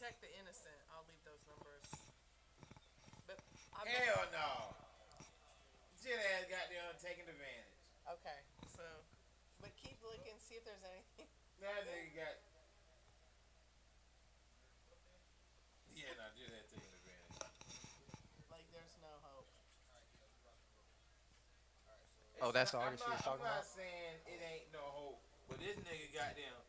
protect the innocent, I'll leave those numbers. But Hell no. Shit ass got them taking advantage. Okay, so but keep looking, see if there's anything. That nigga got. Yeah, no, just that taking advantage. Like there's no hope. Oh, It's that's not, the artist he was I'm talking not about. saying it ain't no hope, but this nigga goddamn.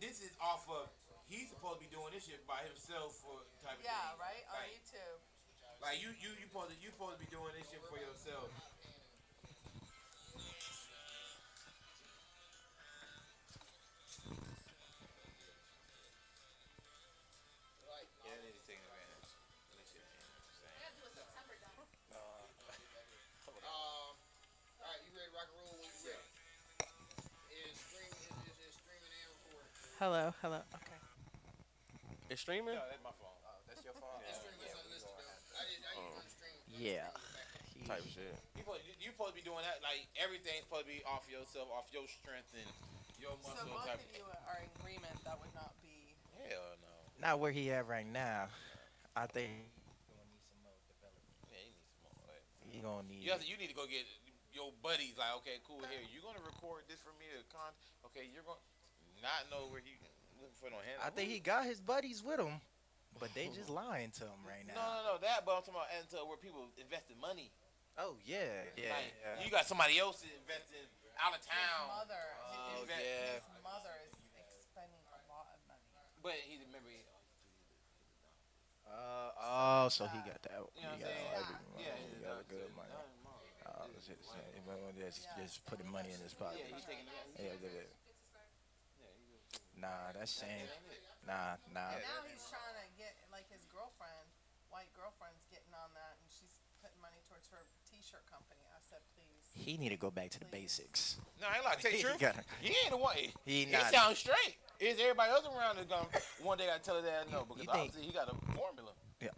This is off of. He's supposed to be doing this shit by himself for type of Yeah, thing. right? On YouTube. Like you supposed to be doing this shit for yourself. Yeah, that nigga taking advantage. That shit ain't I gotta do a September done. All right, you ready to rock and roll when you ready? Is streaming and recording. Hello, hello. Okay. It's streaming? No, that's my phone. That's your phone. It's streaming, it's unlisted though. I just run the stream. Yeah. Type shit. You supposed to be doing that. Like everything's supposed to be off yourself, off your strength and your muscle So both type. of you are in agreement that would not be. Hell no. Not where he at right now. I think he gonna need some more development. Yeah, you need some more. Like, He gonna need. you need to go get your buddies. Like, okay, cool. Here, you gonna record this for me to Okay, you're gonna not know where he looking for no hand. I think he got his buddies with him, but they just lying to him right now. No, that. But I'm talking about until where people invested money. Oh yeah, yeah, Like, yeah. you got somebody else investing out of His town. mother. Oh, his, yeah. his mother is expending a lot of money. But he remember. So he got that. You know what I'm He saying? got, Yeah, he got good money. Just putting money in his pocket. Yeah, he's taking advantage. Yeah, yeah, Yeah, Nah, that's shame. Nah. And now he's trying to get like his girlfriend, white girlfriend's getting on that, and she's putting money towards her T-shirt company. I said, please. He need to go back to the basics. No, I ain't like tell you the He truth. gotta- He ain't the one. He He not. sounds straight. Is everybody else around that's gonna one day gotta tell her that no? Because You think- obviously he got a formula. Yeah.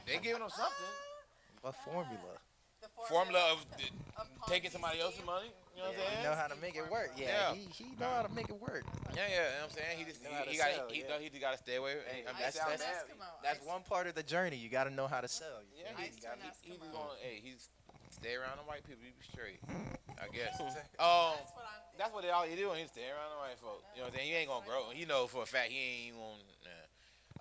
They giving him something. What formula? The Formula of Ponzi taking somebody else's scheme. money. You know what I'm He saying? know how to make it work. Yeah, Yeah. he know how to make it work. Yeah, you know what I'm saying? He just Know how to he sell, got yeah. he just gotta stay away. I mean, That's Ice that's, cream Eskimo. that's Ice- one part of the journey. You got to know how to sell. Yeah, Ice he, cream he Eskimo. going. Hey, he's stay around the white people. You be straight. I guess. That's what I'm thinking. That's what they all you doing. He stay around the white folk. You know what I'm saying? You ain't gonna grow. You know for a fact he ain't gonna.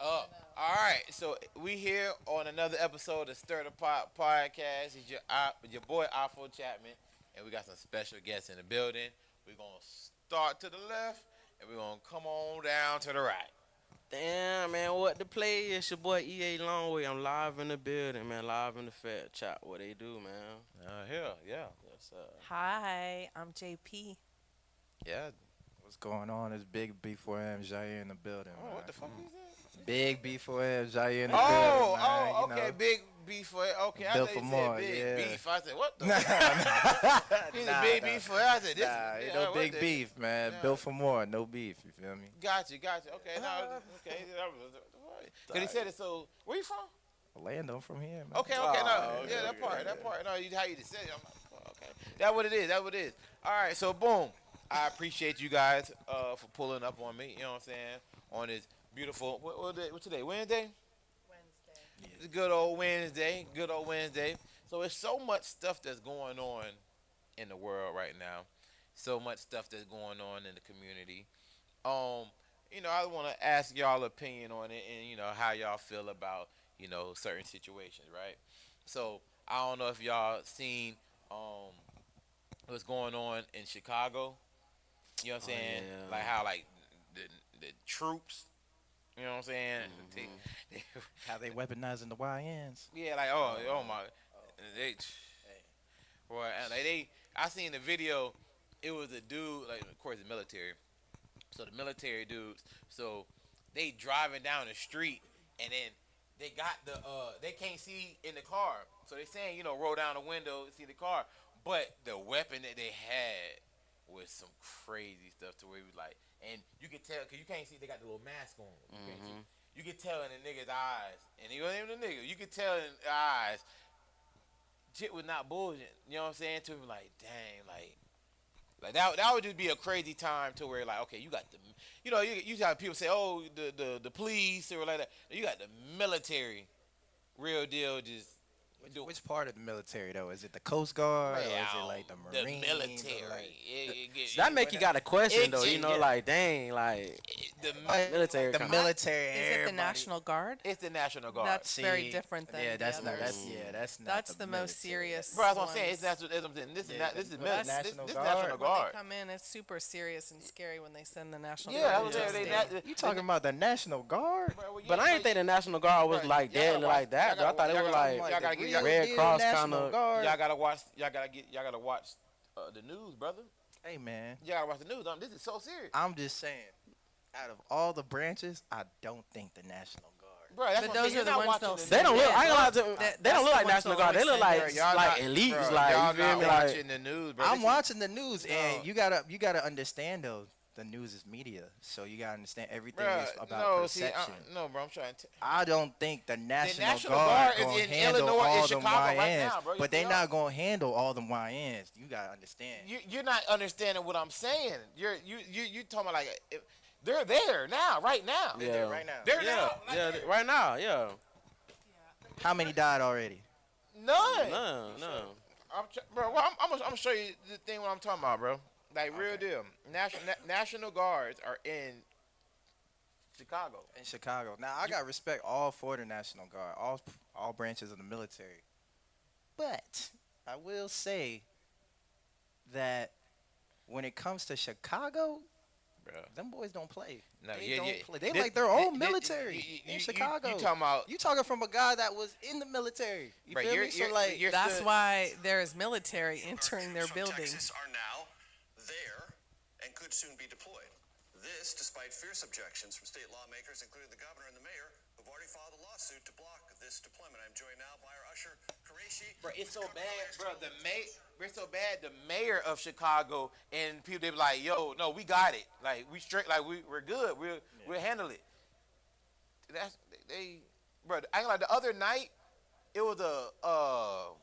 All right. So we here on another episode of Stir the Pot Podcast. It's your boy Afro Chapman, and we got some special guests in the building. We're gonna start to the left, and we're gonna come on down to the right. Damn, man, what the play? It's your boy EA Longway. I'm live in the building, man. Live in the Fat Chat. What they do, man? Yeah. Yes, sir. Hi, I'm JP. Yeah. What's going on? It's Big B4M Jair in the building. Oh, man. what the fuck is that? Big B4M Jair in the Oh, building. man, you okay, know. big beef for it. Okay, I Built thought for you more, said big yeah. beef. I said, what the? He's Nah, a big nah. beef for it. I said, this. Nah, yeah, ain't no what big the- beef, man. Yeah. Built for more, no beef. You feel me? Got you. Okay, now, okay. Because he said it so. Where you from? Orlando, I'm from here, man. Okay, no, okay, yeah, okay, that part. No, how you just said it. I'm like, oh, okay, that's what it is. All right, so boom. I appreciate you guys for pulling up on me. You know what I'm saying? On this beautiful what today? Wednesday. Wednesday. It's a good old Wednesday. So it's so much stuff that's going on in the world right now. So much stuff that's going on in the community. I want to ask y'all opinion on it and how y'all feel about, certain situations, right? So I don't know if y'all seen what's going on in Chicago. You know what I'm saying? yeah. Like how the troops, you know what I'm saying? How they weaponizing the YNs. Yeah, like oh my, they, boy, and I seen the video. It was a dude, like of course the military. So the military dudes, so they driving down the street, and then they got they can't see in the car. So they saying roll down the window and see the car, but the weapon that they had was some crazy stuff to where he was like, and you could tell because you can't see they got the little mask on. You could tell in the nigga's eyes, and he wasn't even a nigga. You could tell in the eyes, shit was not bullshit. You know what I'm saying? To him like, dang, like Like that would just be a crazy time to where like, okay, you got the, you have people say, oh, the police or like that. You got the military, real deal, just do Which part of the military though? Is it the Coast Guard or is it Well, like the the Marines? military. Or like, That make you got a question It- though. You know, yeah. like dang, like the military. the kinda- military. Is it the everybody- National Guard? It's the National Guard. That's very See, different than yeah, the that's not. others. That's not. That's the most military. serious. Bro, that's what I'm saying. ones. It's that's what I'm saying. This is Yeah, not. This is the military. National This Guard. National When Guard. they come in, it's super serious and scary when they send the National Yeah, Guard. I was into there. a They, state. You talking about the National Guard? Bro, well, But yeah, I ain't think the National Guard was Bro, like y'all deadly gotta like watch- that. Though. I thought it y'all was gotta- like y'all gotta get- Real Red deal Cross National kind of. Guard. Y'all gotta watch. Y'all gotta watch the news, brother. Hey man, You gotta watch the news. This is so serious, I'm just saying. Out of all the branches, I don't think the National Guard. bro. That's But what I'm those saying. are the You're not ones watching they'll the send. They don't look. Yeah, I ain't gonna lie to. that- They don't that's look the like ones National they'll Guard. They look always like send. Y'all like not- elites. bro, Like y'all you feel not me? Like watching the news, bro. I'm This is- watching the news, No. and you gotta understand though. The news is media, so you gotta understand everything is Bruh, about no, see, perception. no, bro. I'm trying to. I don't think the National, National Guard, Guard is gonna in handle Illinois and all them Chicago right YNs, now, bro. but They they are. not gonna handle all them YNs. You gotta understand. You're not understanding what I'm saying. You talking about like they're there now, right now. Yeah. There right now. They're yeah, now. Like, yeah. Right now, yeah. How many died already? None. No. Bro, well, I'm gonna show you the thing what I'm talking about, bro. Like real deal. National Guards are in Chicago. In Chicago. Now I got respect all for the National Guard, all branches of the military. But I will say that when it comes to Chicago, Bro. them boys don't play. No, They yeah, don't yeah. play. They This- like their own this- military in Chicago. You talking about? You talking from a guy that was in the military. You Bro, feel you're- me? So you're- like, you're That's still- why there is military entering their From building. Texas are now there and could soon be deployed. This, despite fierce objections from state lawmakers, including the governor and the mayor, who've already filed a lawsuit to block this deployment. I'm joined now by our usher, Qureshi. Bro, it's so bad, bro. It's so bad. The mayor of Chicago and people they be like, "Yo, no, we got it. Like we straight. Like we're good. We'll handle it." That's they, bro. I ain't like the other night. It was what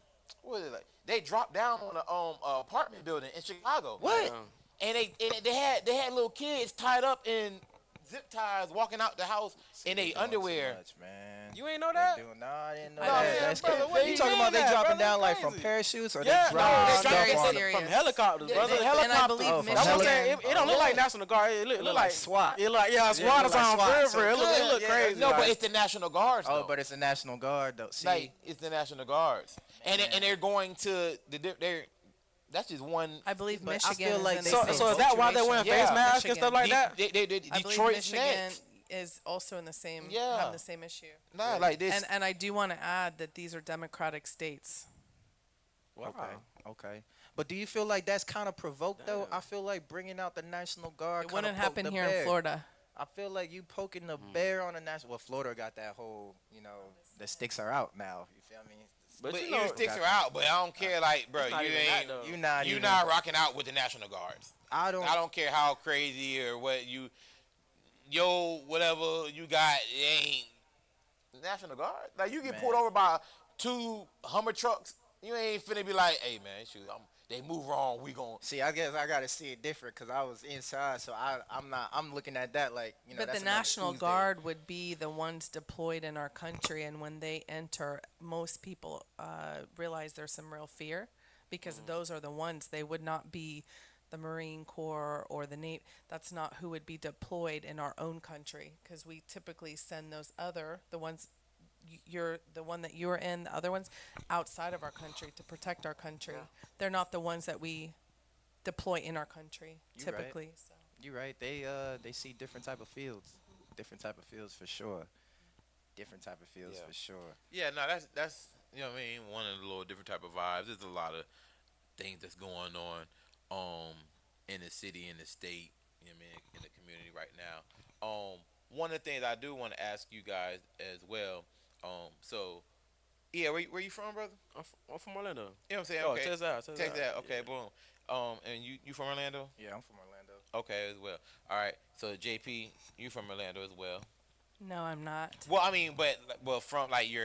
was it like? They dropped down on a apartment building in Chicago. What? And they had little kids tied up in zip ties walking out the house in They their doing underwear. too much, man. You ain't know They that? doing- Nah, I didn't know No, that. man, That's brother, crazy. what You you talking about mean they that, dropping brother? down like Crazy. from parachutes or Yeah, they dropping no, it's stuff very on serious. from helicopters, brother. And I Helicopters. believe Oh, from That's what I'm saying. Michigan. It don't look Yeah. like National Guard. It look look like like SWAT. It like yeah, Yeah, SWAT it or look like something. SWAT, For so real. It yeah, look yeah. crazy. No, but like- it's the National Guards. Oh, though. but it's the National Guard though. See, Like it's the National Guards, and they're going to they're that's just one. I believe But I Michigan feel like is they in the say- same So is that why they wearing Yeah. face masks and Michigan. stuff like that? They I believe Detroit's Michigan next. is also in the same Yeah. have the same issue. Nah, like this. And I do want to add that these are democratic states. Okay. But do you feel like that's kind of provoked though? I feel like bringing out the National Guard. It kinda wouldn't poked happen the here bear. in Florida. I feel like you poking the bear on the national. Well, Florida got that whole, the sticks are out now. You feel me? but you you know- sticks are out. But I don't care. Like, bro, It's not you even that, ain't. though. You not You even. not rocking out with the National Guards. I don't. I don't care how crazy or what whatever you got. It ain't National Guard. Like you get Man. pulled over by 2 Hummer trucks. You ain't finna be like, hey man, shoot, they move wrong. We gon' See, I guess I gotta see it different because I was inside, so I'm not. I'm looking at that like But that's the another National Tuesday. Guard would be the ones deployed in our country, and when they enter, most people realize there's some real fear because those are the ones. They would not be the Marine Corps or the Navy. That's not who would be deployed in our own country because we typically send the ones you're the one that you're in, the other ones outside of our country to protect our country. They're not the ones that we deploy in our country You right. typically. So. You're right. They see different type of fields, for sure. Different type of fields Yeah. for sure. Yeah, no, that's you know what I mean, one of the little different type of vibes. There's a lot of things that's going on in the city, in the state, you know what I mean, in the community right now. One of the things I do want to ask you guys as well, so yeah, where you from, brother? I'm from Orlando. You know what I'm saying? Oh, Okay. check that. Texas, okay, boom. And you from Orlando? Yeah, I'm from Orlando. Okay, as well. All right. So JP, you from Orlando as well. No, I'm not. Well, I mean, but well, from like you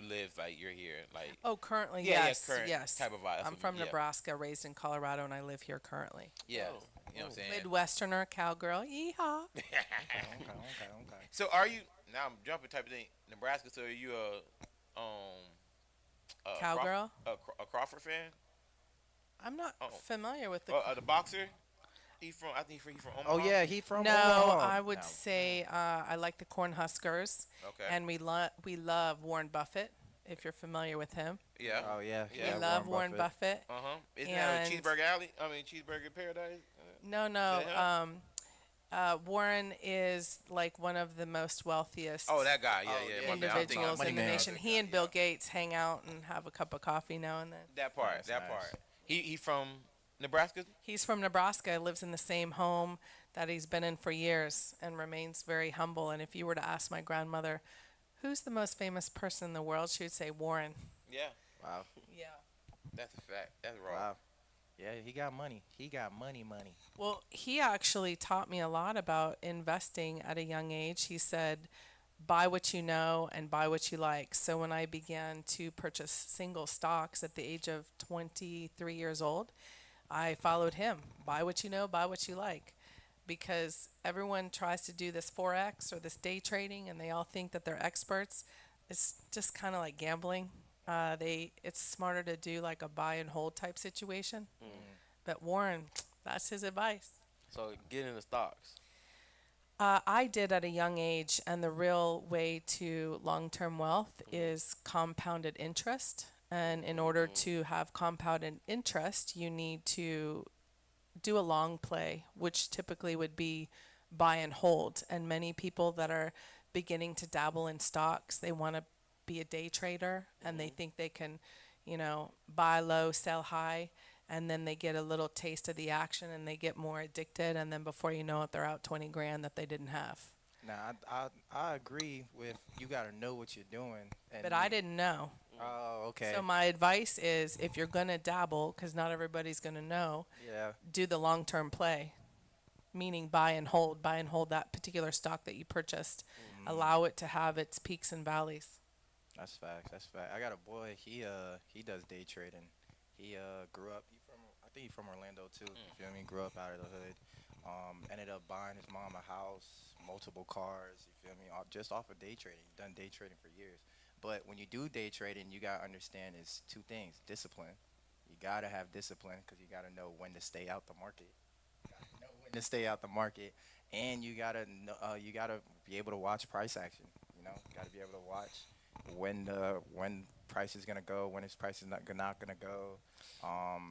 live like you're here, like Oh, currently, yeah, yes, current yes. type of vibe. That's I'm what I from mean, yeah. Nebraska, raised in Colorado, and I live here currently. Yeah, Oh, you know what I'm saying. Midwesterner, cowgirl, yeehaw. Okay. So are you now? I'm jumping type of thing. Nebraska. So are you a Cowgirl? A Crawford fan? I'm not Oh. familiar with the. The boxer? He from I think he's from Omaha. Oh yeah, he from No, Omaha. I would No. say I like the Cornhuskers, Okay. and we love Warren Buffett. If you're familiar with him, Yeah. Oh yeah, Yeah. we love Warren Buffett. Uh huh. Isn't that a And- Cheeseburger Alley? I mean Cheeseburger Paradise. No, Yeah. Warren is like one of the most wealthiest Oh, that guy. Yeah, Oh, yeah. yeah. my bad. I'm thinking individuals Money in the Man. nation. He and Bill Gates hang out and have a cup of coffee now and then. That part. That's That nice. part. He from Nebraska. He's from Nebraska, lives in the same home that he's been in for years, and remains very humble. And if you were to ask my grandmother, who's the most famous person in the world, she would say Warren. Yeah. Wow. Yeah. That's a fact. That's raw. Wow. Yeah, he got money. He got money. Well, he actually taught me a lot about investing at a young age. He said, buy what you know and buy what you like. So when I began to purchase single stocks at the age of 23 years old, I followed him. Buy what you know, buy what you like. Because everyone tries to do this Forex or this day trading and they all think that they're experts. It's just kind of like gambling. It's smarter to do like a buy and hold type situation. But Warren, that's his advice. So get into stocks. I did at a young age, and the real way to long-term wealth is compounded interest. And in order to have compounded interest, you need to do a long play, which typically would be buy and hold. And many people that are beginning to dabble in stocks, they want to be a day trader, and they think they can, buy low, sell high, and then they get a little taste of the action and they get more addicted, and then before you know it, they're out 20 grand that they didn't have. Now I agree with you. Got to know what you're doing. And But I didn't know. Oh, okay. So my advice is, if you're going to dabble, because not everybody's going to know, Yeah. do the long-term play, meaning buy and hold that particular stock that you purchased. Allow it to have its peaks and valleys. That's facts. That's fact. I got a boy. He does day trading. He grew up. I think he's from Orlando too. You feel me? Grew up out of the hood. Ended up buying his mom a house, multiple cars. You feel me? Just off of day trading. Done day trading for years. But when you do day trading, you gotta understand is two things: discipline. You gotta have discipline because you gotta know when to stay out the market. You gotta know when to stay out the market, and you gotta be able to watch price action. You gotta be able to watch when price is gonna go, when his price is not gonna go.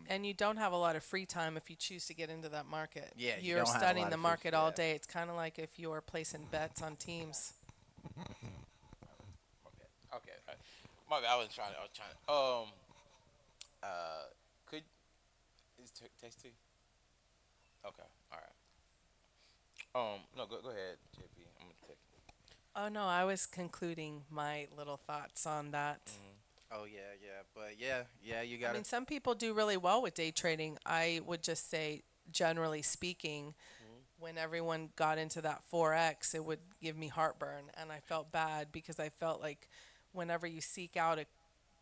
And you don't have a lot of free time if you choose to get into that market. Yeah, you You're don't have a studying lot the of free- market all yeah. day. It's kind of like if you're placing bets on teams. Okay. My bad. I was trying. Could is text two? Okay. All right. No. Go ahead, JP. I'm gonna text. Oh no, I was concluding my little thoughts on that. Oh yeah, but yeah, you I gotta. mean, some people do really well with day trading. I would just say, generally speaking, when everyone got into that Forex, it would give me heartburn, and I felt bad because I felt like whenever you seek out a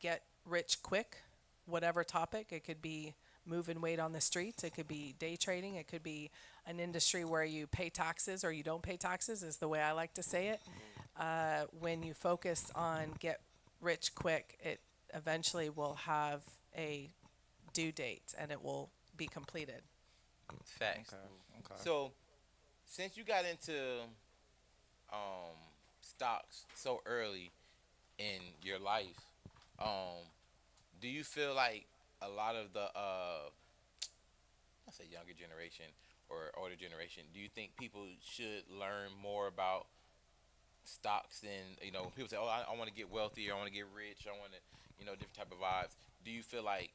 get rich quick, whatever topic, it could be moving weight on the streets, it could be day trading, it could be an industry where you pay taxes or you don't pay taxes, is the way I like to say it. When you focus on get rich quick, it eventually will have a due date and it will be completed. Facts. Okay. So, since you got into stocks so early in your life, do you feel like a lot of the I say younger generation or older generation, do you think people should learn more about stocks than, people say, oh, I want to get wealthy, or I want to get rich, I want to, different type of vibes. Do you feel like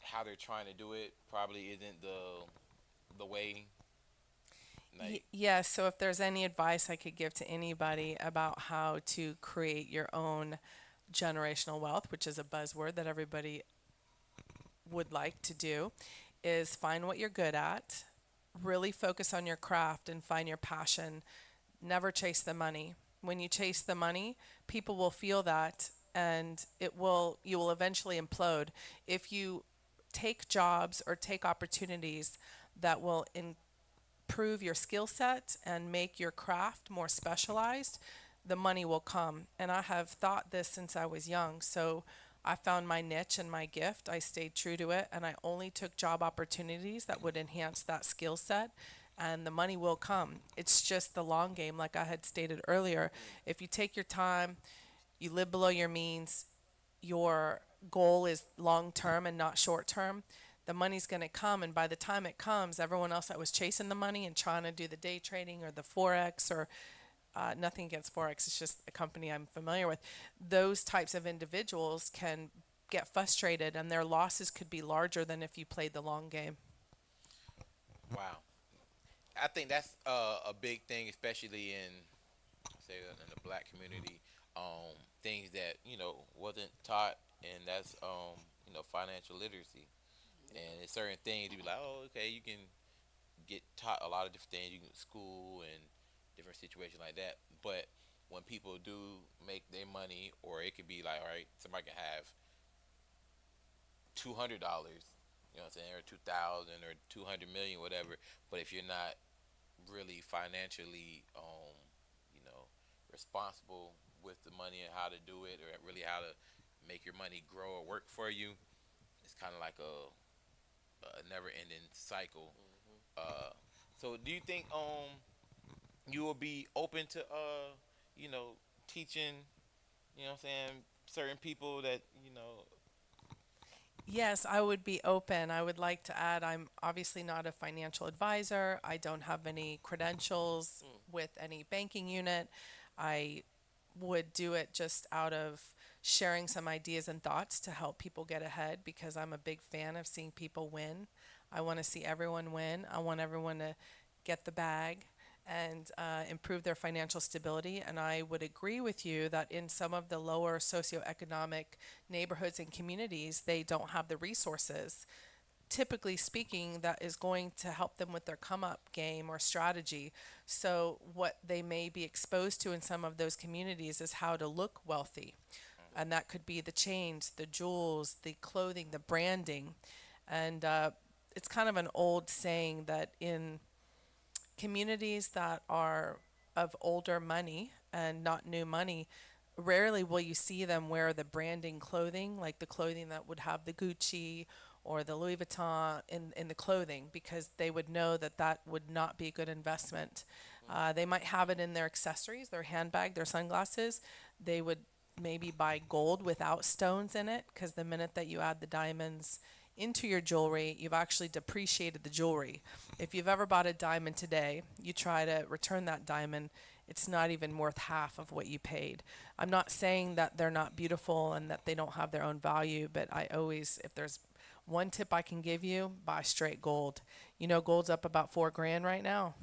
how they're trying to do it probably isn't the way? Like, Yes, so if there's any advice I could give to anybody about how to create your own generational wealth, which is a buzzword that everybody would like to do, is find what you're good at, really focus on your craft and find your passion. Never chase the money. When you chase the money, people will feel that, and you will eventually implode. If you take jobs or take opportunities that will improve your skill set and make your craft more specialized, the money will come. And I have thought this since I was young. So I found my niche and my gift. I stayed true to it, and I only took job opportunities that would enhance that skill set. And the money will come. It's just the long game, like I had stated earlier. If you take your time, you live below your means, your goal is long term and not short term, the money's going to come. And by the time it comes, everyone else that was chasing the money and trying to do the day trading or the Forex or nothing against Forex, it's just a company I'm familiar with, those types of individuals can get frustrated and their losses could be larger than if you played the long game. Wow. I think that's a big thing, especially in, say, in the black community. Things that wasn't taught, and that's financial literacy. And it's certain things you be like, oh, okay, you can get taught a lot of different things. You can school and different situations like that. But when people do make their money, or it could be like, all right, somebody can have $200, you know what I'm saying, or 2,000 or 200 million, whatever. But if you're not really financially, responsible with the money and how to do it, or really how to make your money grow or work for you, it's kind of like a never-ending cycle. So do you think you will be open to teaching, what I'm saying, certain people that Yes, I would be open. I would like to add, I'm obviously not a financial advisor. I don't have any credentials with any banking unit. I would do it just out of sharing some ideas and thoughts to help people get ahead, because I'm a big fan of seeing people win. I want to see everyone win. I want everyone to get the bag and improve their financial stability. And I would agree with you that in some of the lower socioeconomic neighborhoods and communities, they don't have the resources, typically speaking, that is going to help them with their come up game or strategy. So what they may be exposed to in some of those communities is how to look wealthy. And that could be the chains, the jewels, the clothing, the branding. And it's kind of an old saying that in communities that are of older money and not new money, rarely will you see them wear the branding clothing, like the clothing that would have the Gucci or the Louis Vuitton in the clothing, because they would know that that would not be a good investment. They might have it in their accessories, their handbag, their sunglasses. They would maybe buy gold without stones in it, because the minute that you add the diamonds into your jewelry, you've actually depreciated the jewelry. If you've ever bought a diamond today, you try to return that diamond, it's not even worth half of what you paid. I'm not saying that they're not beautiful and that they don't have their own value, but I always, if there's one tip I can give you, buy straight gold. Gold's up about $4,000 right now.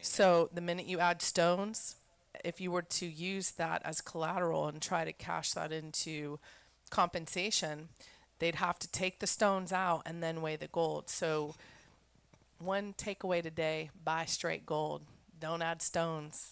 So the minute you add stones, if you were to use that as collateral and try to cash that into compensation, they'd have to take the stones out and then weigh the gold. So one takeaway today, buy straight gold. Don't add stones.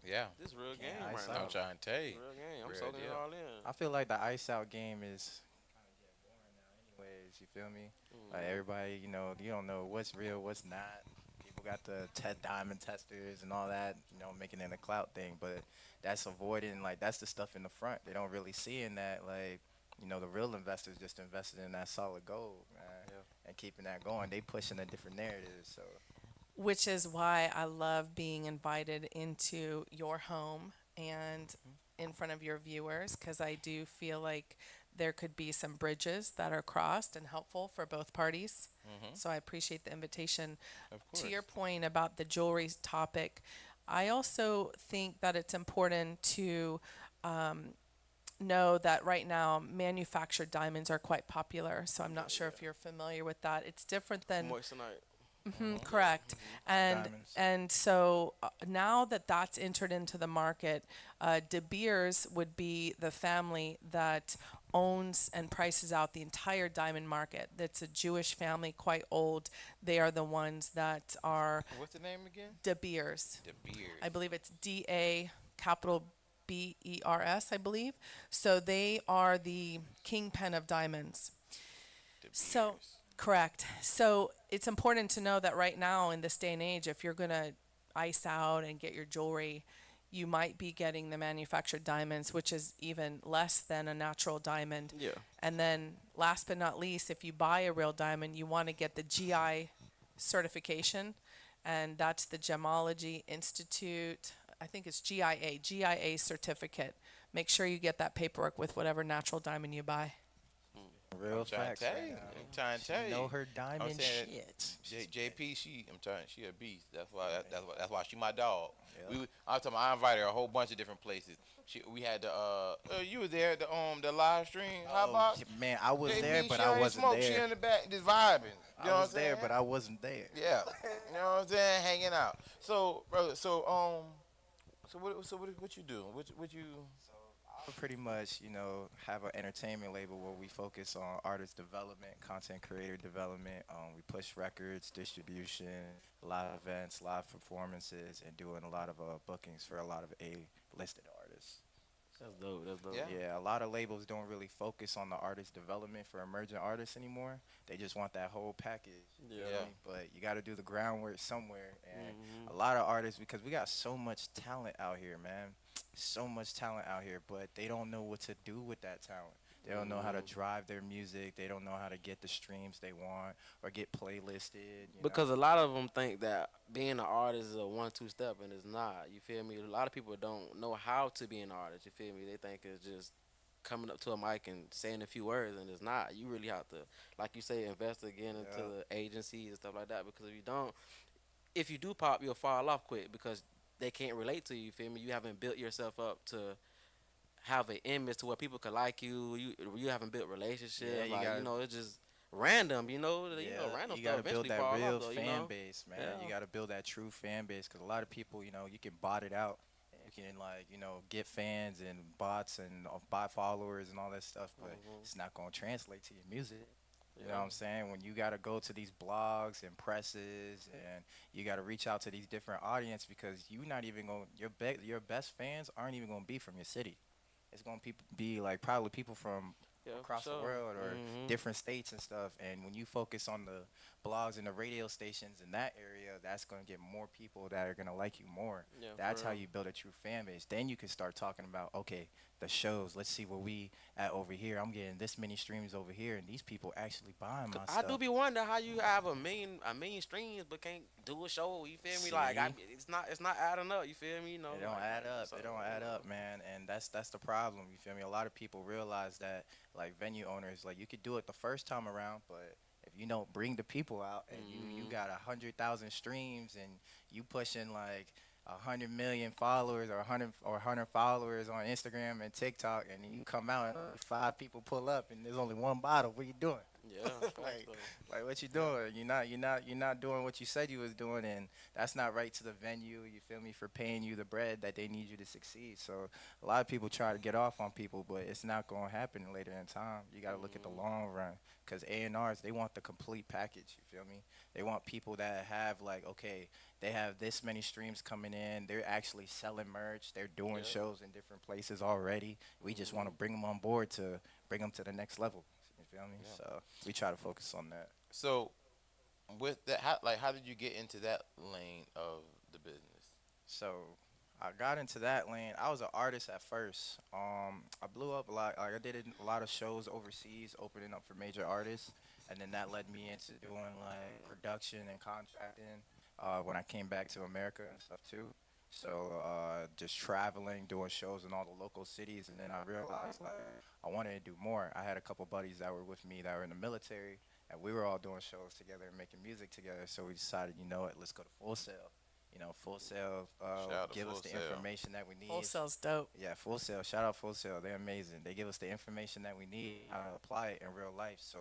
Yeah. This real game I right saw now. I'm trying to tell you. Real game. I'm Real soaking it deal. all in. I feel like the ice out game is kind of getting boring now anyways, you feel me? Like everybody, you don't know what's real, what's not. People got the diamond testers and all that, making it a clout thing, but that's avoiding, like, that's the stuff in the front. They don't really see in that, like, the real investors just invested in that solid gold, man, and keeping that going. They pushing a different narrative, so. Which is why I love being invited into your home and in front of your viewers, because I do feel like there could be some bridges that are crossed and helpful for both parties. So I appreciate the invitation. Of To course. your point about the jewelry topic, I also think that it's important to know that right now manufactured diamonds are quite popular. So I'm not sure if you're familiar with that. It's different than Moissanite. correct. And Diamonds. and so now that that's entered into the market, De Beers would be the family that owns and prices out the entire diamond market. That's a Jewish family, quite old. They are the ones that are What's the name again? De Beers. De Beers. I believe it's DA capital BERS, I believe. So they are the kingpin of diamonds. De So, Beers. correct. So it's important to know that right now in this day and age, if you're going to ice out and get your jewelry, you might be getting the manufactured diamonds, which is even less than a natural diamond. Yeah. And then last but not least, if you buy a real diamond, you want to get the GI certification, and that's the Gemology Institute. I think it's GIA certificate. Make sure you get that paperwork with whatever natural diamond you buy. Real I'm trying facts. to tell right you. now. I'm trying to tell She you. know her diamond saying- shit. JP, she a beast. That's why she my dog. Yeah. I was talking. I invited her a whole bunch of different places. We had you were there at the live stream. How about Oh, man, I was JP, there, but she I ain't wasn't smoke. She there. in the back just vibing. You know I what was I'm there, saying? but I wasn't there. Yeah, you know what I'm saying, hanging out. So, brother, what you do? What you? I pretty much, have an entertainment label where we focus on artist development, content creator development. We push records, distribution, live events, live performances, and doing a lot of bookings for a lot of A-listed artists. That's dope. That's dope. Yeah. Yeah, a lot of labels don't really focus on the artist development for emerging artists anymore. They just want that whole package. You feel Yeah. me? But you got to do the groundwork somewhere. And Mhm. a lot of artists, because we got so much talent out here, man. So much talent out here, but they don't know what to do with that talent. They don't know how to drive their music. They don't know how to get the streams they want or get playlisted. Because a lot of them think that being an artist is a 1-2 step, and it's not. You feel me? A lot of people don't know how to be an artist. You feel me? They think it's just coming up to a mic and saying a few words, and it's not. You really have to, like you say, invest again into Yeah. the agencies and stuff like that. Because if you do pop, you'll fall off quick because they can't relate to you. You feel me? You haven't built yourself up to have an image to where people could like you. You haven't built relationships. Yeah, you like gotta- it's just random. Random you stuff gotta build eventually that fall real off, though, fan base, man. Yeah. You gotta build that true fan base because a lot of people, you can bot it out. You can get fans and bots and bot followers and all that stuff, but it's not gonna translate to your music. You know what I'm saying? When you gotta go to these blogs and presses and you gotta reach out to these different audience because you're not even gonna your best fans aren't even gonna be from your city. It's gonna be like probably people from Yeah, for across the sure. world or Mhm. different states and stuff. And when you focus on the blogs and the radio stations in that area, that's going to get more people that are going to like you more. Yeah, for That's how real. you build a true fan base. Then you can start talking about, okay, the shows. Let's see where we at over here. I'm getting this many streams over here, and these people actually buying my I stuff. do be wondering how you have a million streams but can't do a show. You feel me? Like See? it's not adding up. You feel me? It don't like, add up. so, It don't add up, man. And that's the problem. You feel me? A lot of people realize that, like venue owners, like you could do it the first time around, but if you don't bring the people out and you got 100,000 streams and you pushing like 100 million followers or 100 followers on Instagram and TikTok, and then you come out and 5 people pull up and there's only one bottle. What you doing? Yeah. facts, Like, though. Like what you doing? You're not doing what you said you was doing, and that's not right to the venue. You feel me? For paying you the bread that they need you to succeed. So a lot of people try to get off on people, but it's not going to happen later in time. You got to look at the long run, because A&Rs, they want the complete package. You feel me? They want people that have like, okay, they have this many streams coming in. They're actually selling merch. They're doing shows in different places already. We just want to bring them on board to bring them to the next level. You feel me? So we try to focus on that. So, with that, how did you get into that lane of the business? So I got into that lane. I was an artist at first. I blew up a lot. Like I did a lot of shows overseas, opening up for major artists, and then that led me into doing like production and contracting when I came back to America and stuff too. So just traveling, doing shows in all the local cities, and then I realized like I wanted to do more. I had a couple buddies that were with me that were in the military, and we were all doing shows together and making music together. So we decided, you know what, let's go to Full Sail. Full Sail Shout out to give us Full the Sail. information that we need. Full Sail's dope. Yeah, Full Sail. Shout out Full Sail. They're amazing. They give us the information that we need, how to apply it in real life. So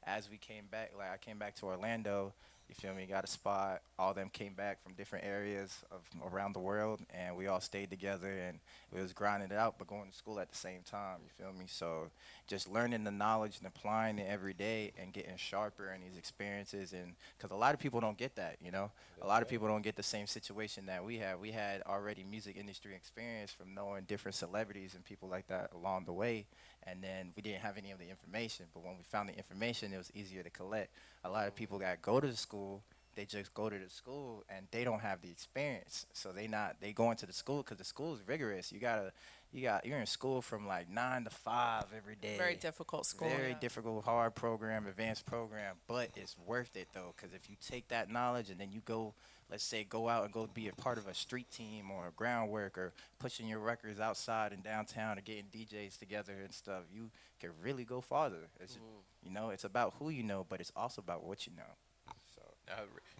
as we came back, like I came back to Orlando, You feel me? Got a spot. All them came back from different areas of around the world, and we all stayed together, and we was grinding it out, but going to school at the same time. You feel me? So just learning the knowledge and applying it every day, and getting sharper in these experiences, and because a lot of people don't get that, you know, a lot of people don't get the same situation that we had. We had already music industry experience from knowing different celebrities and people like that along the way, and then we didn't have any of the information. But when we found the information, it was easier to collect. A lot of people that go to the school, they just go to the school and they don't have the experience, so they go into the school because the school is rigorous. You're in school from like 9 to 5 every day. Very difficult school. Very yeah. difficult, hard program, advanced program, but it's worth it though, because if you take that knowledge and then you go, let's say, go out and go be a part of a street team or a groundwork or pushing your records outside and downtown or getting DJs together and stuff, you can really go farther. You know, it's about who you know, but it's also about what you know. So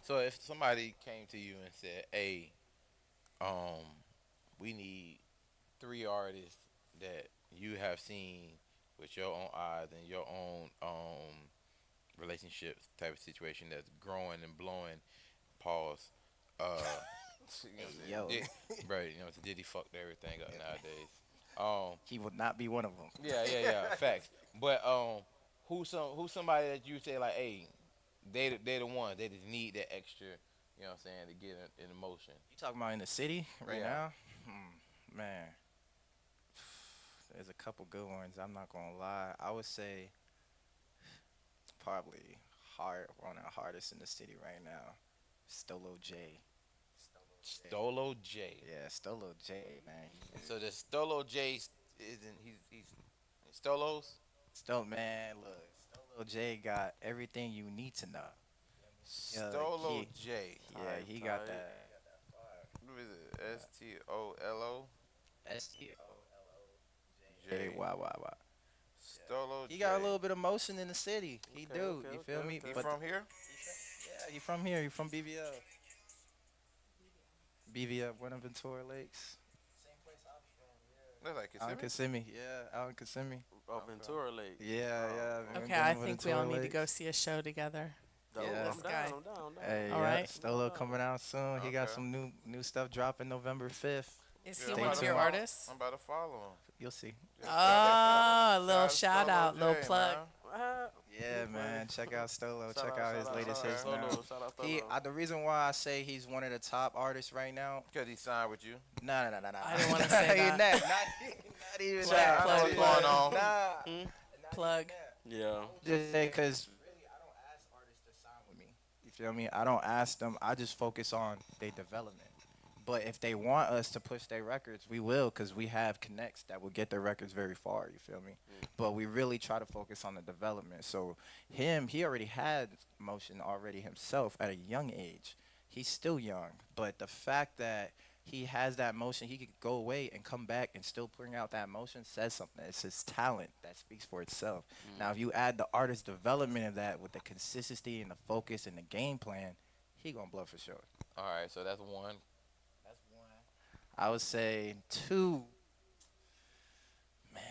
So if somebody came to you and said, "Hey, we need 3 artists that you have seen with your own eyes and your own relationships type of situation that's growing and blowing," pause. You know what I'm saying? Yo. Right, you know, so Diddy fucked everything up nowadays. he would not be one of them. Yeah, facts. But who's somebody that you say like, hey, they the ones, they just need that extra, you know what I'm saying, to get in motion. You talking about in the city right Yeah. now? Man, there's a couple good ones. I'm not gonna lie. I would say probably one of the hardest in the city right now, Stolo J. Stolo J. Yeah, Stolo J, man. So the Stolo J isn't he's Stolos. Man, look, Stolo J got everything you need to know. Yeah, Stolo he- J. Yeah, he got that. What is it? STOLO J. J. Wow. Stolo J. He got a little bit of motion in the city. He Okay, do. okay, You feel okay, me? okay. You But from here? yeah, he from here. He from BVL. BVL, Buenaventura Lakes. That's like Out in Kissimmee? Kissimmee. Yeah, out in Kissimmee. Oh, Ventura Lake. Yeah. Okay, I think we all need to go see a show together. Dope. Yeah. I'm This guy. down, I'm down. Hey, All yeah, right. Stolo coming out soon. He got Okay. some new stuff dropping November 5th. Is Yeah, he I'm Stay one of about to your tuned. follow- artists? I'm about to follow him. You'll see. Oh, a little Shout shout Stolo out, little J, plug. man. Yeah, man. Check out Stolo. Shout Check out his latest hits now. Shout out Stolo. The reason why I say he's one of the top artists right now. Because he signed with you. No. I didn't wanna say that. Not even Plug, that. plug, what's plug. going on. Nah. Plug. Yeah. Just because really, I don't ask artists to sign with me. You feel me? I don't ask them. I just focus on their development. But if they want us to push their records, we will, because we have connects that will get their records very far. You feel me? But we really try to focus on the development. So he already had motion already himself at a young age. He's still young, but the fact that he has that motion, he could go away and come back and still bring out that motion says something. It's his talent that speaks for itself. Now, if you add the artist development of that with the consistency and the focus and the game plan, he gonna blow for sure. All right, so that's one. That's one. I would say two. Man,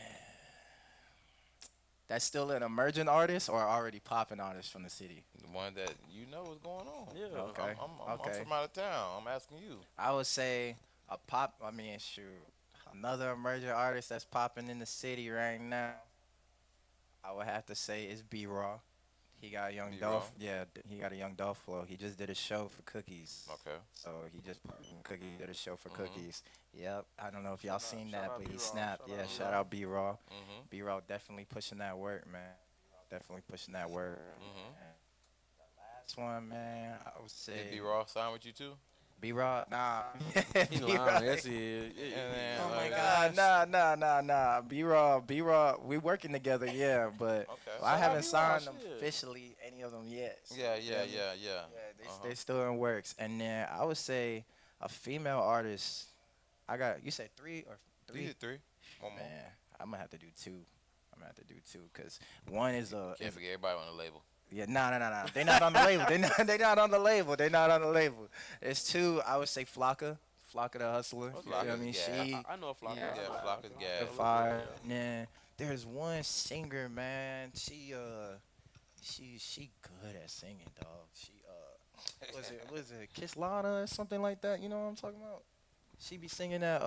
that's still an emerging artist or already popping artist from the city. The one that you know what's going on. Yeah. Okay. I'm Okay. from out of town. I'm asking you. I would say another emerging artist that's popping in the city right now. I would have to say is B Raw. He got a young B-Raw? Dolph. Yeah, he got a young Dolph flow. He just did a show for Cookies. Okay. So he just did a show for Mhm. Cookies. Yep. I don't know if y'all seen shout that, out but he B-Raw, snapped. shout Yeah, out shout B-Raw. out B Raw. Mm-hmm. B Raw definitely pushing that work, man. Definitely pushing that work. Mm-hmm. Last one, man. I would Did say B Raw sign with you too? B Raw. Nah. He B-Raw- lying. Yes, he is. And then, Oh my like, God. Nah. B Raw, we working together, yeah, but Okay. I haven't B-Raw, signed them shit. officially, any of them yet. Yeah. Yeah, they still in works. And then I would say a female artist. You said three or You three? did 3. One more. Man, I'm gonna have to do two. Cause one is Can't forget everybody on the label. yeah, nah. They not on the label. They not on the label. It's two. I would say Flocka the Hustler. You Flocka's feel me? gas. She I know a flock. Yeah. Yeah, Flocka's gas. the fire. Then there's one singer, man. She good at singing, dog. Was it Kiss Lana or something like that? You know what I'm talking about? She be singing that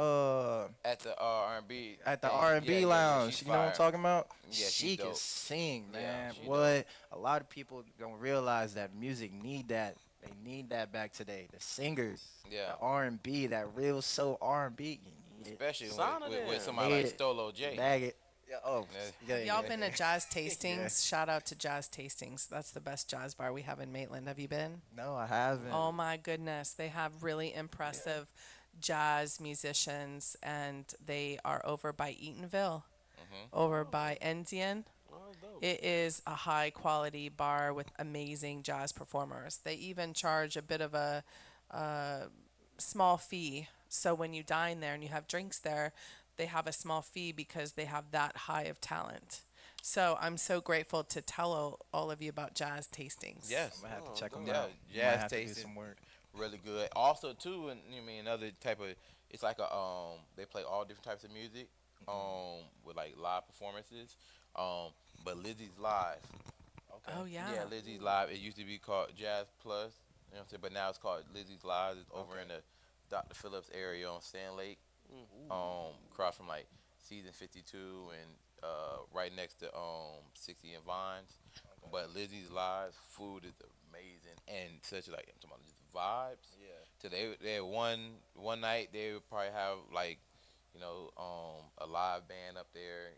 At the R&B. at the thing. R&B Yeah, lounge. she's You know what I'm fire. talking about? Yeah, she she can dope. sing, Yeah, man. she What a lot of people don't realize that music need that. They need that back today. The singers, Yeah. the R&B, that real soul R&B. You need it. Especially Sign with, it with in. somebody Need like it. Stolo J. Bag it. Yeah. Oh. Yeah. Yeah, Y'all yeah. been to Jazz Tastings? Shout out to Jazz Tastings. That's the best jazz bar we have in Maitland. Have you been? No, I haven't. Oh my goodness. They have really impressive jazz musicians, and they are over by Eatonville, over by Enzian. Oh, dope. It is a high quality bar with amazing jazz performers. They even charge a bit of a small fee. So when you dine there and you have drinks there, they have a small fee because they have that high of talent. So I'm so grateful to tell all of you about Jazz Tastings. Yes. I'm gonna have to check them Yeah, out. jazz Might have to do tasting. some work. Really good. Also, too, and you mean another type of. It's like a They play all different types of music. With like live performances. But Lizzie's Live. Okay. Oh yeah. Yeah, Lizzie's Live. It used to be called Jazz Plus. You know what I'm saying? But now it's called Lizzie's Live. It's over in the Dr. Phillips area on Sand Lake. Across from like Season 52 and right next to 60 and Vines. But Lizzie's Live food is amazing and such like I'm talking about just vibes. Yeah. So they one night they would probably have like a live band up there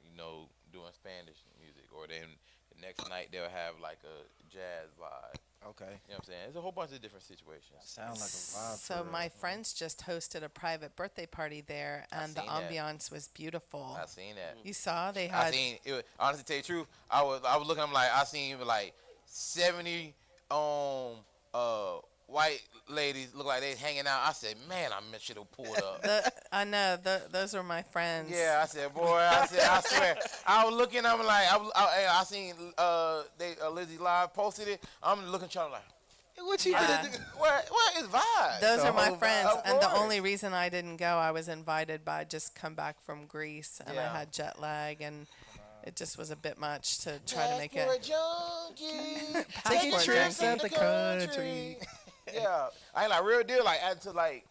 doing Spanish music, or then the next night they'll have like a jazz vibe. Okay. You know what I'm saying? There's a whole bunch of different situations. Sound like a vibe. So for real. my friends just hosted a private birthday party there, and the seen that. ambiance was beautiful. I seen that. You saw they I had seen it. Honestly, to tell you the truth, I was looking. I'm like, I seen like 70 white ladies look like they hanging out. I said, man, I should have pulled up. I know those are my friends. Yeah, I said, boy, I swear. I was looking. I'm like, I seen Lizzie Live posted it. I'm looking, trying to like, What you Yeah. gonna do? what is vibe? Those The are my whole friends, vibe. Of and the course. only reason I didn't go, I was invited by just come back from Greece, and I Yeah. had jet lag, and it just was a bit much to try to make it. Junkie. Taking Passport trips junkie. at the country. Yeah, I ain't like real deal. Like add to like,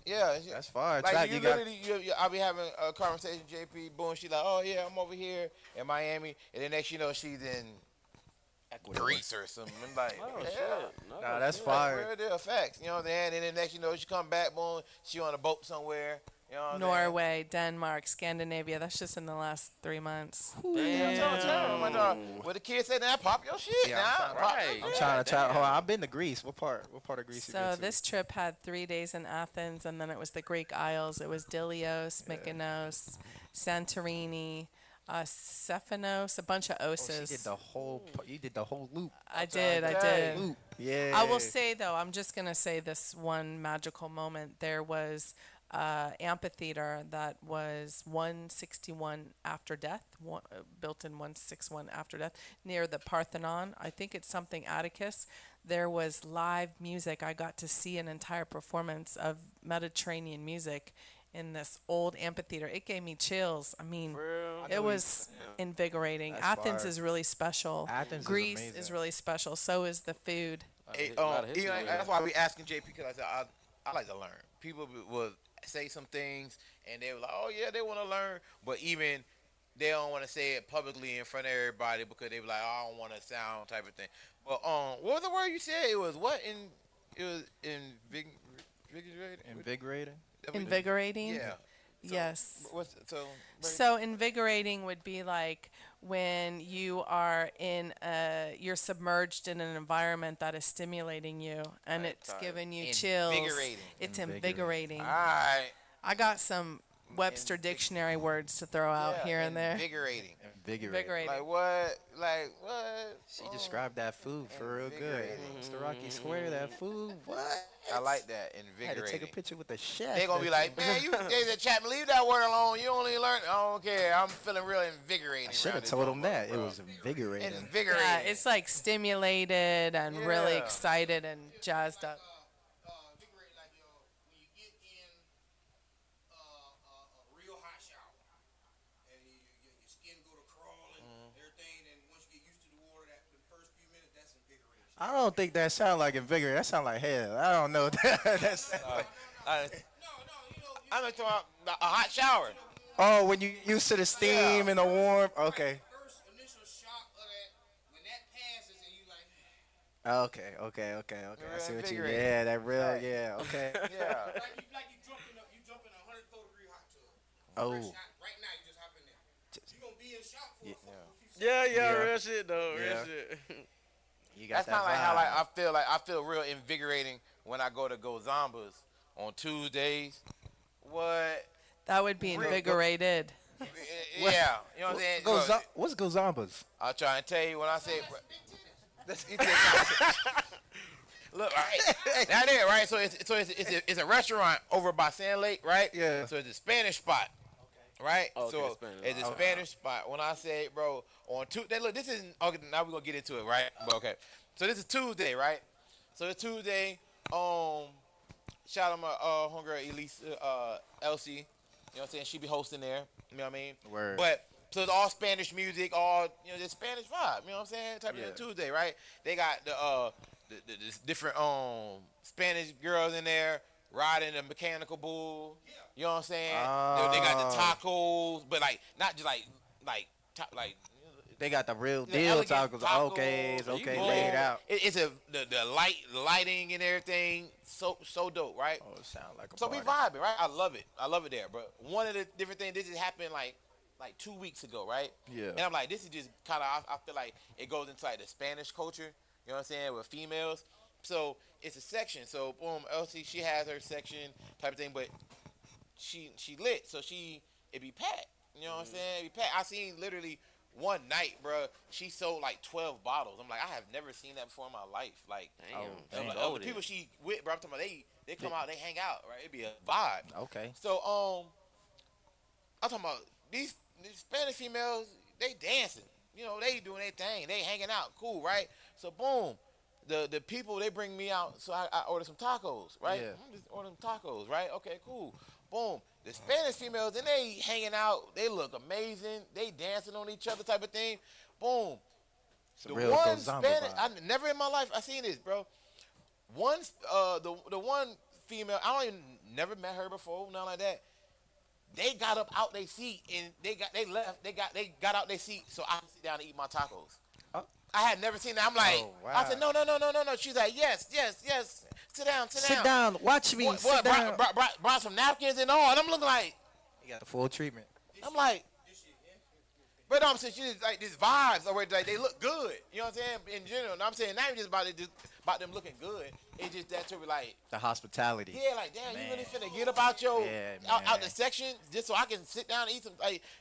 yeah. That's fine. Like Track, you you got literally, I'll be having a conversation, JP. Boom, she like, oh yeah, I'm over here in Miami, and then next you know she's in Greece or something. I'm like, Oh, yeah. shit. No, Nah, that's shit. fire. Real deal facts. You know what I'm saying? And then next you know she come back, boom, she on a boat somewhere. You know what I'm saying? Norway, Denmark, Scandinavia. That's just in the last 3 months. What the kids say now, pop your shit Yeah, now. I'm Pop right. your I'm shit. trying to try. Hold on, I've been to Greece. What part of Greece you been So to? this trip had 3 days in Athens, and then it was the Greek Isles. It was Dilios, Mykonos, Santorini, Stephanos, a bunch of Oh, oses. she did the whole. You did the whole loop. I did. Loop. Yeah. I will say though, I'm just gonna say this one magical moment. There was amphitheater that was 161 after death, built in 161 after death, near the Parthenon. I think it's something Atticus. There was live music. I got to see an entire performance of Mediterranean music in this old amphitheater. It gave me chills. I mean, Real. it was invigorating. That's Athens fire. is really special. Athens is Greece amazing. is really special. So is the food. Hey, A lot of history over that's there. why I be asking JP because I said I like to learn. People will say some things and they were like, oh yeah, they want to learn, but even they don't want to say it publicly in front of everybody because they be like, oh, I don't want to sound type of thing. But what was the word you said? It was what invigorating. Invigorating. Invigorating? Yeah. Yes. What's so? So invigorating would be like when you are you're submerged in an environment that is stimulating you and Right, it's sorry. giving you chills. Invigorating. It's Invigorating. invigorating. All right. I got some Webster dictionary words to throw out Yeah, here and there. Invigorating. Invigorating. Invigorating. Like what? Like what? She described that food for real good. Invigorating. Mr. Rocky Square, that food. What? I like that. I had to Invigorating. take a picture with the chef. They gonna be like, man, they said, Chapman, leave that word alone. You only learn. I don't care. I'm feeling real invigorating. I should around have this told him motherfucker, that. It bro. was invigorating. Invigorating. Yeah, it's like stimulated and really Yeah. excited and jazzed up. Invigorate like when you get in a real hot shower and your skin go to crawling, everything, and once you get used to the water, the first few minutes, that's invigoration. I don't think that sound like invigorating. That sound like hell. I don't know. That's I'm talking about a hot shower. oh, when you used to the steam and the warm. Okay. First initial shock of that, when that passes and you like, Okay. I Real see what you. invigorating. Yeah, that real. Right. Yeah. Okay. Yeah. like you jump in a 104-degree hot tub. Oh. Fresh hot, right now you just hop in there. You gonna be in shock for a few seconds. Yeah, Yeah. real shit though, real Yeah. shit. You got That's that kind of like how like vibe. I feel real invigorating when I go to Go Zombas on Tuesdays. What? That would be invigorated. Yeah, you know what I'm saying. Look, What's Gozombas? I'll try and tell you when I say. Look, right, that it, right. So it's a restaurant over by Sand Lake, right? Yeah. So it's a Spanish spot, right? Okay, so Spanish. it's a Okay. Spanish spot. When I say, bro, on Tuesday, look, this is okay. Now we're gonna get into it, right? But okay, so this is Tuesday, right? So it's Tuesday. Shout out my homegirl Elise, Elsie. You know what I'm saying? She be hosting there. You know what I mean? Word. But so it's all Spanish music, all just Spanish vibe. You know what I'm saying? Type of Tuesday, right? They got the different Spanish girls in there riding the mechanical bull. You know what I'm saying? They got the tacos, but like not just like They got the real the deal elegant tacos. Okay, tacos. okay, Boom. laid out. It's the lighting and everything so dope, right? Oh, it sound like a So we party. vibing, right? I love it there. But one of the different things, this has happened like 2 weeks ago, right? Yeah. And I'm like, this is just kind of, I feel like it goes into like the Spanish culture, you know what I'm saying, with females. So it's a section. So boom, Elsie, she has her section type of thing, but she lit, so it be packed. You know what I'm saying? It be packed. I seen literally one night, bro, she sold like 12 bottles. I'm like, I have never seen that before in my life. Like, Damn. like, Loaded. the people she with, bro, I'm talking about they come out, they hang out, right? It be a vibe. Okay. So I'm talking about these Spanish females, they dancing. You know, they doing their thing. They hanging out, cool, right? So boom, the people they bring me out, so I order some tacos, right? Yeah. I'm just ordering tacos, right? Okay, cool. Boom. The Spanish females, then they hanging out. They look amazing. They dancing on each other, type of thing. Boom. It's a The real one Gozamba Spanish, vibe. I never in my life I seen this, bro. One, the one female, I don't even never met her before, nothing like that. They got up out their seat and they got out their seat so I could sit down and eat my tacos. Oh. I had never seen that. I'm like, Oh, wow. I said no. She's like, yes. Sit down. Sit down. Watch me. What, Sit down. brought some napkins and all, and I'm looking like, You got the full treatment. I'm like, but I'm saying she's like these vibes or like they look good. You know what I'm saying? In general, and I'm saying not even just about them looking good. It's just that to be like, The hospitality. yeah, like damn, you really Man. finna get up out your Yeah, out man. the section just so I can sit down and eat some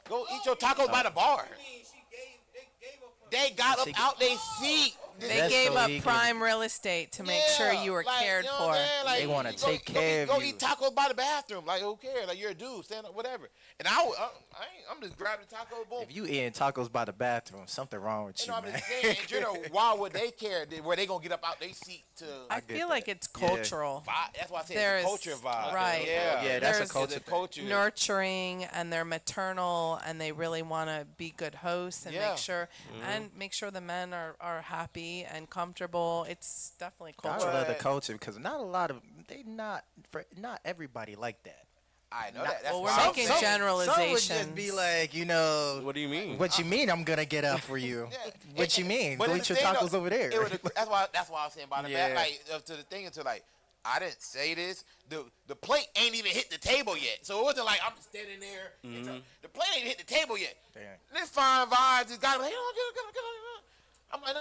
go eat your tacos by the bar. They gave up They got up She- out their seat. They That's gave so up he can- prime real estate to make sure you were like, cared you know for. what I'm saying? Like, They wanna you go- take care of go you. eat tacos by the bathroom. Like who cares? Like you're a dude, stand up, whatever. And I'm just grabbing the taco, boom. If you eating tacos by the bathroom, something wrong with You you, know, I'm man. just saying, in general, why would they care where they gonna get up out their seat to? I get feel that. like it's Yeah. cultural. That's why I said There's- it's a culture vibe. right. Yeah, Yeah, that's a There's culture It's a thing. culture. Nurturing, and they're maternal, and they really want to be good hosts and Yeah. make sure the men are happy and comfortable. It's definitely I cultural. love the culture because not everybody like that. I know that. That's Well, why we're I'm making saying- generalizations. Some would just be like, you know, What do you mean? what you mean I'm gonna get up for you? Yeah. What you mean? But Go it's eat the your thing, tacos though, over there. That's why I was saying about the back, Yeah. like to the thing until like I didn't say this. The plate ain't even hit the table yet, so it wasn't like I'm standing there. And so, the plate ain't hit the table yet. Damn. This fine vibes just got like, oh, I'm like,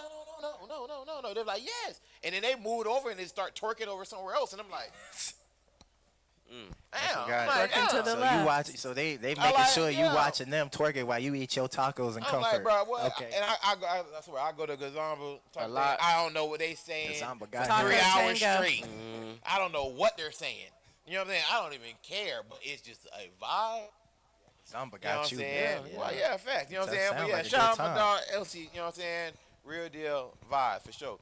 no. They're like, yes, and then they moved over and they start twerking over somewhere else, and I'm like, damn, I'm Got like, it. Twerking to damn. the So left. you watch. So they making like, sure you yeah. watching them twerking while you eat your tacos in I'm comfort. like, bro, what? Okay. And I swear, I go to Gazamba. A lot. I don't know what they saying. Gazamba got Taco here. 3 hours Tango. straight. I don't know what they're saying. You know what I'm saying? I don't even care, but it's just a vibe. Gazamba You know got what you. I'm saying? Yeah. Well, yeah, fact. You know what I'm That saying? But sound yeah, like a shout out good my time. dog Elsie. You know what I'm saying? Real deal vibe for sure.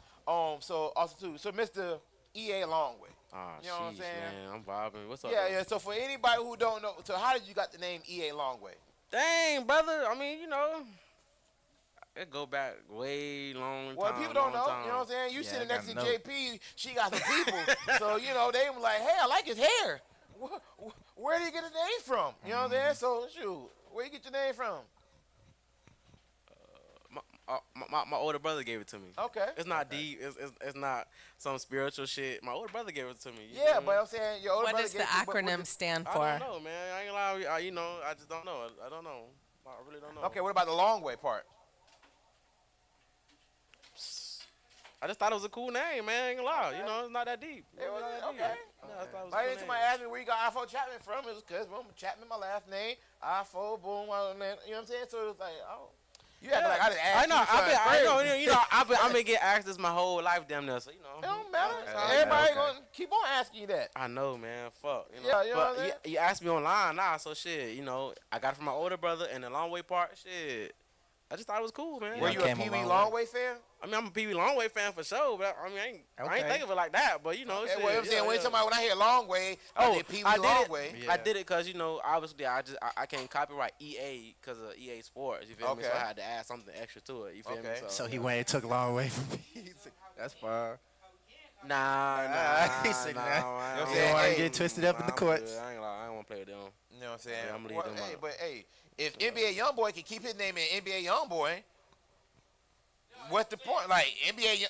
So also too, so Mr. EA Longway. Ah, You know what I'm sheesh, saying? man. I'm vibing. What's up? Yeah, though? yeah. So for anybody who don't know, so how did you got the name EA Longway? Dang, brother. I mean, you know, it go back way long Well, time. people don't long know. time. You know what I'm saying? You Yeah, sitting I next to gotta know. JP, she got some people. So, you know, they were like, hey, I like his hair. Where did he get his name from? You know what I'm saying? So, shoot, where you get your name from? My older brother gave it to me. Okay. It's not deep. It's not some spiritual shit. My older brother gave it to me. you Yeah, feel but me? I'm saying your older What brother does the gave you- what acronym did- stand I for? don't know, man. I ain't gonna lie. You know, I just don't know. I don't know. I really don't know. Okay, what about the long way part? I just thought it was a cool name, man. I ain't gonna lie. You know, it's not that deep. It was- It's not that okay. deep. No, I thought it was a Like, cool anytime I name. asked me where you got Ifo Chapman from, it was because, boom, Chapman, my last name, Ifo, boom, you know what I'm saying? So it was like, oh. You had to, like, I just asked I know. you something crazy. I've been getting asked this my whole life, damn near. So you know. It don't matter. Okay, Everybody okay. gonna keep on asking you that. I know, man. Fuck. You know? Yeah, you know what I'm But saying? you asked me online, nah. So shit, you know, I got it from my older brother, and the long way part, shit. I just thought it was cool, man. Were Yeah, you a came a Pee Wee long Longway fan? I mean, I'm a Pee Wee Longway fan for sure, but I mean, I ain't Okay. think of it like that. But you know, Okay, shit, well, I'm saying, yeah, when yeah. somebody, when I hear Longway, I Oh, did Pee Wee I did Longway. it. Yeah. I did it because you know, obviously, I can't copyright EA because of EA Sports. You feel me? So Okay. I had to add something extra to it. You feel me? Okay. So he went and took a long way from me. That's fine. Nah, He said, nah. I You know what I'm You saying? don't want Hey, to get twisted up in the I'm courts. good. I ain't gonna lie, I don't want to play with them. You know what I'm saying? Yeah, I'ma leave Well, them hey, out. but hey, if NBA YoungBoy can keep his name in NBA YoungBoy, what's the point? Like NBA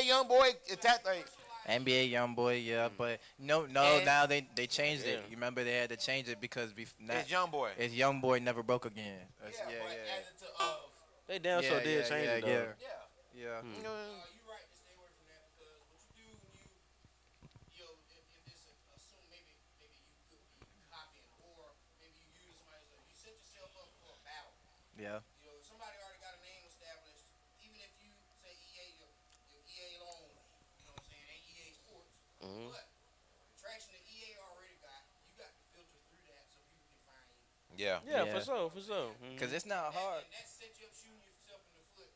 YoungBoy, it's that like NBA YoungBoy, yeah, but no, And- now they changed it. Yeah. You remember they had to change it because now it's YoungBoy. it's YoungBoy never broke again. That's, yeah, They damn sure did change it though. yeah, Yeah. yeah. You know, You right to stay away from that because what you do when you know, if it's assume maybe you could be copying or maybe you use somebody else, you set yourself up for a battle. Yeah. You know, if somebody already got a name established, even if you say EA, your EA long, you know what I'm saying, ain't EA Sports, Mhm. but the traction that EA already got, you got to filter through that so people can find you. yeah. Yeah, Yeah. for sure, for sure. Mhm. Because it's not hard. And that sets you up shooting yourself in the foot.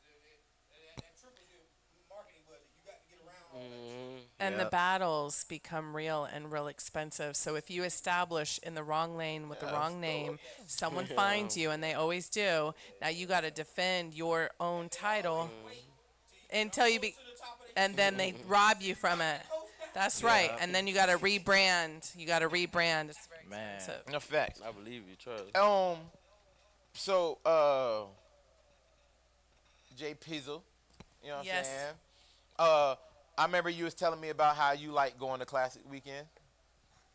'Cause that triples your marketing budget. You got to get around all that. Mhm. And the Yep. battles become real and real expensive. So if you establish in the wrong lane with the wrong name, someone finds you, and they always do. Now you got to defend your own title until you be, and then they rob you from it. That's right. And then you got to rebrand. You got to rebrand. It's very Man. expensive. No facts. I believe you, trust. So Jay Pizzle, you know what Yes. I'm saying? I remember you was telling me about how you like going to Classic Weekend.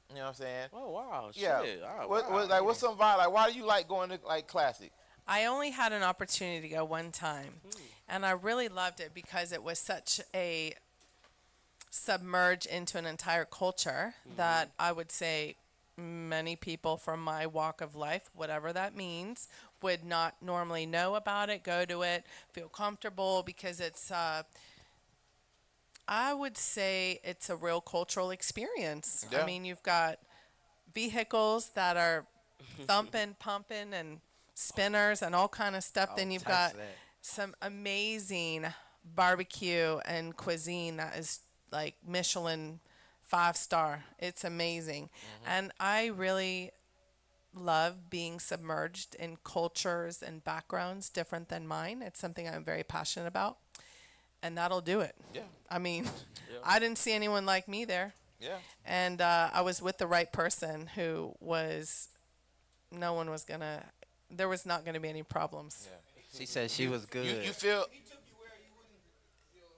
You know what I'm saying? Oh wow, Yeah. shit. Oh, What, wow. like, what's some vibe? Like, why do you like going to like Classic? I only had an opportunity to go one time, and I really loved it because it was such a submerge into an entire culture that I would say many people from my walk of life, whatever that means, would not normally know about it, go to it, feel comfortable because it's I would say it's a real cultural experience. Yeah. I mean, you've got vehicles that are thumping, pumping, and spinners and all kind of stuff. All Then you've types got of that. some amazing barbecue and cuisine that is like Michelin 5-star. It's amazing. And I really love being submerged in cultures and backgrounds different than mine. It's something I'm very passionate about. And that'll do it. Yeah. I mean, I didn't see anyone like me there. Yeah. And I was with the right person who was, no one was going to, there was not going to be any problems. She said she was good. You feel He took you where you wouldn't,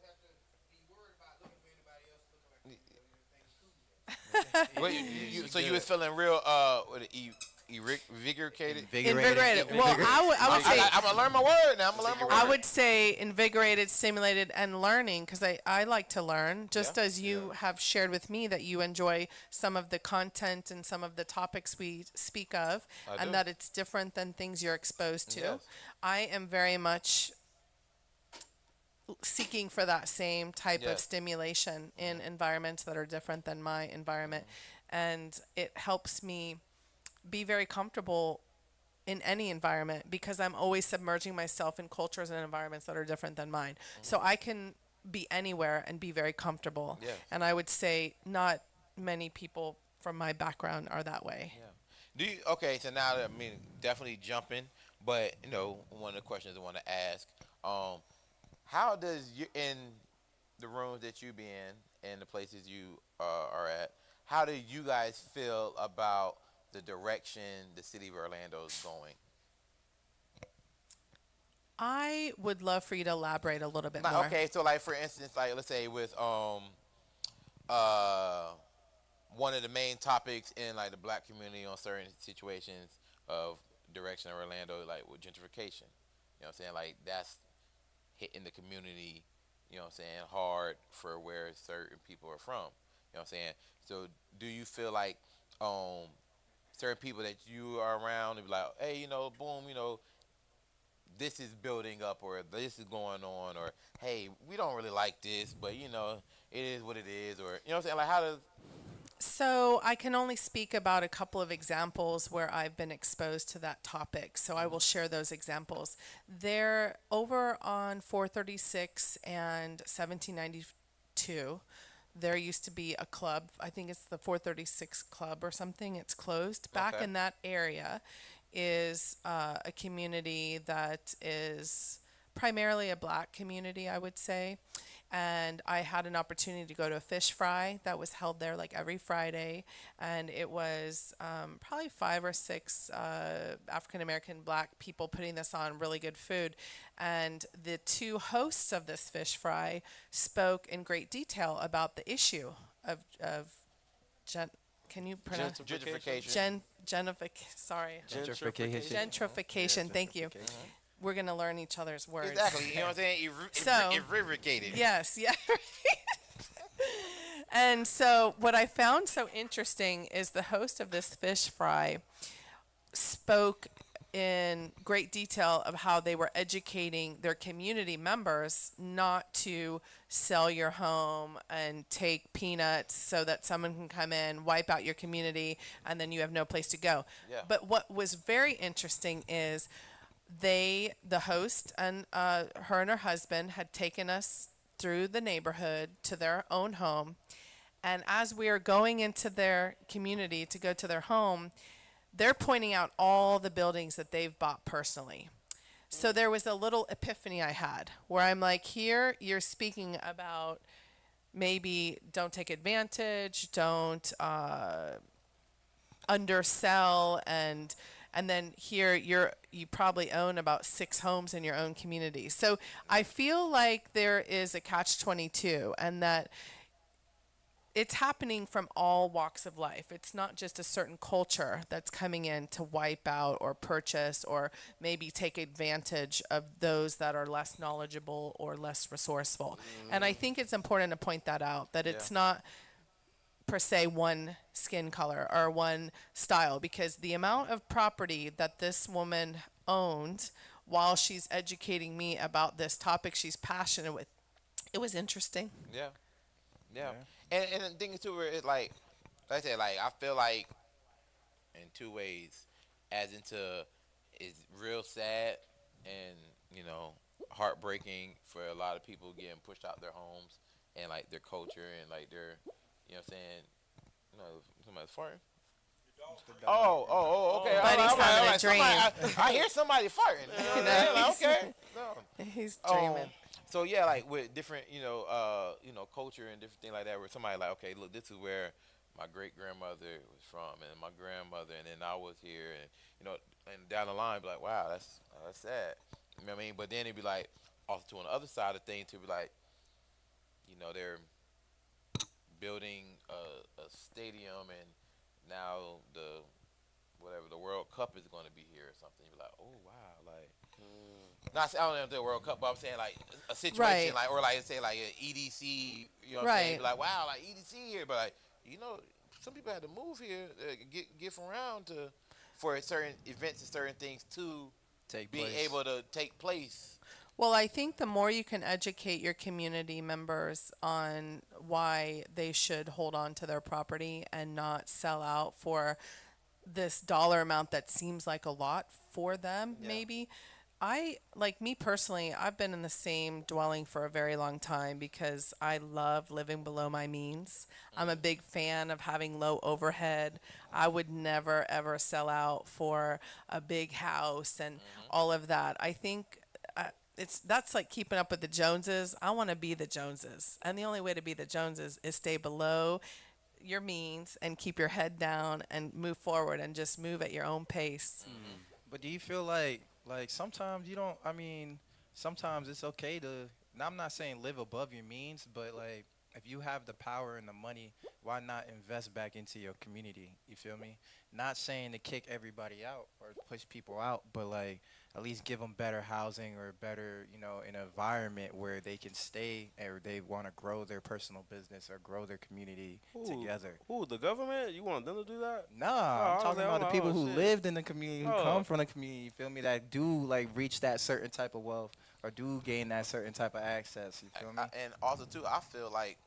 have to be worried about looking for anybody else looking like you. Everything's cool. what, so you was feeling real invigorated. Invigorated. Well, I would say, I'm gonna learn my word now. I'm gonna learn my word. I would say invigorated, stimulated, and learning because I like to learn, just Yeah. as you have shared with me that you enjoy some of the content and some of the topics we speak of, I and do. that it's different than things you're exposed to. Yes. I am very much seeking for that same type of Yes. stimulation in environments that are different than my environment, and it helps me be very comfortable in any environment because I'm always submerging myself in cultures and environments that are different than mine. So I can be anywhere and be very comfortable. Yes. And I would say not many people from my background are that way. Yeah. Do you okay? So now, I mean, definitely jumping, but one of the questions I want to ask, how does you in the rooms that you be in and the places you are at, how do you guys feel about the direction the city of Orlando is going? I would love for you to elaborate a little bit Like, more. okay, so like for instance, like let's say with uh one of the main topics in like the black community on certain situations of direction of Orlando, like with gentrification. You know what I'm saying? Like that's hitting the community, you know what I'm saying, hard for where certain people are from. You know what I'm saying? So do you feel like certain people that you are around and be like, hey, boom, this is building up or this is going on or hey, we don't really like this, but it is what it is or you know what I'm saying? Like how does So I can only speak about a couple of examples where I've been exposed to that topic. So I will share those examples. They're over on 436 and 1792. There used to be a club. I think it's the 436 Club or something. It's closed. Back Okay. in that area is a community that is primarily a black community, I would say. And I had an opportunity to go to a fish fry that was held there like every Friday. And it was probably 5 or 6 African American black people putting this on, really good food. And the two hosts of this fish fry spoke in great detail about the issue of can you pronounce gentrification? sorry. Gentrification. Gentrification, thank you. Gentrification. We're going to learn each other's words. Exactly. You know what I'm saying? So- Irrigated. Yes, yeah. And so what I found so interesting is the host of this fish fry spoke in great detail of how they were educating their community members not to sell your home and take peanuts so that someone can come in, wipe out your community, and then you have no place to go. Yeah. But what was very interesting is the host and her and her husband had taken us through the neighborhood to their own home. And as we are going into their community to go to their home, they're pointing out all the buildings that they've bought personally. So there was a little epiphany I had where I'm like, here you're speaking about maybe don't take advantage, don't undersell, and then here you probably own about 6 homes in your own community. So I feel like there is a catch-22 and that it's happening from all walks of life. It's not just a certain culture that's coming in to wipe out or purchase or maybe take advantage of those that are less knowledgeable or less resourceful. And I think it's important to point that out, that it's not per se one skin color or one style, because the amount of property that this woman owned while she's educating me about this topic she's passionate with, it was interesting. Yeah. Yeah. And the thing is too, where it's like I said, like I feel like in two ways, as into it's real sad and heartbreaking for a lot of people getting pushed out their homes and like their culture and like their, what I'm saying, somebody's farting. Oh, okay. Buddy's all right, having all a right. I hear somebody farting. You know what I'm saying? Like, okay. No. He's dreaming. So yeah, like with different, culture and different things like that, where somebody like, okay, look, this is where my great grandmother was from, and my grandmother, and then I was here, and and down the line, be like, wow, that's sad. You know what I mean? But then it'd be like, also on the other side of things, to be like, they're building a stadium, and now the World Cup is going to be here or something. You're like, oh wow, like. Not I don't know if the World Cup, but I'm saying like a situation Right. like, or like say like an EDC, you know what I'm Right. saying? Be like, wow, like EDC here, but like some people had to move here, get from around for certain events and certain things to Take be place. able to take place. Well, I think the more you can educate your community members on why they should hold on to their property and not sell out for this dollar amount that seems like a lot for them, Yeah. maybe, I like me personally, I've been in the same dwelling for a very long time because I love living below my means. I'm a big fan of having low overhead. I would never ever sell out for a big house and all of that. I think it's that's like keeping up with the Joneses. I want to be the Joneses. And the only way to be the Joneses is stay below your means and keep your head down and move forward and just move at your own pace. But do you feel like sometimes you don't? I mean, sometimes it's okay to. Now, I'm not saying live above your means, but like if you have the power and the money, why not invest back into your community? You feel me? Not saying to kick everybody out or push people out, but like at least give them better housing or better, an environment where they can stay or they want to grow their personal business or grow their community together. Who, the government? You want them to do that? Nah, I I'm was talking like, about the oh, people oh, who shit. lived in the community, who Oh. come from the community, you feel me, that do like reach that certain type of wealth or do gain that certain type of access, you feel me? And also too, I feel like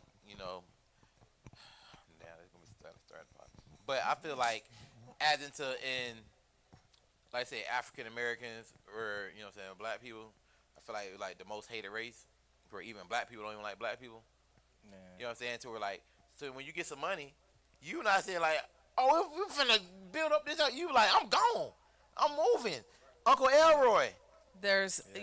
now it's gonna be starting part. But I feel like as in like say African Americans or black people, I feel like the most hated race, where even black people don't even like black people. Yeah. You know what I'm saying? To where like, so when you get some money, you not saying like, oh, we finna build up this. You like, I'm gone, I'm moving, Uncle Elroy.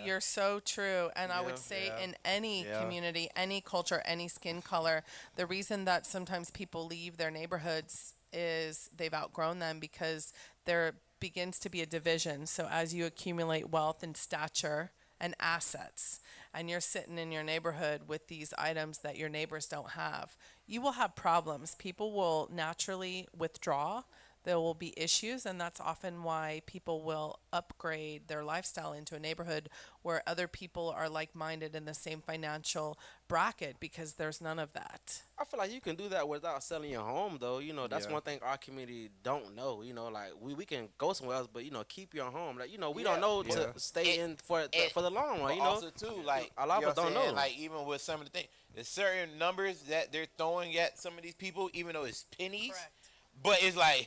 You're so true. And I would say Yeah. in any Yeah. community, any culture, any skin color, the reason that sometimes people leave their neighborhoods is they've outgrown them because there begins to be a division. So as you accumulate wealth and stature and assets, and you're sitting in your neighborhood with these items that your neighbors don't have, you will have problems. People will naturally withdraw. There will be issues, and that's often why people will upgrade their lifestyle into a neighborhood where other people are like-minded in the same financial bracket because there's none of that. I feel like you can do that without selling your home, though. That's Yeah. one thing our community don't know. Like we can go somewhere else, but keep your home. Like we Yeah. don't know Yeah. to stay in for the long run. But also too, like a lot of you know us what I'm don't saying? know. Like even with some of the things, there's certain numbers that they're throwing at some of these people, even though it's pennies. But it's like,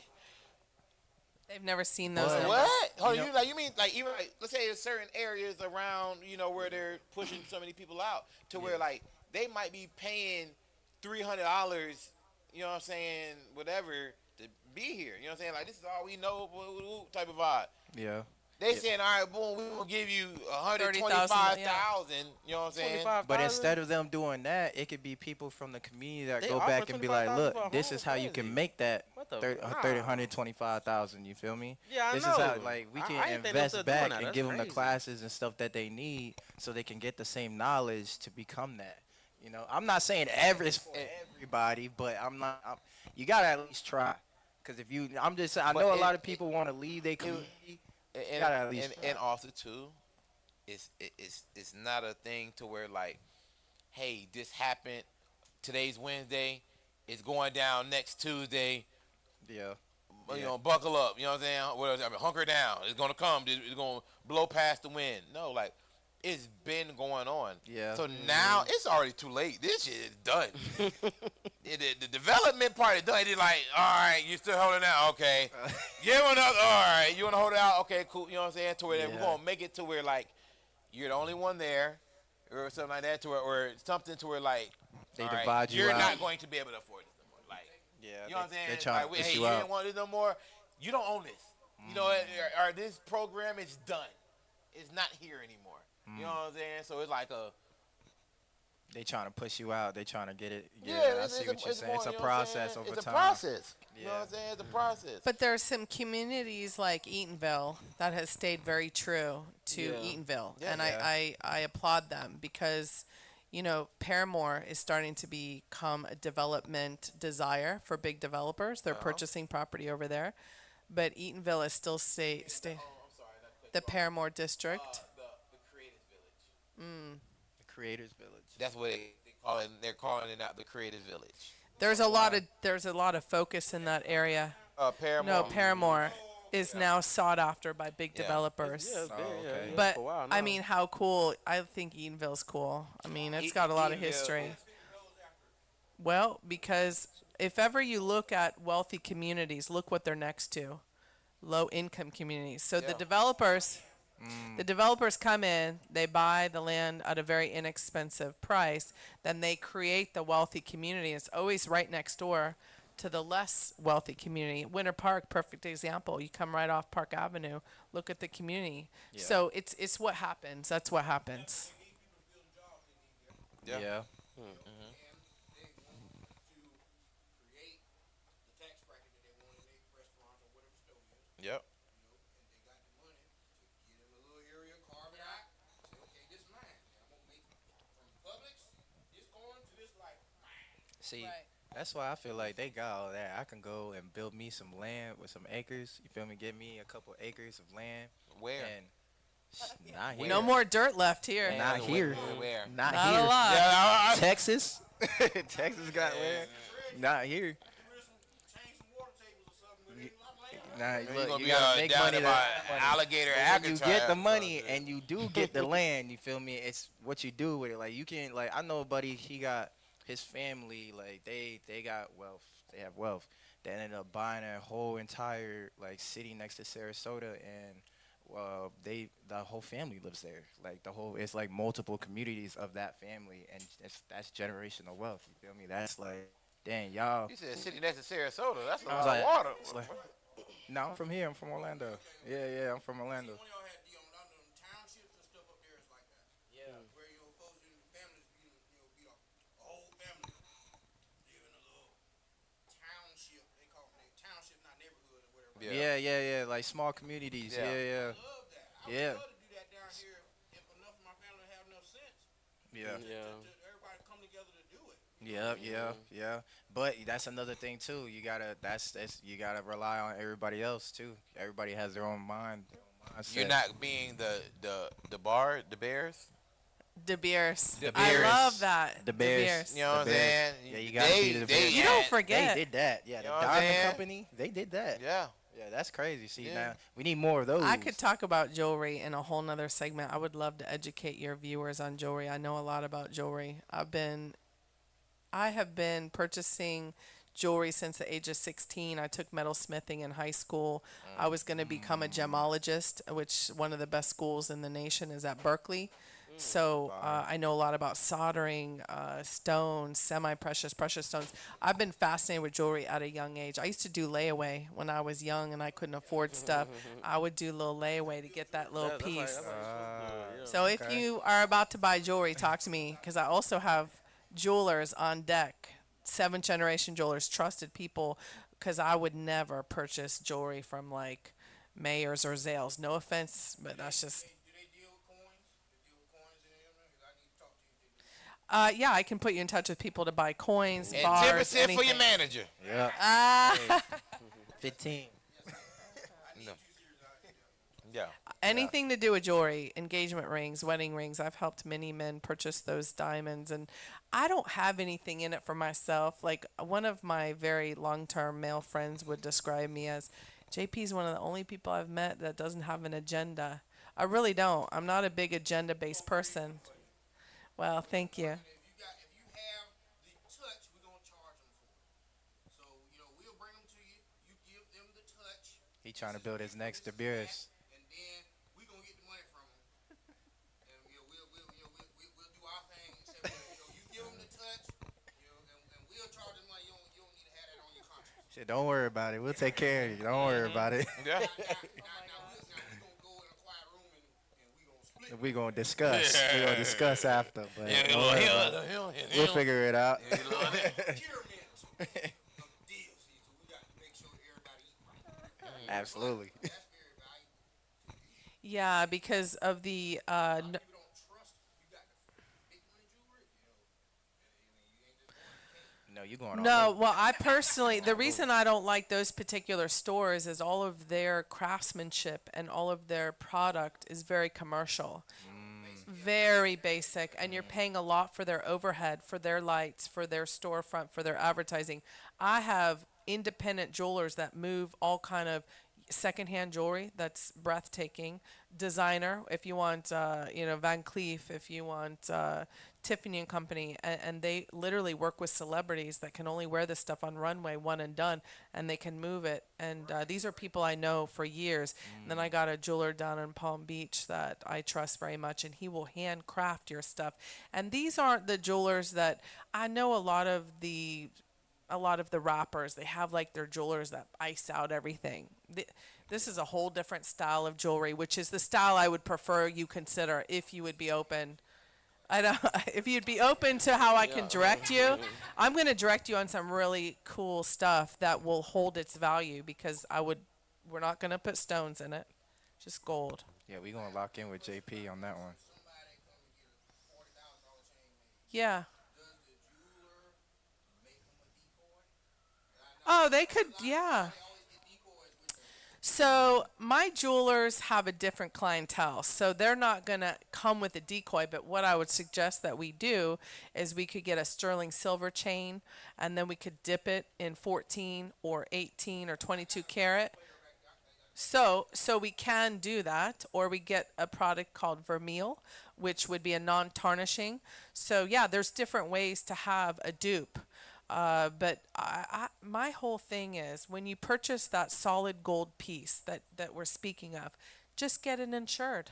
They've never seen those But- numbers. what? Hold You on, know- you mean like even like let's say there's certain areas around where they're pushing so many people out to where like they might be paying $300, you know what I'm saying, whatever, to be here. You know what I'm saying? Like this is all we know, type of vibe. Yeah. They saying, all right, boom, we will give you 30,000, 125,000. You know what I'm saying? 25,000? But instead of them doing that, it could be people from the community that They go offer back and be like, 25,000 look, for a this home? is how you can Crazy. make that What the- 30, nah. 125,000, you feel me? Yeah, I This know. is how, like, we I can ain't think they invest still doing back that. and That's give them the crazy. classes and stuff that they need so they can get the same knowledge to become that. I'm not saying it's for everybody, but you got to at least try. Because if you, I'm just saying, I But know a it- lot of people want to leave their community. gotta at least And also too, it's not a thing to where like, hey, this happened. Today's Wednesday. It's going down next Tuesday. Yeah. Buckle up. You know what I'm saying? What else? I mean, hunker down. It's gonna come. It's gonna blow past the wind. No, like it's been going on. Yeah. So now it's already too late. This shit is done. The development part is done. It's like, all right, you still holding out? Okay. Give another. All right, you wanna hold it out? Okay, cool. You know what I'm saying? To where we're Yeah. gonna make it to where like you're the only one there, or something like that. To where, or something to where like They all right, divide you you're out. not going to be able to afford this no more. Like. Yeah. You know what I'm saying? They're trying Like, to hey, push you you out. didn't want this no more. You don't own this. You know what? Or this program is done. It's not here anymore. You know what I'm saying? So it's like a They trying to push you out. They trying to get it. Yeah, I it's see what you're saying. It's a more, you know what I'm process saying? over It's time. a process. You know Yeah. what I'm saying? It's a process. But there are some communities like Eatonville that has stayed very true to Yeah. Eatonville, Yeah. and Yeah. I applaud them because, Paramore is starting to become a development desire for big developers. They're purchasing property over there, but Eatonville is still stay the Paramore district. The Creators Village. The Creators Village. That's what they call it. They're calling it out the Creators Village. There's a lot of focus in that area. Paramore. No, Paramore is now sought after by big Yeah. developers. Yeah, it's been, okay. yeah, But for a while I now. mean, how cool! I think Eatonville's cool. I mean, it's got a lot of Eatonville- history. Well, because if ever you look at wealthy communities, look what they're next to: low-income communities. So the Yeah. developers, The developers come in, they buy the land at a very inexpensive price, then they create the wealthy community. It's always right next door to the less wealthy community. Winter Park, perfect example. You come right off Park Avenue, look at the community. Yeah. So it's what happens. That's what happens. Yeah. Yeah. And they want to create the tax bracket that they want in their restaurants or whatever store is, Yep. and they got the money to get in a little area, carve it out, say, okay, this is mine. And I'm gonna make from Publix, this corner to this light, mine. See, that's why I feel like they got all that. I can go and build me some land with some acres. You feel me? Get me a couple acres of land. Where? And not here. No more dirt left here. Not here. Where? Not Not here. a lot. Yeah, Texas. Texas got land. Not here. Change some water tables or something with it. I'm like, Nah, you're look, gonna you be gotta make down money. in my alligator When you Alcatraz. get the money and you do get the land, you feel me? It's what you do with it. Like you can, like I know a buddy. He got his family. Like they got wealth. They have wealth. They ended up buying a whole entire like city next to Sarasota, and the whole family lives there. Like the whole, it's like multiple communities of that family, and that's generational wealth. You feel me? That's like, dang, y'all. You said city next to Sarasota. That's a I lot was of like- water. it's like- No, I'm from here. I'm from Orlando. Yeah, I'm from Orlando. one of y'all had them townships and stuff up there is like that. Yeah. Where your folks in the families be a whole family live in a little township. They call it township, not neighborhood or whatever. Yeah. Yeah. Like small communities. Yeah. Yeah. I love that. I Yeah. would love to do that down here if enough of my family have enough sense Yeah. to everybody come together to do it. Yeah. But that's another thing too. You gotta you gotta rely on everybody else too. Everybody has their own mind. Their own mindset. You're not being the Bears. De Beers. De I Beers. love that. The De Bears. You know what I'm The Bears. saying? Yeah, you gotta be the Bears. You don't had- forget. They did that. Yeah, You the know what I'm Diamond saying? Company. They did that. Yeah. Yeah, that's crazy. See, Yeah. now we need more of those. I could talk about jewelry in a whole nother segment. I would love to educate your viewers on jewelry. I know a lot about jewelry. I have been purchasing jewelry since the age of 16. I took metalsmithing in high school. I was going to become a gemologist, which one of the best schools in the nation is at Berkeley. So I know a lot about soldering, stones, semi-precious, precious stones. I've been fascinated with jewelry at a young age. I used to do layaway when I was young and I couldn't afford stuff. I would do a little layaway to get that little piece. So if you are about to buy jewelry, talk to me because I also have jewelers on deck, 7th generation jewelers, trusted people, because I would never purchase jewelry from like Mayors or Zales. No offense, but that's just. Do they deal with coins? They deal with coins and everything? 'Cause I need to talk to you. Yeah, I can put you in touch with people to buy coins, And bars, 10% for your anything. manager. Yeah. Ah, 15. No. Yeah. anything to do with jewelry, engagement rings, wedding rings. I've helped many men purchase those diamonds, and I don't have anything in it for myself. Like one of my very long-term male friends would describe me as, JP's one of the only people I've met that doesn't have an agenda. I really don't. I'm not a big agenda-based person. Well, thank you. If you have the touch, we're gonna charge them for it. So we'll bring them to you. You give them the touch. He trying to build his next De Beers. And then we gonna get the money from them. And we'll do our thing. Except you give them the touch. And we'll charge them money. You don't need to have that on your contract. Shit, don't worry about it. We'll take care of you. Don't worry about it. Yeah. Now we gonna go in a quiet room and we gonna split. We gonna discuss. We gonna discuss after. But don't worry about it. We'll figure it out. Procurement of the deal. See, so we got to make sure everybody eat right. Absolutely. That's very valuable. Yeah, because of the People don't trust you. Got the big money jewelry. You ain't just No, you going on. No, well, I personally, the reason I don't like those particular stores is all of their craftsmanship and all of their product is very commercial, very basic, and you're paying a lot for their overhead, for their lights, for their storefront, for their advertising. I have independent jewelers that move all kind of secondhand jewelry that's breathtaking. Designer, if you want, Van Cleef, if you want Tiffany and Company, and they literally work with celebrities that can only wear this stuff on runway, one and done, and they can move it. And these are people I know for years. And then I got a jeweler down in Palm Beach that I trust very much, and he will handcraft your stuff. And these aren't the jewelers that I know. A lot of the rappers, they have like their jewelers that ice out everything. This is a whole different style of jewelry, which is the style I would prefer you consider if you would be open. I don't, if you'd be open to how I can direct you, I'm going to direct you on some really cool stuff that will hold its value because we're not going to put stones in it, just gold. Yeah, we gonna lock in with JP on that one. Somebody come and get a $40,000 chain made. Yeah. Does the jeweler make them a decoy? Oh, they could, yeah. They always get decoys with them. So my jewelers have a different clientele, so they're not gonna come with a decoy. But what I would suggest that we do is we could get a sterling silver chain, and then we could dip it in 14 or 18 or 22 karat. So we can do that, or we get a product called vermeil, which would be a non-tarnishing. So yeah, there's different ways to have a dupe. But my whole thing is when you purchase that solid gold piece that we're speaking of, just get it insured.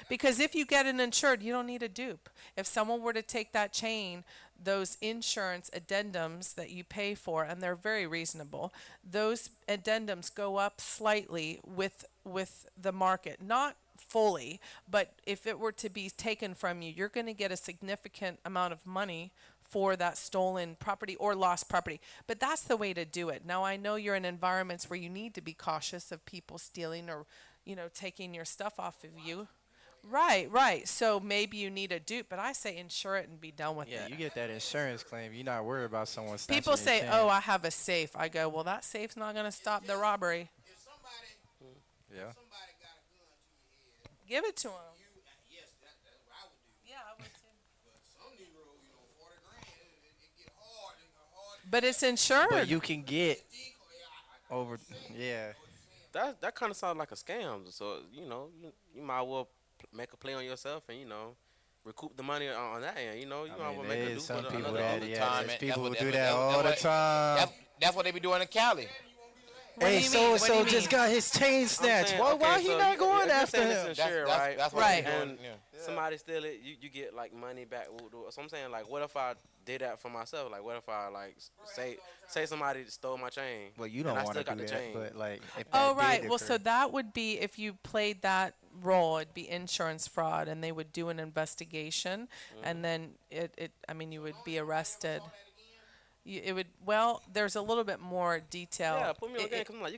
Because if you get it insured, you don't need a dupe. If someone were to take that chain, those insurance addendums that you pay for, and they're very reasonable, those addendums go up slightly with the market. Not fully, but if it were to be taken from you, you're going to get a significant amount of money for that stolen property or lost property. But that's the way to do it. Now, I know you're in environments where you need to be cautious of people stealing or, taking your stuff off of you. Right. So maybe you need a dupe, but I say insure it and be done with Yeah, it. you get that insurance claim. You're not worried about someone snatching People your say, chain. "Oh, I have a safe." I go, "Well, that safe's not going to stop the robbery. If somebody Yeah. got a gun to your head, Give it to them." yes, that's what I would do. Yeah, I would too. But some Negro, 40 grand, it get hard and hard. But it's insured. But you can get Decoy, over. Yeah. That kind of sounds like a scam. So you might well make a play on yourself and recoup the money on that end. You might I well mean, make there a is do some for people another that, the yeah, time, there's man. people who That's do what- that that's all the what- time. That's what they be doing in Cali. What do Hey, you so mean? and What do so you just mean? got his chain snatched. saying, Why okay, he so not you- going you're after saying it's him? insured, That's right? what Right. they be doing. And Yeah. somebody steal it, you get like money back. So I'm saying, like, what if I did that for myself? Like, what if I say somebody stole my chain? Well, you and don't I want to still do got that, the chain. but like, if Oh, that right. did Well, so occur- that would be if you played that role, it'd be insurance fraud, and they would do an investigation, and then you would be arrested. There's a little bit more detail. Yeah, put me on It- game it- because I'm like,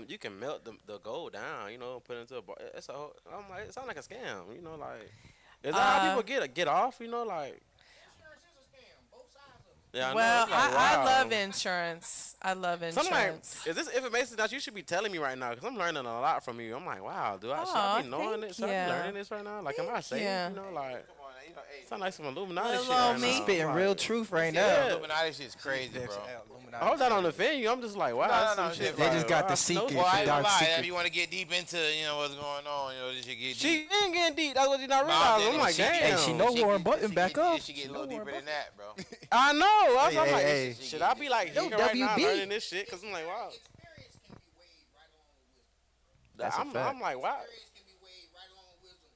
you can melt the gold down, put it into a bar. I'm like, it sounds like a scam, like, is that how people get off, like, insurance is a scam. Both sides of it. yeah, I Well, know. I'm like, I wow. love insurance. I love So I'm like, insurance. is this information that you should be telling me right now? Because I'm learning a lot from you. I'm like, wow, should I be Aw, knowing thank it? Should I be ya. learning this right now? Like, am I safe? ya. Like, sound like some Illuminati shit Little right me. now. spitting I'm real like, truth right Yeah, now. Illuminati shit's crazy, bro. I hope that don't offend you. I'm just like, wow. No, that's no, some no, shit they like, just got wow, the no secret. shit. Well, I ain't Dark gonna lie. secret. If you want to get deep into, what's going on, just you get She deep. ain't getting deep. That's what you not Nah, realizing. then I'm like, she get- damn. Hey, she know Warren Button back up. She get a little deeper than that, bro. I know. I'm Hey, like, hey, should I be like Yo, here right now WB. learning this shit? Because I'm like, wow. Experience can be weighed right along with wisdom. That's a I'm fact. like, wow. Experience can be weighed right along with wisdom.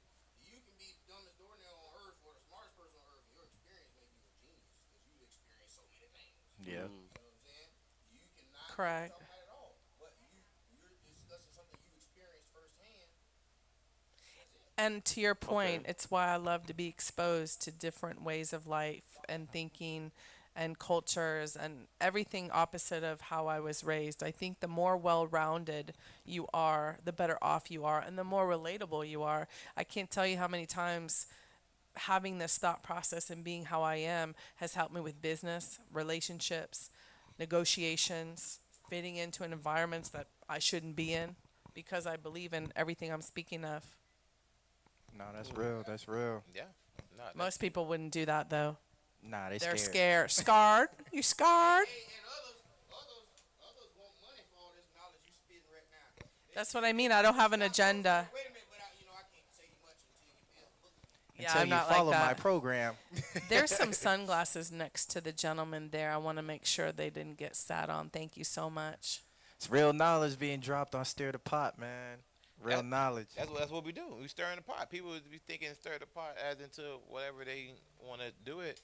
You can be the dumbest doornail on earth or the smartest person on earth, and your experience may be a genius because you've experienced so many things. Yeah. You know what I'm saying? You cannot Correct. talk about it all, but you're discussing something you experienced firsthand. And to your point, it's why I love to be exposed to different ways of life and thinking and cultures and everything opposite of how I was raised. I think the more well-rounded you are, the better off you are, and the more relatable you are. I can't tell you how many times having this thought process and being how I am has helped me with business, relationships, negotiations, fitting into an environments that I shouldn't be in because I believe in everything I'm speaking of. No, that's real. That's real. Yeah. No, Most people wouldn't do that though. Nah, They're scared. Scarred? You scarred? And others want money for all this knowledge you spitting right now. That's what I mean. I don't have an agenda. Wait a minute, but I can't say much until you build book. Yeah, Until I'm you not follow like my that. program. There's some sunglasses next to the gentleman there. I want to make sure they didn't get sat on. Thank you so much. It's real knowledge being dropped on Stir the Pot, man. Real That- knowledge. That's what we do. We stir in the pot. People would be thinking stir the pot as into whatever they want to do it.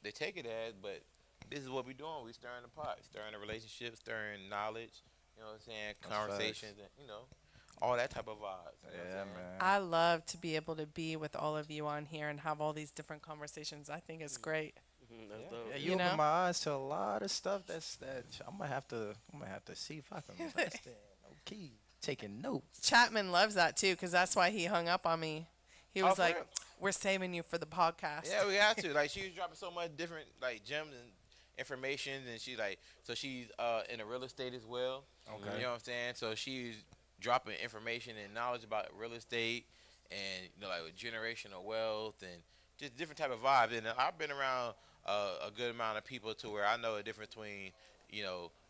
They take it as, but this is what we doing. We stirring the pot, stirring the relationship, stirring knowledge. You know what I'm saying? That's Conversations, and all that type of vibes. You know what Yeah, I'm saying? man. I love to be able to be with all of you on here and have all these different conversations. I think it's great. That's Yeah. dope. Yeah, You you open know? my eyes to a lot of stuff that I'm gonna have to see if I can invest in. Okay, taking notes. Chapman loves that too because that's why he hung up on me. He was for like, real? "We're saving you for the podcast." Yeah, we have to. Like she was dropping so much different like gems and information, and she's in the real estate as well. Okay. You know what I'm saying? So she's dropping information and knowledge about real estate and like with generational wealth and just different type of vibes. And I've been around a good amount of people to where I know the difference between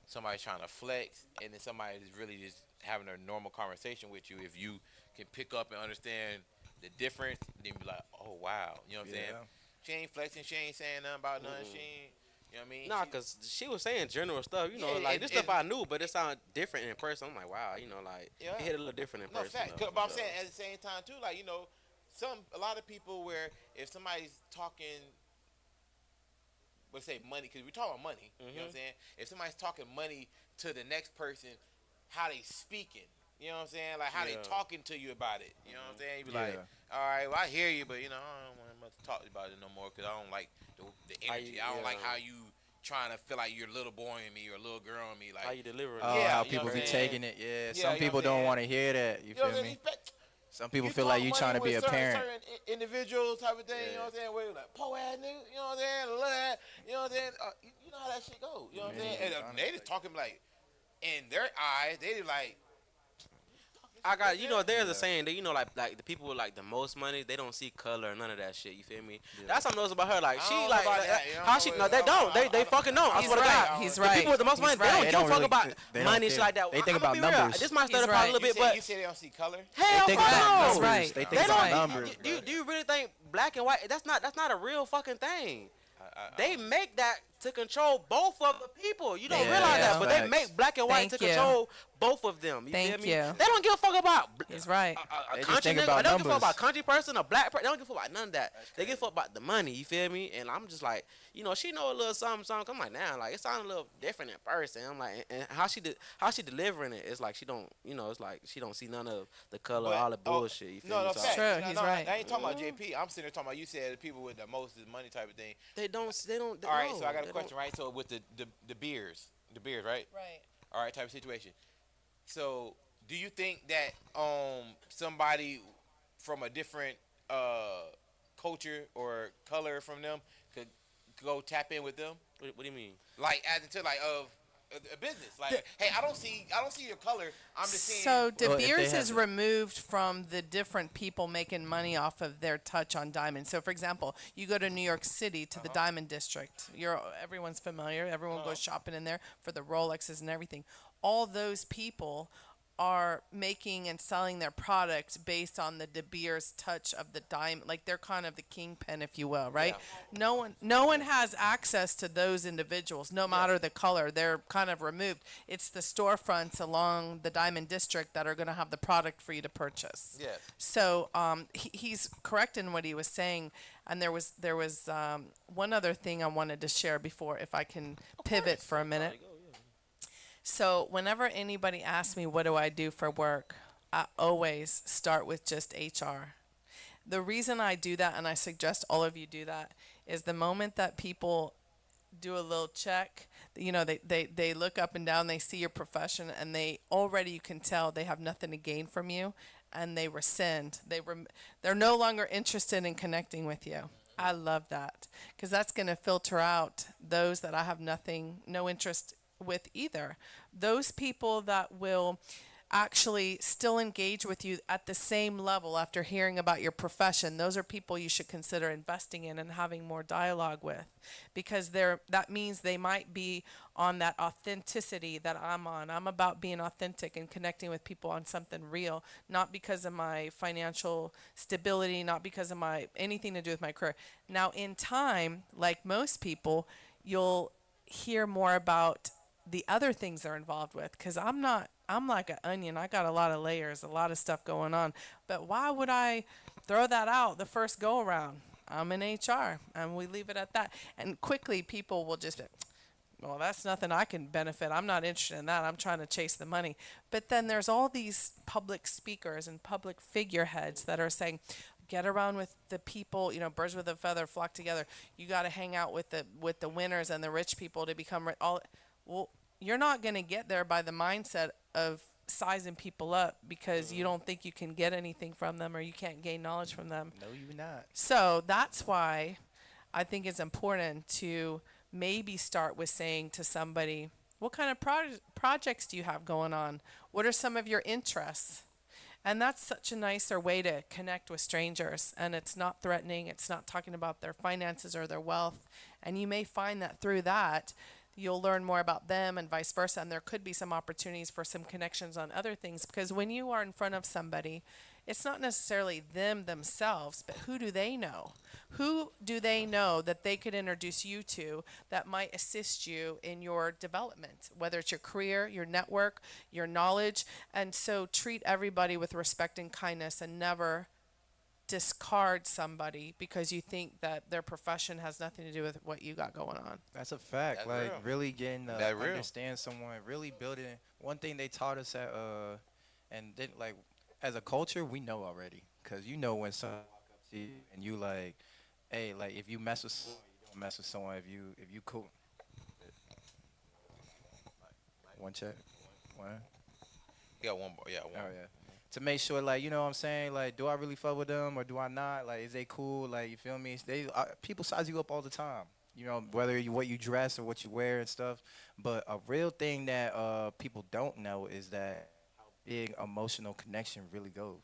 somebody trying to flex and then somebody is really just having a normal conversation with you. If you can pick up and understand the difference, then be like, oh wow, you know what I'm saying? She ain't flexing, she ain't saying nothing about nothing. She ain't, you know what I mean? Nah, She- cause she was saying general stuff, Yeah, like this and- stuff I knew, but it sounded different in person. I'm like, wow, like Yeah. it hit a little different in No, person. fact. though, But I'm for saying sure. at the same time too, like a lot of people where if somebody's talking, let's say money, because we're talking about money. You know what I'm saying? If somebody's talking money to the next person, how they speaking. You know what I'm saying? Like how they Yeah. talking to you about it. You know what I'm saying? You be Yeah. like, all right, well I hear you, but I don't want much to talk about it no more because I don't like the energy. I don't like yeah. how you trying to feel like you're a little boy in me or a little girl in me. Like How you delivering? Oh, Yeah, how you know people what be I'm saying? taking it. Yeah, Yeah, you some know people what I'm don't saying? want to hear that. You you know what feel I'm me? saying? Some people You feel like talk you money trying to be with a parent. certain individuals type of thing, you know what I'm saying? Where you like, po ass nigga, you know what I'm saying? Love that, you know what I'm saying? You know how that shit go, you know what I'm saying? And they just talking like, in their eyes, they just like, I got there's a saying that like the people with like the most money, they don't see color, none of that shit. You feel me? That's what I noticed about her. Like I she don't know like about that, you know how what she I'm no saying? they don't I- they fucking don't. I He's swear to right. God. He's The right. people with the most He's money, they right. don't They give a don't fuck really- about they don't money shit care. like that. They think I'ma about be real. numbers. This might stir He's the pot a right. little you bit, but say they don't see color? hell They think fuck about no. That's numbers. right. They That's think They about right. numbers. Do you really think black and white? That's not a real fucking thing. They make that to control both of the people. You don't Yeah, realize that, but they facts. make black and white Thank to you. control both of them. You Thank feel me? you. They don't give a fuck about He's right. a They just country think nigga. about They don't give a fuck numbers. about a country person, a black person. They don't give a fuck about none of that. They give a fuck about the money. You feel me? And I'm just like, she know a little something. I'm like, now, like it sounds a little different in person. I'm like, and how she delivering it? It's like she don't, it's like she don't see none of the color, all the bullshit. You feel No, me? no, So fact. True, No, he's no, right. I ain't talking about JP. I'm sitting there talking about you said the people with the most money type of thing. They don't. All right, no, so I got they a question, right? So with the beers, right? Right. All right, type of situation. So, do you think that somebody from a different culture or color from them could go tap in with them, What do you mean? like as into like of a business? Like, hey, I don't see your color. I'm just seeing. So De Well, if they Beers have is it. removed from the different people making money off of their touch on diamonds. So, for example, you go to New York City to the Diamond District. Everyone's familiar. Everyone goes shopping in there for the Rolexes and everything. All those people are making and selling their products based on the De Beers touch of the diamond. Like they're kind of the kingpin, if you will, right? No one has access to those individuals, no matter the color. They're kind of removed. It's the storefronts along the Diamond District that are going to have the product for you to purchase. Yes. So he's correct in what he was saying, and there was one other thing I wanted to share before, if I can pivot for a minute. So whenever anybody asks me what do I do for work, I always start with just HR. The reason I do that, and I suggest all of you do that, is the moment that people do a little check, they look up and down, they see your profession, and they already, you can tell they have nothing to gain from you, and they rescind. They're no longer interested in connecting with you. I love that, because that's going to filter out those that I have no interest with either. Those people that will actually still engage with you at the same level after hearing about your profession, those are people you should consider investing in and having more dialogue with, because that means they might be on that authenticity that I'm on. I'm about being authentic and connecting with people on something real, not because of my financial stability, not because of my anything to do with my career. Now, in time, like most people, you'll hear more about the other things they're involved with, because I'm like an onion. I got a lot of layers, a lot of stuff going on. But why would I throw that out the first go around? I'm in HR, and we leave it at that. And quickly people will just be, well, that's nothing I can benefit. I'm not interested in that. I'm trying to chase the money. But then there's all these public speakers and public figureheads that are saying, get around with the people, birds with a feather flock together. You got to hang out with the winners and the rich people to become all. Well, you're not going to get there by the mindset of sizing people up because you don't think you can get anything from them or you can't gain knowledge from them. No, you're not. So that's why I think it's important to maybe start with saying to somebody, what kind of projects do you have going on? What are some of your interests? And that's such a nicer way to connect with strangers. And it's not threatening. It's not talking about their finances or their wealth. And you may find that through that, you'll learn more about them and vice versa. And there could be some opportunities for some connections on other things. Because when you are in front of somebody, it's not necessarily them themselves, but who do they know? Who do they know that they could introduce you to that might assist you in your development, whether it's your career, your network, your knowledge? And so treat everybody with respect and kindness and never discard somebody because you think that their profession has nothing to do with what you got going on. That's a fact. That's like real. really getting to That real. understand someone, really building. One thing they taught us at and then like as a culture, we know already, cause when someone walk up to you and you like, hey, like if you mess with someone, you don't mess with someone. If you cool. One check. One. You got one. Yeah, one. Oh yeah. To make sure, like, you know what I'm saying, like, do I really fuck with them or do I not? Like, is they cool? Like, you feel me? People size you up all the time. Whether what you dress or what you wear and stuff. But a real thing that people don't know is that how big emotional connection really goes.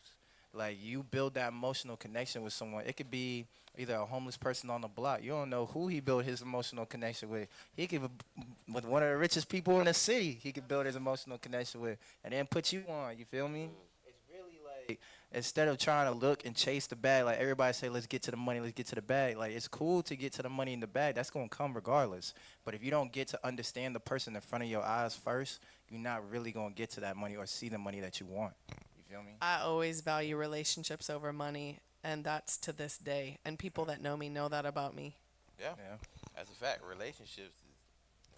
Like, you build that emotional connection with someone. It could be either a homeless person on the block. You don't know who he built his emotional connection with. He could, with one of the richest people in the city, he could build his emotional connection with and then put you on. You feel me? Like, instead of trying to look and chase the bag, like everybody say, let's get to the money, let's get to the bag. Like, it's cool to get to the money in the bag. That's going to come regardless. But if you don't get to understand the person in front of your eyes first, you're not really going to get to that money or see the money that you want. You feel me? I always value relationships over money, and that's to this day. And people that know me know that about me. Yeah, Yeah. that's a fact. Relationships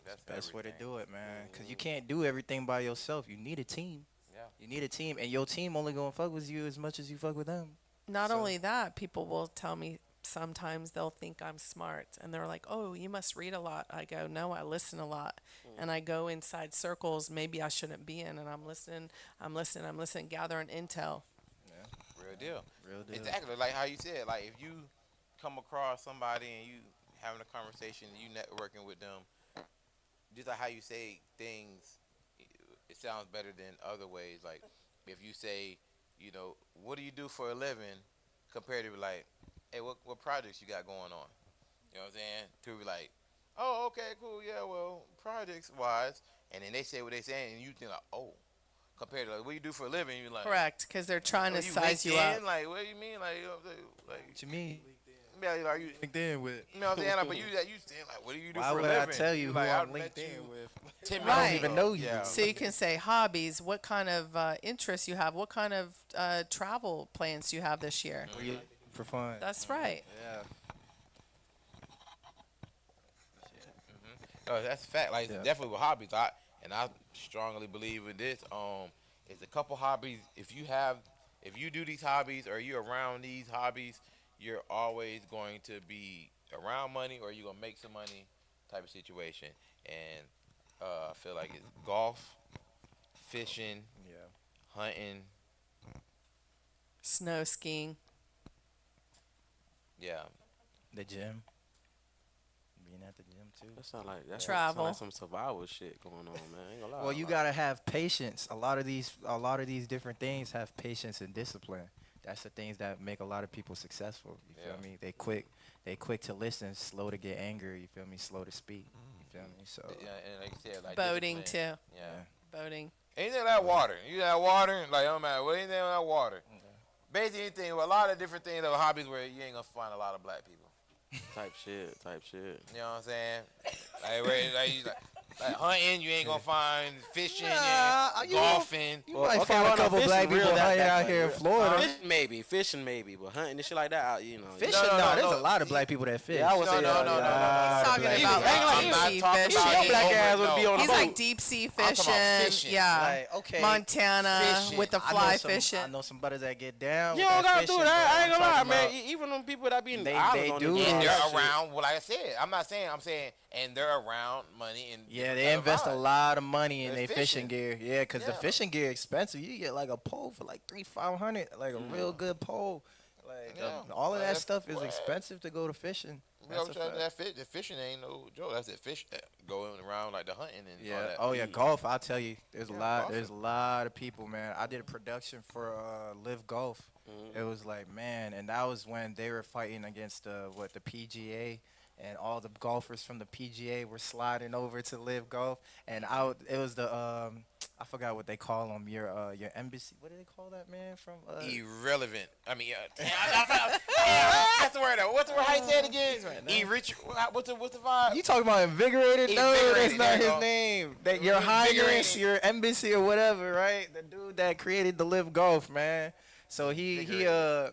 that's Best way to everything. do it, man. Because you can't do everything by yourself. You need a team. Yeah. You need a team. And your team only going to fuck with you as much as you fuck with them. Not So- only that, people will tell me sometimes they'll think I'm smart and they're like, oh, you must read a lot. I go, no, I listen a lot. And I go inside circles maybe I shouldn't be in, and I'm listening, gathering intel. Real deal. Real deal. Exactly. Like how you said, like if you come across somebody and you having a conversation and you networking with them, just like how you say things, it sounds better than other ways. Like if you say, what do you do for a living, compared to like, hey, what projects you got going on? You know what I'm saying? To be like, oh, okay, cool, yeah, well, projects wise, and then they say what they say, and you think like, oh, compared to like, what you do for a living, you're like, Correct, because they're trying oh, to size you up. Like, what do you mean? Like, like What you mean? yeah, are you? LinkedIn with. You know what I'm saying? Like, but you saying like, what do you do Why for a would living? I tell you who like, I'm I met LinkedIn you with? 10 Right. minutes I don't even ago. know you. Yeah. So you can say hobbies. What kind of interests you have? What kind of travel plans do you have this year? What you for fun? That's right. Yeah. No, that's a fact. Like Yeah. definitely with hobbies, I strongly believe in this. It's a couple hobbies. If you do these hobbies or you're around these hobbies, you're always going to be around money or you're gonna make some money, type of situation. And I feel like it's golf, fishing, Yeah. hunting. Snow skiing. Yeah, The gym. eating at the gym too. That sound like that Travel. sound like some survival shit going on, man. Ain't gonna lie. Well, you gotta have patience. A lot of these different things have patience and discipline. That's the things that make a lot of people successful. You feel Yeah. me? They quick to listen, slow to get angry. You feel me? Slow to speak. You feel me? So Yeah, and like you said, like Boating discipline. too. Yeah. Boating. Anything like water. You got water, like, don't matter. What anything like water. Basically anything, a lot of different things, of hobbies where you ain't gonna find a lot of black people. type shit. You know what I'm saying? Like hunting, you ain't gonna find fishing, Nah, and you golfing. you Well, might okay, find well, a no, couple fishing black real, people that- hanging that- out here in yeah. Florida. Fishing maybe, but hunting and shit like that, you know. Fishing, No, nah, there's no. a lot of black people that fish. Yeah, I would No, say no, yeah, no, yeah. no, no. He's talking black about people. like I'm deep not sea talking fishing. about Your black ass would be on the He's boat. like deep sea talking about fishing. fishing. Yeah. Like, okay, Montana fishing. with the I know fly some- fishing. I know some brothers that get down. You with don't that gotta do fishing, that. but I ain't gonna I'm lie, talking man. about- Even them people that be in the They islands on do. the And Yeah. they're that shit. around, well, like I said, I'm not saying, I'm saying, and they're around money and Yeah, different they type of invest a vibes. lot of money in They're their fishing fishing. gear. Yeah, because the Yeah. fishing gear expensive. You get like a pole for like 300-500, like a real good pole. Like Yeah. all of that That's- stuff is well, expensive to go to fishing. You That's know, a fact. the fishing ain't no joke. That's the fish going around like the hunting and all Yeah. that. Oh yeah, golf. I'll tell you, there's Yeah, a lot. golfing. There's a lot of people, man. I did a production for Live Golf. It was like, man, and that was when they were fighting against the PGA, and all the golfers from the PGA were sliding over to Live Golf, and it was the I forgot what they call them. Your embassy. What do they call that, man? From Irrelevant. I mean, that's the word. What's the word? How you say it again? What's the vibe? You talking about invigorated? No, that's Invigorated, not there his you go. name. That your highness, Invigorated. your embassy or whatever, right? The dude that created the Live Golf, man. So they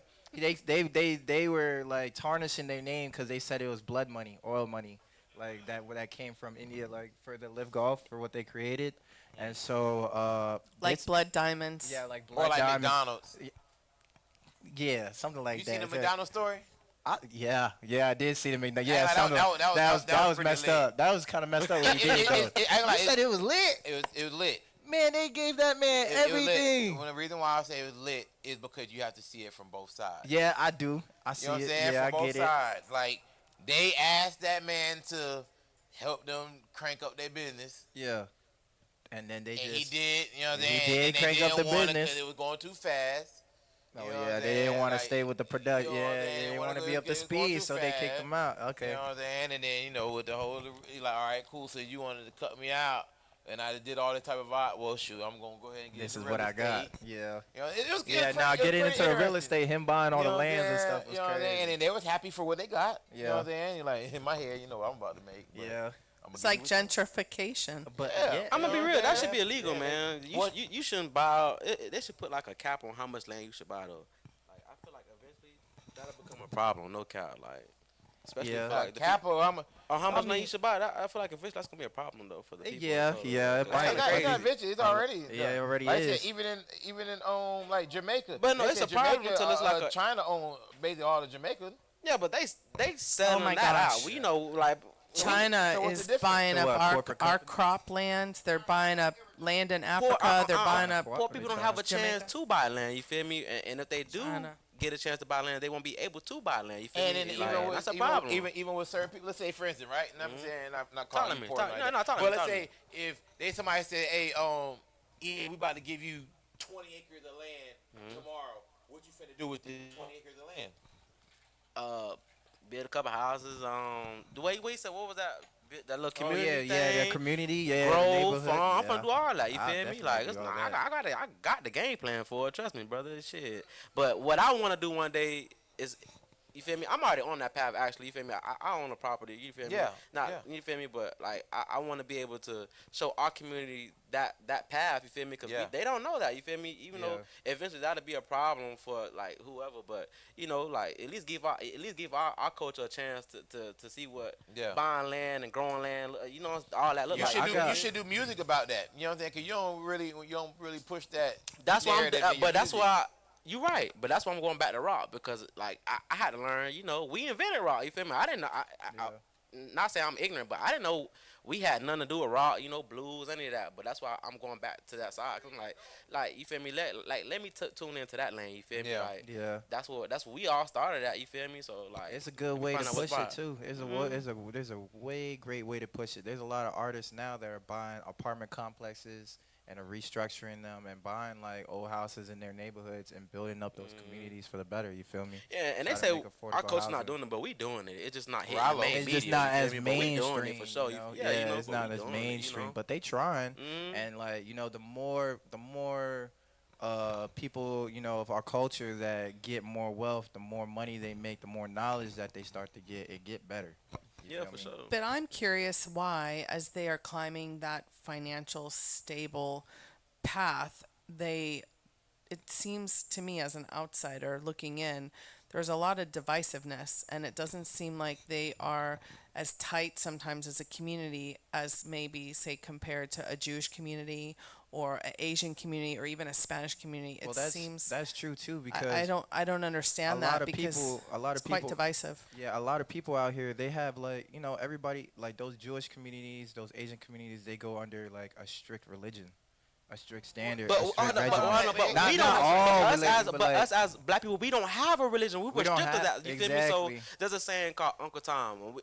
were like tarnishing their name because they said it was blood money, oil money, like that where that came from India, like for the Live Golf for what they created, and so Like it's- blood diamonds. yeah, like Or blood like diamonds. McDonald's. Yeah, something like You that. seen the McDonald's story? Yeah, I did see the McDonald's. Yeah, Like, something- that was pretty messed lit. up. That was kind of messed up when you did it, though. I ain't like You said it was lit. It was lit. Man, they gave that man It was lit. everything. Well, the reason why I say it was lit is because you have to see it from both sides. Yeah, I do. I see You know what I'm it. saying? Yeah, From I both get it. sides. Like, they asked that man to help them crank up their business. Yeah. And then they And just. he did, you know what I'm He saying? did And they crank up didn't the wanna, business. 'cause it was going too fast. Oh, You know what yeah, I'm they didn't saying? want to Like, stay with the production. you know what I'm Yeah, saying? they didn't Wanna want to go be up to get it going speed, too so they kicked fast. him out. Okay. You know what I'm saying? And then, you know, with the whole, he like, all right, cool. So you wanted to cut me out, and I did all this type of vibe. Well, shoot, I'm gonna go ahead and get This into is what real I got. estate. Yeah. You know, it was Yeah, it now was getting pretty into the real interesting. estate, him buying all You the know what I'm lands and saying? stuff was You know what I'm saying? crazy. And then they was happy for what they got. You know Yeah. what I'm saying? You're like, in my head, you know what I'm about to make. But Yeah. I'm It's like gentrification. But Yeah. yeah. I'm gonna be You know real. what That I'm should be saying? illegal, Yeah. man. What- You shouldn't buy. They should put like a cap on how much land you should buy though. Like I feel like eventually that'll become a problem. No cap. Like especially Yeah. for like the Capo, I'm a, people, or how much I land you mean- should buy. I feel like eventually that's gonna be a problem though for the people. Yeah, So, yeah, it like, might. it's not crazy. eventually. It's already. Yeah, it already like I is. said, even in like Jamaica. But no, they it's said a problem Jamaica, till it's like a- China own basically all of Jamaica. Yeah, but they selling my that gosh. out. We know like China So what's the is difference? buying So up what, our corporate croplands. They're buying up land in Africa. They're buying up. poor people don't have a chance to buy land. You feel me? And if they do China. get a chance to buy land, they won't be able to buy land. You feel And me? then Like, even with that's a problem. even with certain people, let's say for instance, right? And I'm saying I'm not Talk calling to you me. poor Talk- like no, that. no, talk to But me, let's talk to say if somebody said, hey, yeah, we about to give you 20 acres of land tomorrow. What you finna do with the 20 acres of land? Build a couple houses. The way you said, what was that? That little Oh community yeah, yeah, thing? the community, yeah, the Grove, neighborhood. I'm yeah. finna do all that. You I'll feel me? definitely Like do it's all not, that. I got the game plan for it. Trust me, brother. Shit. But what I want to do one day is, you feel me? I'm already on that path. Actually, you feel me? I own a property. You feel me? Yeah, Not yeah. you feel me? But like I want to be able to show our community that path. You feel me? Because Yeah. they don't know that. You feel me? Even though Yeah. eventually that'll be a problem for like whoever. But you know, like at least give our culture a chance to see what Yeah. buying land and growing land. You know, all that look You like. should I do got- you should do music about that. You know what I'm saying? Cause you don't really push that. That's why narrative in your but that's music. why you're right. But that's why I'm going back to rock because like I had to learn. You know, we invented rock. You feel me? I didn't know. I not saying I'm ignorant, but I didn't know we had nothing to do with rock, blues, any of that. But that's why I'm going back to that side. 'Cause I'm like you feel me? Let me tune into that lane. You feel me? Yeah. Like Yeah. that's what we all started at. You feel me? So like It's a good let me way to find out what's push it right. too. There's a way great way to push it. There's a lot of artists now that are buying apartment complexes and are restructuring them and buying like old houses in their neighborhoods and building up those communities for the better. You feel me? Yeah, and they Try to say make affordable our coach housing. not doing it, but we doing it. It's just not hitting Rallo. the main It's media. just not you feel as me? But we mainstream. doing it for sure. You know? Yeah, it's but not we as doing it, mainstream, but they trying. Mhm. And like the more people of our culture that get more wealth, the more money they make, the more knowledge that they start to get better. You Yeah, feel for me? sure. But I'm curious why, as they are climbing that financial stable path, it seems to me as an outsider looking in, there's a lot of divisiveness, and it doesn't seem like they are as tight sometimes as a community as maybe, say, compared to a Jewish community or an Asian community or even a Spanish community. It Well, that's seems that's true too because I don't understand a that lot of because people- a lot of it's quite people- divisive. yeah, a lot of people out here they have like everybody like those Jewish communities, those Asian communities, they go under like a strict religion, a strict standard, But, a strict regimen. but we don't. Not all us, religions, as, but but like- us as black people, we don't have a religion. We were don't stripped of have- that. You feel me? exactly. So there's a saying called Uncle Tom.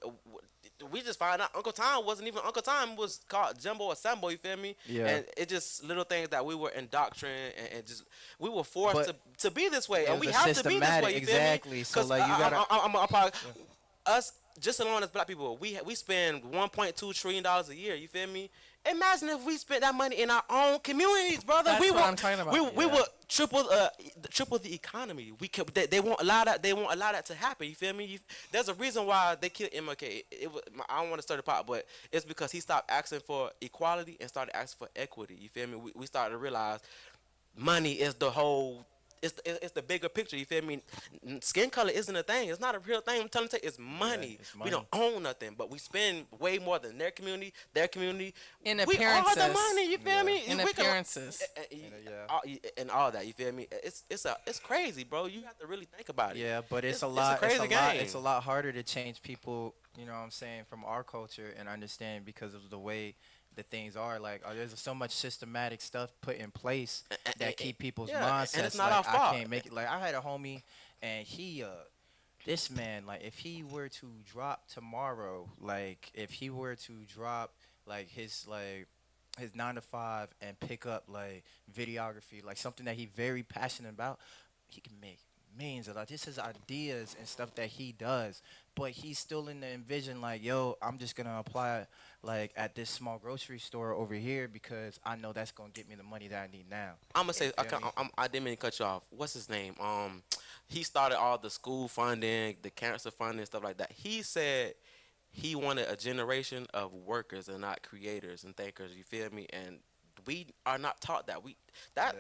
We just find out Uncle Tom wasn't even Uncle Tom. It was called Jumbo or Sambo. You feel me? Yeah. And it just little things that we were indoctrinated and just we were forced But to be this way, it and was we a have to be this way. systematic- You feel exactly. me? So, 'Cause like, you gotta- I'm probably us just alone as black people. We spend $1.2 trillion a year. You feel me? Imagine if we spent that money in our own communities, brother. That's we what would, I'm talking about. We Yeah. would triple the economy. We could, they won't allow that. They won't allow that to happen. You feel me? There's a reason why they killed MLK. I don't want to stir the pot, but it's because he stopped asking for equality and started asking for equity. You feel me? We started to realize money is the whole. It's the bigger picture. You feel me? Skin color isn't a thing. It's not a real thing. I'm telling you, it's money. it's We don't own nothing, but we spend way more than their community. In We all appearances. the money. You feel me? In We can- appearances. and all that. You feel me? It's crazy, bro. You have to really think about it. Yeah, but it's a It's a lot. crazy game. It's a lot harder to change people. You know what I'm saying, from our culture and understand because of the way the things are. Like there's so much systematic stuff put in place that keep people's yeah, mindsets. and it's not like, our fault. I can't make it. Like I had a homie, and he this man, like if he were to drop tomorrow, like if he were to drop like his 9 to 5 and pick up like videography, like something that he very passionate about, he can make millions of dollars. This is ideas and stuff that he does, but he's still in the envision like, yo, I'm just gonna apply like at this small grocery store over here because I know that's gonna get me the money that I need now. I'm gonna say You feel me? I didn't mean to cut you off. What's his name? He started all the school funding, the cancer funding, stuff like that. He said he wanted a generation of workers and not creators and thinkers. You feel me? And we are not taught that. And They're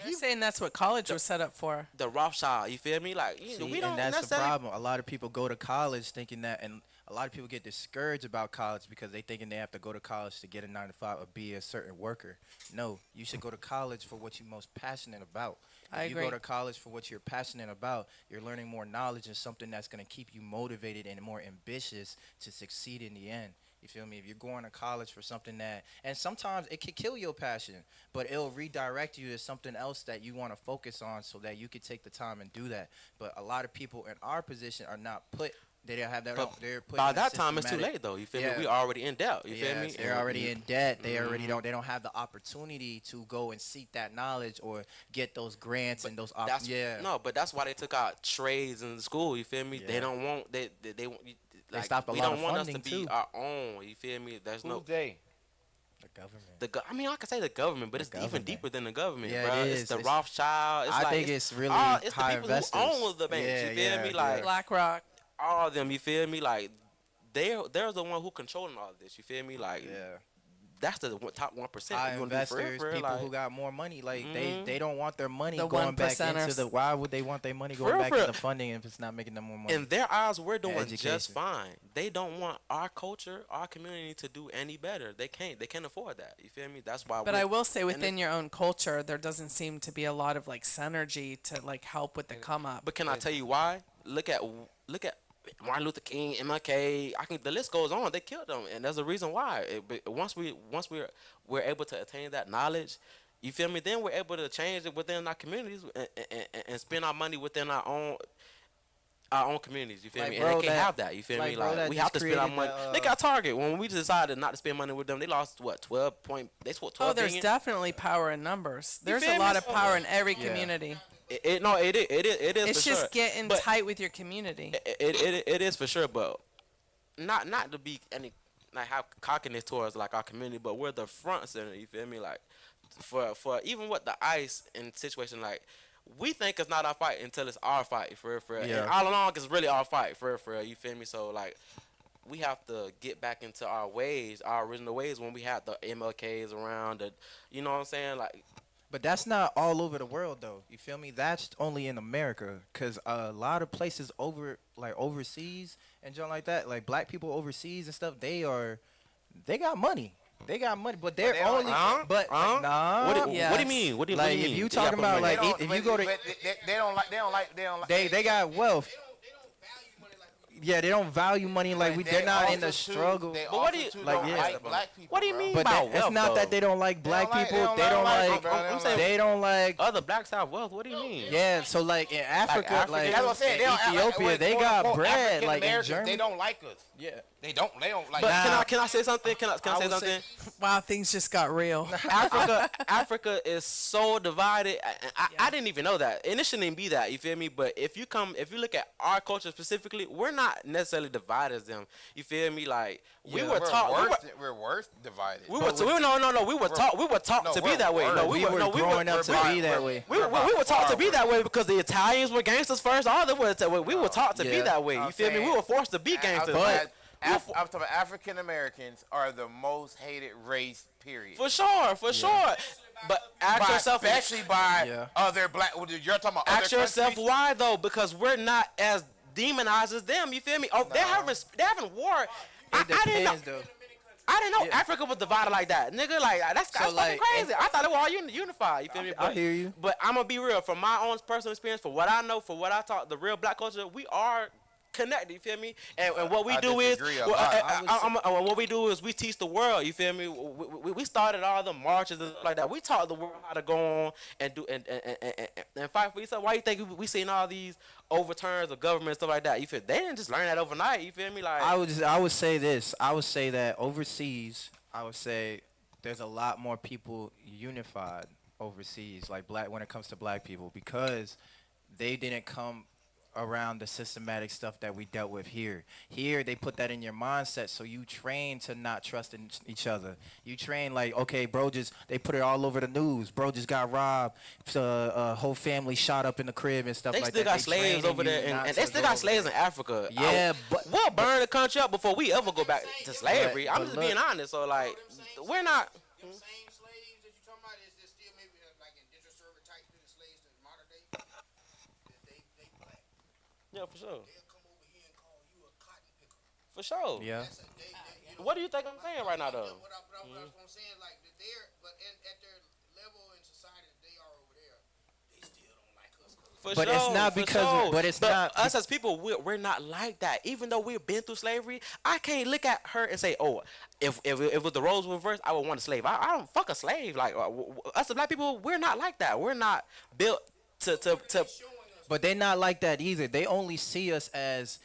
he saying that's what college was set up for. the Rothschild. You feel me? Like See, we don't. and that's the necessarily- problem. A lot of people go to college thinking that, and a lot of people get discouraged about college because they thinking they have to go to college to get a 9 to 5 or be a certain worker. No, you should go to college for what you're most passionate about. I If you agree. go to college for what you're passionate about, you're learning more knowledge and something that's going to keep you motivated and more ambitious to succeed in the end. You feel me? If you're going to college for something that, and sometimes it could kill your passion, but it'll redirect you to something else that you want to focus on so that you could take the time and do that. But a lot of people in our position are not put, they don't have that. But They're put by in a that time, it's too systematic- late though. You feel Yeah. me? We already in debt. You feel me? Yes, they're already in debt. They already Mhm. they don't have the opportunity to go and seek that knowledge or get those grants and those That's yeah. but that's why they took out trades in school. You feel me? Yeah. They don't want they want. Like, stopped a we lot don't of want us to funding, be too. our own. You feel me? There's no Who's they? The government. I mean, I can say the government, but The it's even government. deeper than the government, Yeah, bro. it It's is. the It's- Rothschild. It's I like, think it's really it's high the people investors. who own the banks. Yeah, you feel yeah, me? yeah. Like BlackRock. all of them. You feel me? Like they're the one who controlling all of this. You feel me? Like Yeah. that's the top 1%. High You wanna do for real, investors, for real, people like, who got more money, like Mhm. they don't want their money The going back into 1%ers. the. Why would they want their money For going real, back for into real. funding if it's not making them more money? in their eyes, we're doing just education. fine. They don't want our culture, our community to do any better. They can't. They can't afford that. You feel me? That's why. But I will say and within your own culture, there doesn't seem to be a lot of like synergy to like help with the come up. But can I tell you why? Look at Martin Luther King, MLK. The list goes on. They killed them, and there's a reason why. But once we're able to attain that knowledge, you feel me? Then we're able to change it within our communities and spend our money within our own communities. You feel Like, me? bro, And they can't that- have that. You feel like, me? bro, Like that we just have to spend our created money. the, They got Target when we decided not to spend money with them. They lost what 12 point. They spent 12 Oh, there's billion. definitely power in numbers. There's feel a me? lot of So- power in every Yeah. community. It is. It's for just sure. getting But tight with your community. it is for sure, but not to be any like how cockiness towards like our community, but we're the front center. You feel me? Like for even with the ICE and situation, like we think it's not our fight until it's our fight for real, for real. Yeah. And all along it's really our fight for real, for real. You feel me? So like we have to get back into our ways, our original ways when we had the MLKs around. You know what I'm saying? Like But that's not all over the world, though. You feel me? That's only in America, cause a lot of places overseas and junk like that, like black people overseas and stuff, they got money. They got money, but they're they don't- only. But nah. what do you Yes. mean? What do you Like, mean? if you They got talking about, money. like, They don't- if you go to- but they don't like. they got wealth. They don't value money like we do. Yeah, they don't value money like we. They're not in the struggle. They But what do also you- too like, don't yeah. like black people. What do you bro. mean? But about it's wealth, not though? that they don't like black like- people. they don't They like don't black like. people, bro. They don't like- They don't like. Other blacks have wealth. What do you mean? Yeah, so like in Africa, Africa, like That's what I'm saying. They in don't act like- Ethiopia, wait, they quote, got unquote, bread. African Like in Americans, Germany, they don't like us. yeah. They don't like. But- us. Can I say something? Can I say would say- something? Wow, things just got real. Africa is so divided. I didn't even know that, and it shouldn't even be that. You feel me? But if you look at our culture specifically, we're not necessarily divided as them. You feel me? Like we Yeah. were taught. We're worse divided. We were no. We were taught. We were taught No, to be we're that way. worse. No, We were growing up to be that way. We were taught to be that way because the Italians were gangsters first. All the way we were taught to be Yeah. that way. You I'm feel me? saying- We were forced to be gangsters. I'm talking about African Americans are the most hated race. Period. For sure. But ask yourself, especially by Yeah. other black. You're talking about ask other yourself countries? why though? Because we're not as demonized as them. You feel me? Oh, they're having war. I didn't know. Depends, though. I didn't know Yeah. Africa was divided like that, nigga. Like that's fucking like, crazy. I thought it was all unified. You feel me? I hear you. But I'm gonna be real. From my own personal experience, for what I know, for what I taught, the real black culture, we are connected. You feel me? And what we I do is, disagree a well, lot. what we do is we teach the world. You feel me? We started all the marches and stuff like that. We taught the world how to go on and do and fight for yourself. Why you think we seen all these overturns of government and stuff like that? You feel they didn't just learn that overnight. You feel me? Like I would say this. I would say that overseas, I would say there's a lot more people unified overseas, like black when it comes to black people, because they didn't come around the systematic stuff that we dealt with here. Here they put that in your mindset, so you train to not trust in each other. You train like, okay, bro, they put it all over the news. Bro just got robbed. Whole family shot up in the crib and stuff they like still that. got slaves over there, and they still got slaves in Africa. Yeah, but we'll burn the country up before we ever go back to slavery. But I'm just being look- honest. So like, we're not. Them same slaves that you talking about is there still maybe like indentured servant type slaves to modern day? They black. Yeah, for sure, They'll come over here and call you a cotton picker. for sure. yeah. You know, What do you think I'm saying right now, though? What I'm saying, like but at their level in society that they are over there, they still don't like us. For But it's not for because- but it's not- us as people. We're not like that. Even though we've been through slavery, I can't look at her and say, "Oh, if the roles were reversed, I would want a slave." I don't fuck a slave. Like us as black people, we're not like that. We're not built to. But they're not like that either. They only see us as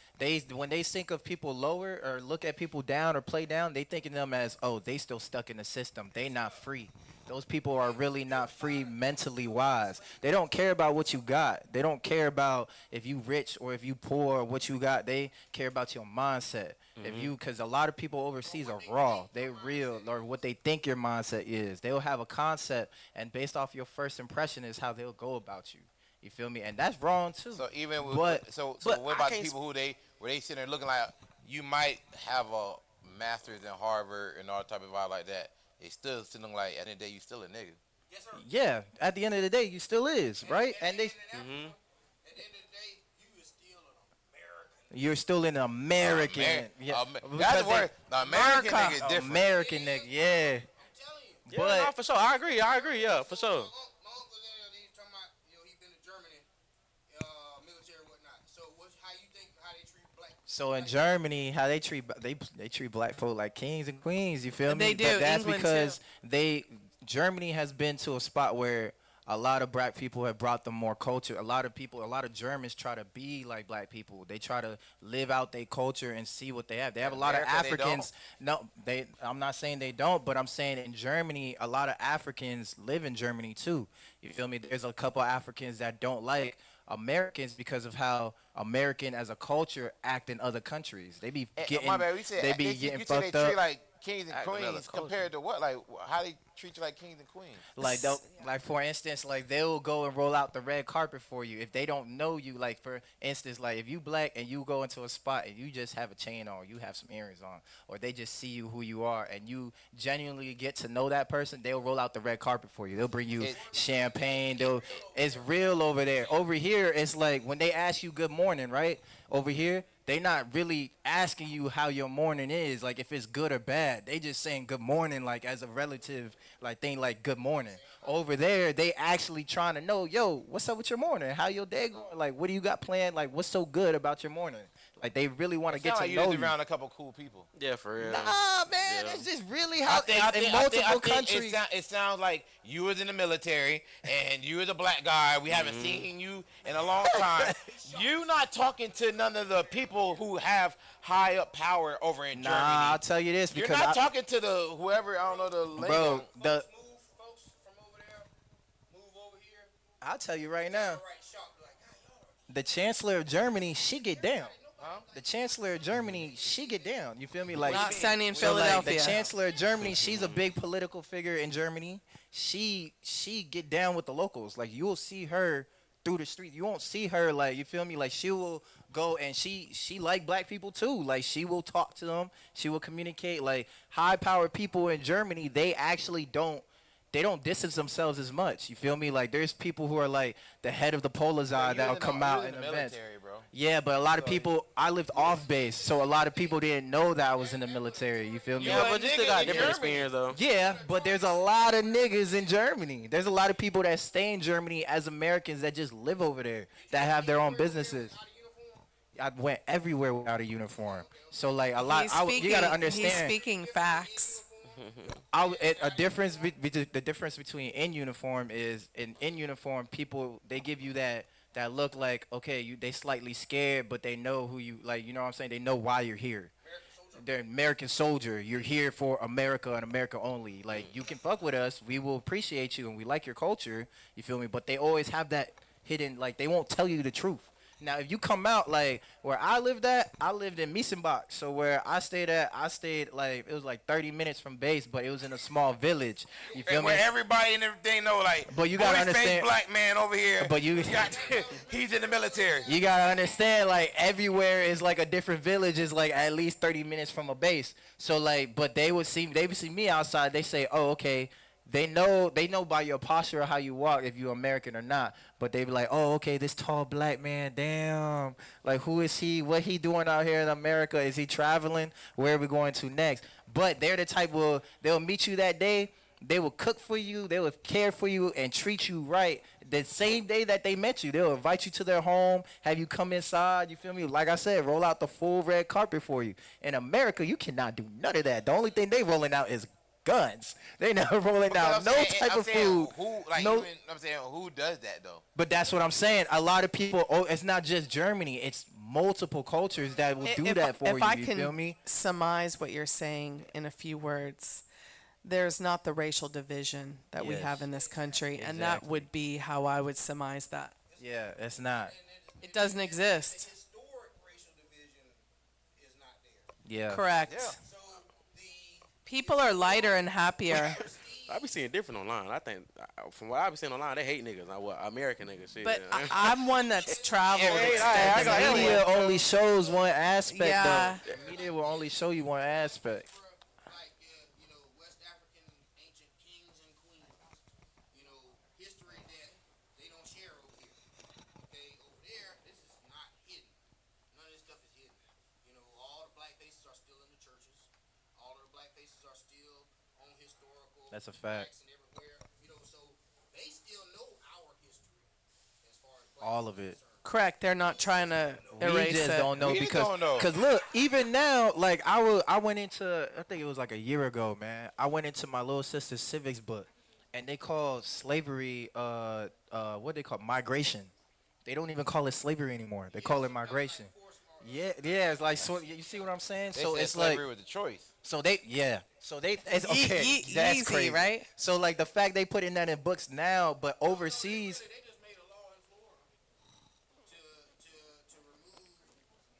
when they think of people lower or look at people down or play down, they think of them as, oh, they still stuck in the system. They not free. Those people are really not free mentally wise. They don't care about what you got. They don't care about if you rich or if you poor or what you got. They care about your mindset. Because a lot of people overseas are raw. They real or what they think your mindset is. They'll have a concept, and based off your first impression is how they'll go about you. You feel me? And that's wrong too. So even with, But- so but what I about can't people where they sitting there looking like you might have a master's in Harvard and all type of vibe like that? They still sitting like at the end of the day you still a nigga. Yes, sir. Yeah, at the end of the day, you still is, right? And they, At the end of the day, you is still an American. you're still an American. Yeah, That's because the word. The American nigga is they- different. American nigga, yeah. I'm telling you. Yeah, But- no, for sure. I agree. Yeah, for sure. My uncle there, he's talking about, he been to Germany, military and whatnot. So how you think how they treat black? So in Germany, how they treat black folk like kings and queens. You feel me? They do. But that's England, because Germany has been to a spot where a lot of black people have brought them more culture. A lot of Germans try to be like black people. They try to live out their culture and see what they have. They have a lot of America, they Africans. No, I'm not saying they don't, but I'm saying in Germany, a lot of Africans live in Germany too. You feel me? There's a couple Africans that don't like Americans because of how American as a culture act in other countries. They be getting, my bad. We said they be you getting said they fucked treat up. like kings and Act another queens culture. compared to what? Like how they treat you like kings and queens? Like like for instance, like they'll go and roll out the red carpet for you if they don't know you. Like for instance, like if you black and you go into a spot and you just have a chain on, you have some earrings on, or they just see you who you are and you genuinely get to know that person, they'll roll out the red carpet for you. They'll bring you champagne. It's real over there. Over here, it's like when they ask you good morning, right? Over here, they not really asking you how your morning is, like if it's good or bad. They just saying good morning, like as a relative, like thing, like good morning. Over there, they actually trying to know, yo, what's up with your morning? How your day going? Like, what do you got planned? Like, what's so good about your morning? Like, they really want to get Sound to like know you you. was around a couple cool people. Yeah, for real. Nah, man, Yeah. it's just really how in multiple countries. It sounds like you was in the military and you was a black guy. We haven't seen you in a long time. You not talking to none of the people who have high up power over in Nah, Germany. I'll tell you this You're because not talking to the whoever, I don't know, the lady. bro, Folks from over there, move over here. I'll tell you right now. Right, shock, like, God, y'all The Chancellor of Germany, she get down. The Chancellor of Germany, she get down. You feel me? Like Not sunny in so, like, Philadelphia. the Chancellor of Germany, she's a big political figure in Germany. She get down with the locals. Like you will see her through the street. You won't see her like you feel me. Like she will go and she like black people too. Like she will talk to them. She will communicate. Like high powered people in Germany, they actually don't. They don't distance themselves as much. You feel me? Like there's people who are like the head of the Polizei that'll come out in the events. military, bro. Yeah, but a lot of people. I lived off base, so a lot of people didn't know that I was in the military. You feel me? Yeah, But you still nigga got in different Germany. experience though. Yeah, but there's a lot of niggas in Germany. There's a lot of people that stay in Germany as Americans that just live over there that have their own businesses. I went everywhere without a uniform. So like a lot, you gotta understand. He's speaking facts. A difference the difference between in uniform is in uniform people they give you that look like okay they slightly scared but they know who you like, you know what I'm saying, they know why you're here. They're American soldier. You're here for America and America only. Like you can fuck with us, we will appreciate you and we like your culture. You feel me? But they always have that hidden, like they won't tell you the truth. Now, if you come out like where I lived at, I lived in Miesenbach. So where I stayed like it was like 30 minutes from base, but it was in a small village. You feel And me? where everybody and everything know, like, But you gotta boy, face understand- black man over here. But you- he's in the military. You gotta understand, like everywhere is like a different village is like at least 30 minutes from a base. So like, but they would see me outside. They say, oh okay. They know by your posture or how you walk if you're American or not. But they be like, oh, okay, this tall black man, damn. Like, who is he? What he doing out here in America? Is he traveling? Where are we going to next? But they're the type they'll meet you that day. They will cook for you. They will care for you and treat you right. The same day that they met you, they'll invite you to their home, have you come inside. You feel me? Like I said, roll out the full red carpet for you. In America, you cannot do none of that. The only thing they rolling out is guns. They never rolling out no type of food. Who, like, no, I'm saying, who does that though? but that's what I'm saying. A lot of people. Oh, it's not just Germany. It's multiple cultures that will do that for you. If I You can feel me? surmise what you're saying in a few words, there's not the racial division that we Yes. have in this country, and that Exactly. would be how I would surmise that. Yeah, it's not. It doesn't exist. Historic racial division is not there. Yeah. Correct. Yeah. So the People are lighter and happier. I be seeing different online. I think from what I be seeing online, they hate niggas. Not what American niggas. Shit. But I'm one that's traveled Yeah, I got The it. media only shows one aspect, Yeah. though. The media will only show you one aspect. like West African ancient kings and queens, history that they don't share over here. Okay, over there, this is not hidden. None of this stuff is hidden. All the black faces are still in the churches. All of the black faces are still on historical. That's a fact. tracks and everywhere. So they still know our history as far as black All people of it. concerned. Correct. They're not trying to We erase just it. don't know We just because don't know. look, even now, like I went into, I think it was like a year ago, man. I went into my little sister's civics book, and they call slavery what they call migration. They don't even call it slavery anymore. They call it migration. Yeah, it's like, so you see what I'm saying? They So said it's like, slavery was a choice. so they, it's okay. That's easy, crazy, right? So like the fact they putting that in books now, but overseas, They just made a law in Florida to remove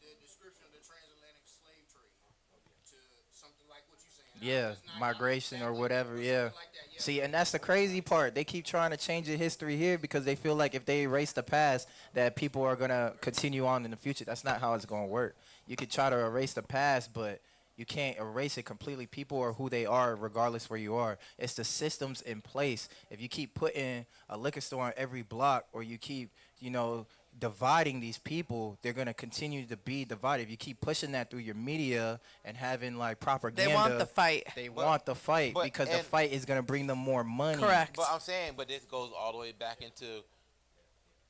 the description of the transatlantic slave trade to something like what you're saying. yeah, It's not migration or exactly, whatever, but yeah. something like that, yeah. See, and that's the crazy part. They keep trying to change the history here because they feel like if they erase the past, that people are gonna continue on in the future. That's not how it's gonna work. You could try to erase the past, but you can't erase it completely. People are who they are regardless where you are. It's the systems in place. If you keep putting a liquor store on every block, or you keep, dividing these people, they're gonna continue to be divided. If you keep pushing that through your media and having like propaganda, They want the fight. They want the fight but- because the and- fight is gonna bring them more money. Correct. But I'm saying, but this goes all the way back into.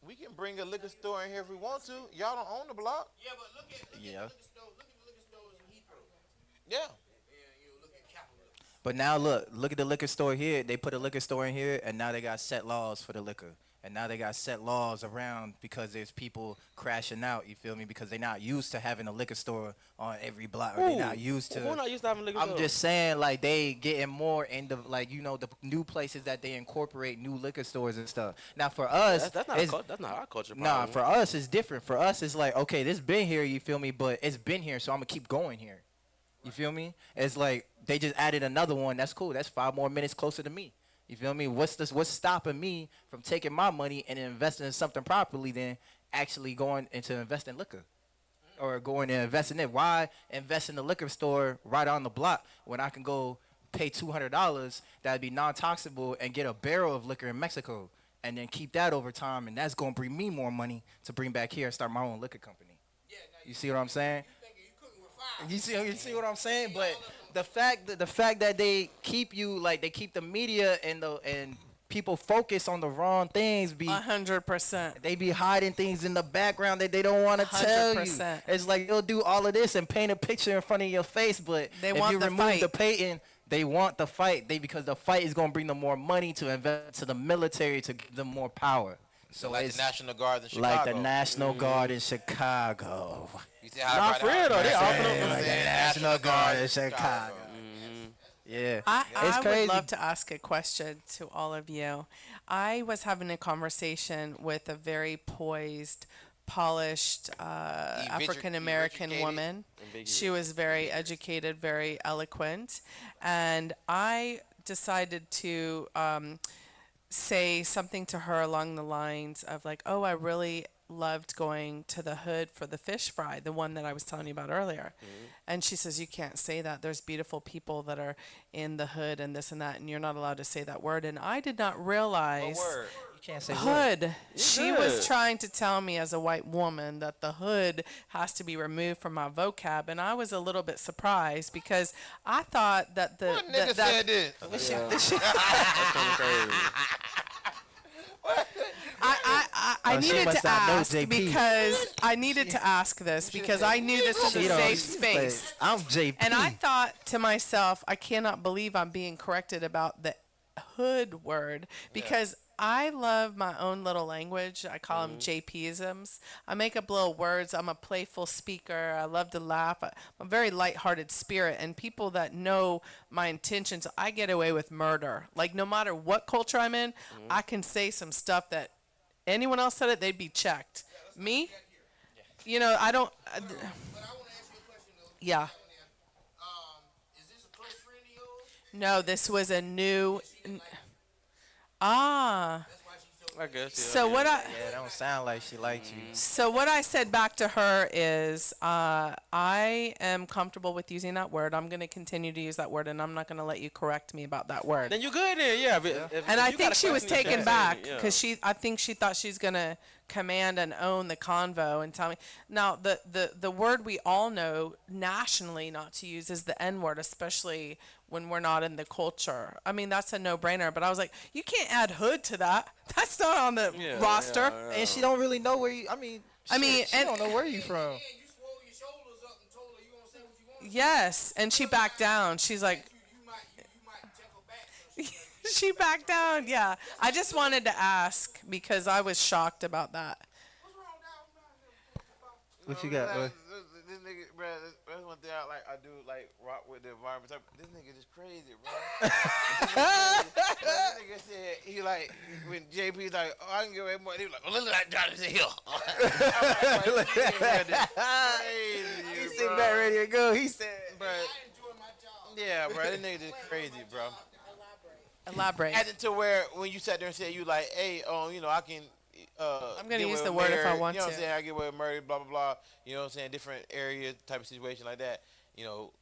We can bring a liquor store in here if we want to. Y'all don't own the block. Yeah, but look at the liquor stores. Look at the liquor stores in Heathrow. Yeah. And look at capitalism. But now look at the liquor store here. They put a liquor store in here, and now they got set laws for the liquor. And now they got set laws around because there's people crashing out. You feel me? Because they're not used to having a liquor store on every block. Or they're not used to. Who not used to having liquor I'm store? just saying, like, they getting more into, like, the new places that they incorporate new liquor stores and stuff. Now, for us, That's not that's not our culture. nah, problem. for us, it's different. For us, it's like, okay, this been here, you feel me? But it's been here, so I'm going to keep going here. You feel me? It's like they just added another one. That's cool. That's 5 more minutes closer to me. You feel me? What's stopping me from taking my money and investing in something properly than actually going into investing in liquor? Or going and investing in it? Why invest in the liquor store right on the block when I can go pay $200 that'd be non-toxical and get a barrel of liquor in Mexico and then keep that over time, and that's going to bring me more money to bring back here and start my own liquor company. Yeah, now You see what I'm saying? thinking you cooking with fire. You see what I'm saying? But the fact that they keep you, like, they keep the media and people focus on the wrong things, 100%. they be hiding things in the background that they don't want to tell you. 100%. It's like they'll do all of this and paint a picture in front of your face, but They if want you the remove fight. the painting, they want the fight. Because the fight is going to bring them more money to invest to the military to give them more power. So like it's the National Guard in Chicago. like the National Guard in Chicago. You see how Nah, everybody- for real, though, they Yeah, offering yeah, up- yeah, Like the yeah, National Guard in Chicago. Mm-hmm. Yeah, I it's crazy. would love to ask a question to all of you. I was having a conversation with a very poised, polished African American educated. woman. She was very educated, very eloquent, and I decided to say something to her along the lines of like, "Oh, I really loved going to the hood for the fish fry, the one that I was telling you about earlier." And she says, "You can't say that. There's beautiful people that are in the hood and this and that, and you're not allowed to say that word." And I did not realize What word? You can't say what? hood. She was good. trying to tell me as a white woman that the hood has to be removed from my vocab, and I was a little bit surprised because I thought that the What nigga that said this? That's kinda crazy. I Oh, she needed must to not know ask JP. because I needed to ask this because I knew this was a She don't- safe space. I'm JP. And I thought to myself, I cannot believe I'm being corrected about the hood word because I love my own little language. I call them JPisms. I make up little words. I'm a playful speaker. I love to laugh. I'm a very lighthearted spirit. And people that know my intentions, I get away with murder. Like, no matter what culture I'm in, I can say some stuff that anyone else said it, they'd be checked. Me? You know, I don't. But I want to ask you a question though. Yeah. Is this a close friend of yours? No, this was a new. Ah. That's why she's so. I guess. So what I Yeah, that don't sound like she likes you. so what I said back to her is I am comfortable with using that word. I'm going to continue to use that word, and I'm not going to let you correct me about that word. Then you good then, yeah. If And I you think got a she was question, you taken can back say it, yeah. because I think she thought she's going to command and own the convo and tell me. Now, the word we all know nationally not to use is the N word, especially when we're not in the culture. I mean, that's a no-brainer. But I was like, you can't add hood to that. That's not on the roster. And she don't really know where you. I mean, she and- don't know where you from. And you swole your shoulders up and told her you gonna say what you want. Yes, and she backed down. She's like, You might check her back. So she backed down. Yeah, I just wanted to ask because I was shocked about that. what's wrong, dog? What you got, boy? This nigga, bro, that's one thing I do like rock with the environment. This nigga just crazy, bro. This nigga said he like when JP's like, oh, I can give away more. He was like, well, look at that Johnson Hill. Crazy, He sit back ready to go. He said, bro. I enjoy my job. Yeah, bro, this nigga just crazy, bro. Elaborate. Added to where when you sat there and said you like, hey, you know, I can. I'm gonna get use away the with word if I murder, want You know what to. I'm saying? I get away with murder, blah blah blah. You know what I'm saying? Different areas, type of situation like that. You know,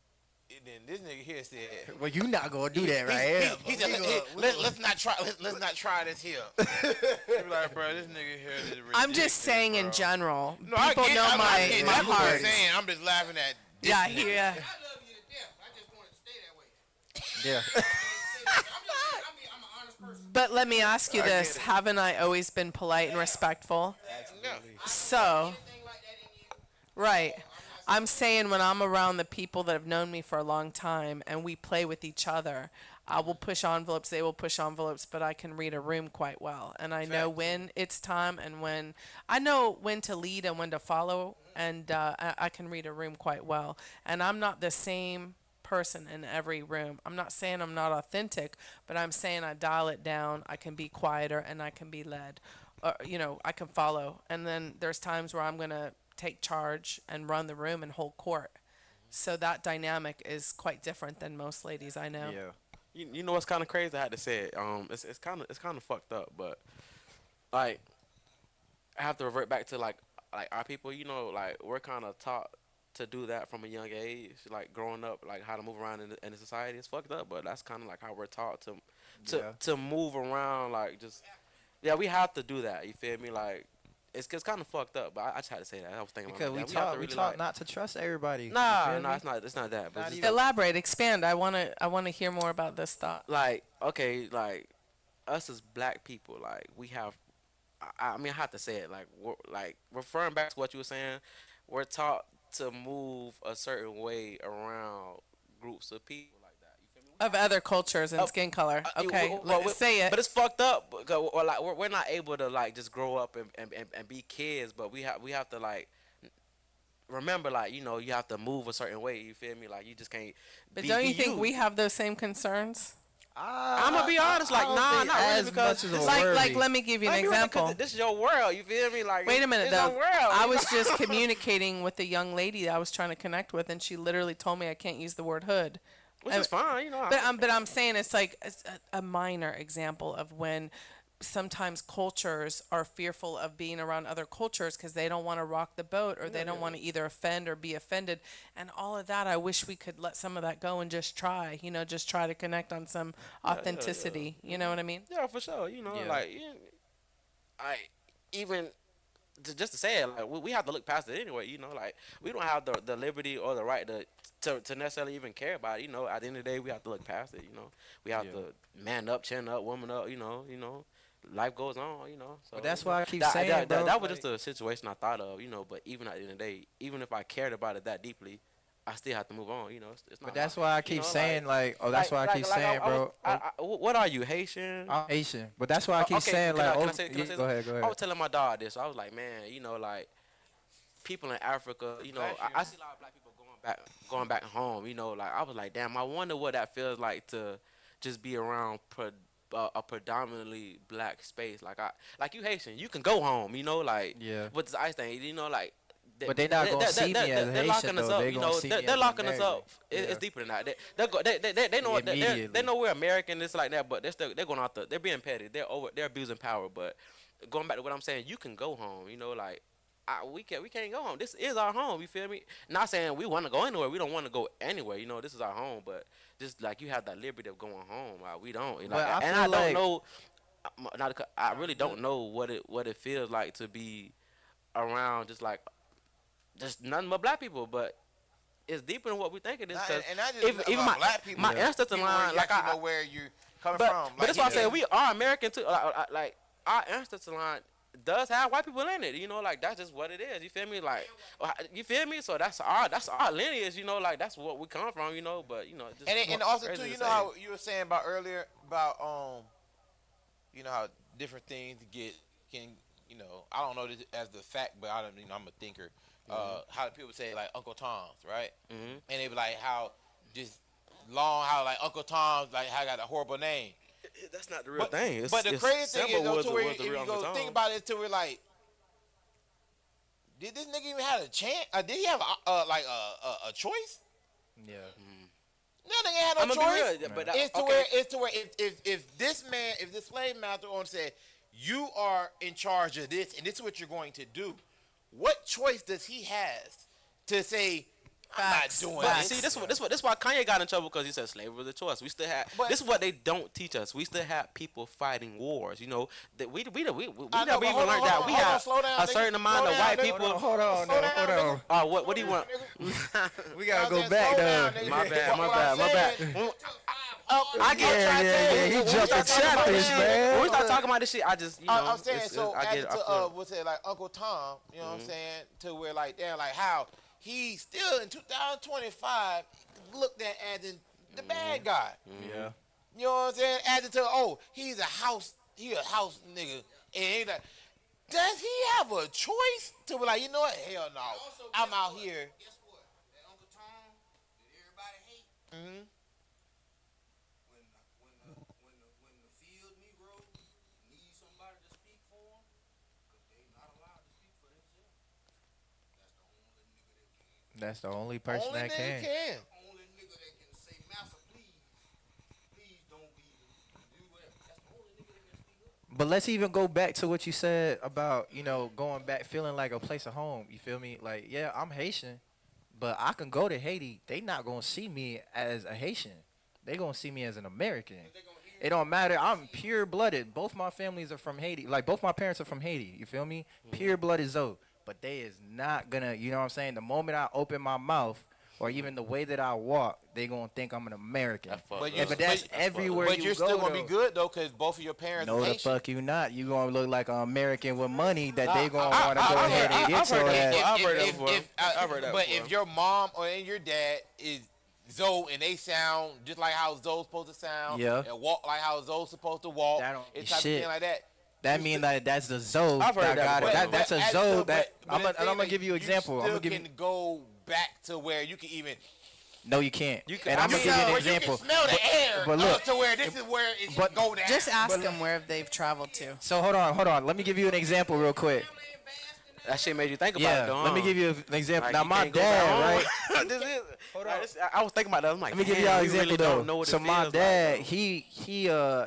and then this nigga here said, "Well, you not gonna do that, right?" He said, let's not try. Let's not try this here. He be like, bro, this nigga here is ridiculous. I'm just saying bro. in general. No, I People get, know I my get my that's what heart. I'm saying. I'm just laughing at. This Yeah, nigga. yeah. I love you to death. I just wanted to stay that way. Yeah. I'm an honest person. But let me ask you I get this: it. haven't I always been polite and respectful? No. So, Anything like that in you. right. I'm saying when I'm around the people that have known me for a long time and we play with each other, I will push envelopes, they will push envelopes, but I can read a room quite well. And I know when it's time and when I know when to lead and when to follow, and I can read a room quite well. And I'm not the same person in every room. I'm not saying I'm not authentic, but I'm saying I dial it down. I can be quieter and I can be led. You know, I can follow. And then there's times where I'm going to take charge and run the room and hold court. So that dynamic is quite different than most ladies I know. Yeah. You know what's kind of crazy? I had to say it. It's kind of fucked up, but like I have to revert back to like our people. You know, like we're kind of taught to do that from a young age, like growing up, like how to move around in the society. It's fucked up, but that's kind of like how we're taught to move around. Like just we have to do that. You feel me? Like it's kind of fucked up, but I just had to say that. I was thinking Because about we that. taught really, not like, not to trust everybody. You Nah, feel me? it's not that. But Not it's even- Elaborate, expand. I want to hear more about this thought. like okay, like us as black people, like we have. I mean, I have to say it. Like referring back to what you were saying, we're taught to move a certain way around groups of people like that. You feel me? Of other cultures and skin color. Okay, say it. But it's fucked up. Because, or like we're not able to like just grow up and be kids. But we have to like remember, like, you know, you have to move a certain way. You feel me? Like you just can't. But don't you think we have those same concerns? I'm gonna be honest, like, I don't nah, think not really, as because much as a Like, worry. let me give you an Like, you really- 'cause example. This is your world. You feel me? Like, Wait a minute, it's though. your world. I you was know? just communicating with a young lady that I was trying to connect with, and she literally told me I can't use the word hood. Which is fine, you know. But I'm saying it's like a minor example of when sometimes cultures are fearful of being around other cultures because they don't want to rock the boat or they don't want to either offend or be offended. And all of that, I wish we could let some of that go and just try, just try to connect on some authenticity. You know what I mean? Yeah, for sure. You know, Yeah. like, I even just to say it, like we have to look past it anyway. You know, like we don't have the liberty or the right to necessarily even care about it. You know, at the end of the day, we have to look past it. You know, we have to man up, chin up, woman up. You know. Life goes on, you know. So But that's you know, why I keep that, saying, that, bro, that was like- just a situation I thought of, you know. But even at the end of the day, even if I cared about it that deeply, I still have to move on. You know, it's not. But that's why I you keep know, saying, that's why I keep saying, bro. What are you, Haitian? I'm Asian, but that's why I keep saying, can like, I say go ahead, go I ahead. was telling my dad this. I was like, man, you know, like people in Africa, you know, I see a lot of black people going back home. You know, like I was like, damn, I wonder what that feels like to just be around a predominantly black space. Like you Haitian, you can go home. You know, like Yeah. with this ice thing, you know, like. But they not gonna see me as they're Haitian, locking us though. up. They You gonna know, see me they're as locking us American. up. It's Yeah. deeper than that. They know Immediately. they know we're American. It's like that, but they're going out there. They're being petty. They're abusing power. But going back to what I'm saying, you can go home. You know, like we can't go home. This is our home. You feel me? Not saying we want to go anywhere. We don't want to go anywhere. You know, this is our home. But just like you have that liberty of going home. We don't. Like, But I and feel I don't like- know. I really don't know what it feels like to be around just nothing but black people, but it's deeper than what we think it is. Cause And I just even about black people. my ancestor people where line, you like actually know where you're coming but from. but that's why I say we are American too. Like our ancestor line does have white people in it. You know, like that's just what it is. You feel me? Like you feel me? So that's our lineage. You know, like that's what we come from. You know, but you know, just And also crazy too, to you know say. how you were saying about earlier about you know how different things can you know I don't know this as the fact, but I don't you know I'm a thinker. How people say like Uncle Tom's, right? Mhm. And they be like how just how like Uncle Tom's like how got a horrible name. That's not the real thing. But the crazy thing is though, to where was if the you real go Uncle think Tom. about it, to where like, did this nigga even have a chance? Did he have a choice? Yeah. No, nigga ain't had no I'm gonna choice. be real, but It's to where if this man, if this slave master on said, you are in charge of this and this is what you're going to do, what choice does he have to say, Facts. I'm not But doing see, this? this why Kanye got in trouble because he said slavery was a choice. We still have But- this is what they don't teach us. We still have people fighting wars. You know that we I know, never but even hold learned on, that hold we on, have slow down, a nigga. certain amount Slow of down, white nigga. people. Hold on, Slow down, hold on. nigga. What do you want? We gotta go Slow back down, though. nigga. My bad, What I'm my bad. saying- I get Yeah, trying to yeah, tell yeah. you, He when we jumped start the talking about chapters, this, man. When we start talking about this shit, I just you know I'm saying so. I get it. I feel it. What's it like Uncle Tom? You know what I'm saying? To where like damn, like how he still in 2025 looked at as in the bad guy. Yeah. You know what I'm saying? As to he's a house nigga, and he's like, does he have a choice to be like, you know what? Hell no, Also, I'm guess out what? here. Guess what? That Uncle Tom that everybody hate. Mm-hmm. When the field Negro need somebody to speak for them, because they not allowed to speak for themselves. That's the only nigga that can. That's the only person Only that nigga can. Only nigga that can say, Master, please don't be do whatever. That's the only nigga that can speak up. But let's even go back to what you said about, you know, going back feeling like a place of home. You feel me? Like, yeah, I'm Haitian, but I can go to Haiti. They not gonna see me as a Haitian. They gonna see me as an American. It don't matter. I'm pure blooded. Both my families are from Haiti. Like both my parents are from Haiti. You feel me? Pure blooded Zoe. But they is not gonna. You know what I'm saying? The moment I open my mouth, or even the way that I walk, they gonna think I'm an American. That's fucked But up. you- But that's but- everywhere But you you're go. still gonna be though. good though, cause both of your parents. No, the Haitian. fuck you not. You gonna look like an American with money that they gonna I- want to I- go I've ahead heard- and get I've heard your that ass. before. I've heard that before. I've heard that But before. if your mom and your dad is Zoe and they sound just like how Zoe's supposed to sound, Yeah. and walk like how Zoe's supposed to walk, That don't and be type shit. of thing like that. That mean like that's the Zoe I've heard that that got it. before. That's a as Zoe to- that but I'm the gonna thing, like, give you an example. I'm still gonna give you. can go back to where you can even. No, you can't. You can- and I I'm gonna mean, give you an where example. You can smell the air. but look, to where this is where it but- should go down. Just ask them where they've traveled to. So hold on. Let me give you an example real quick. That shit made you think about Yeah, it, though. let me huh? give you an example. Like, Now you my can't go back dad, home. right? This is. I was thinking about that. I'm like, Let me give damn, y'all an we example really though. don't know what So it my feels dad, like,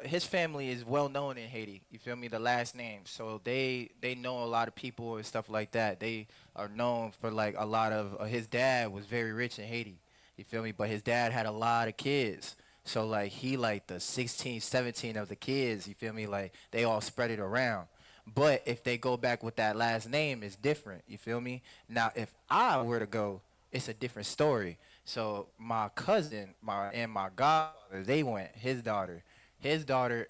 his family is well known in Haiti. You feel me? The last name. So they know a lot of people and stuff like that. They are known for like a lot of his dad was very rich in Haiti. You feel me? But his dad had a lot of kids. So like he like the 16, 17 of the kids, you feel me? Like they all spread it around. But if they go back with that last name, it's different. You feel me? Now, if I were to go, it's a different story. So my cousin, my godfather, they went. His daughter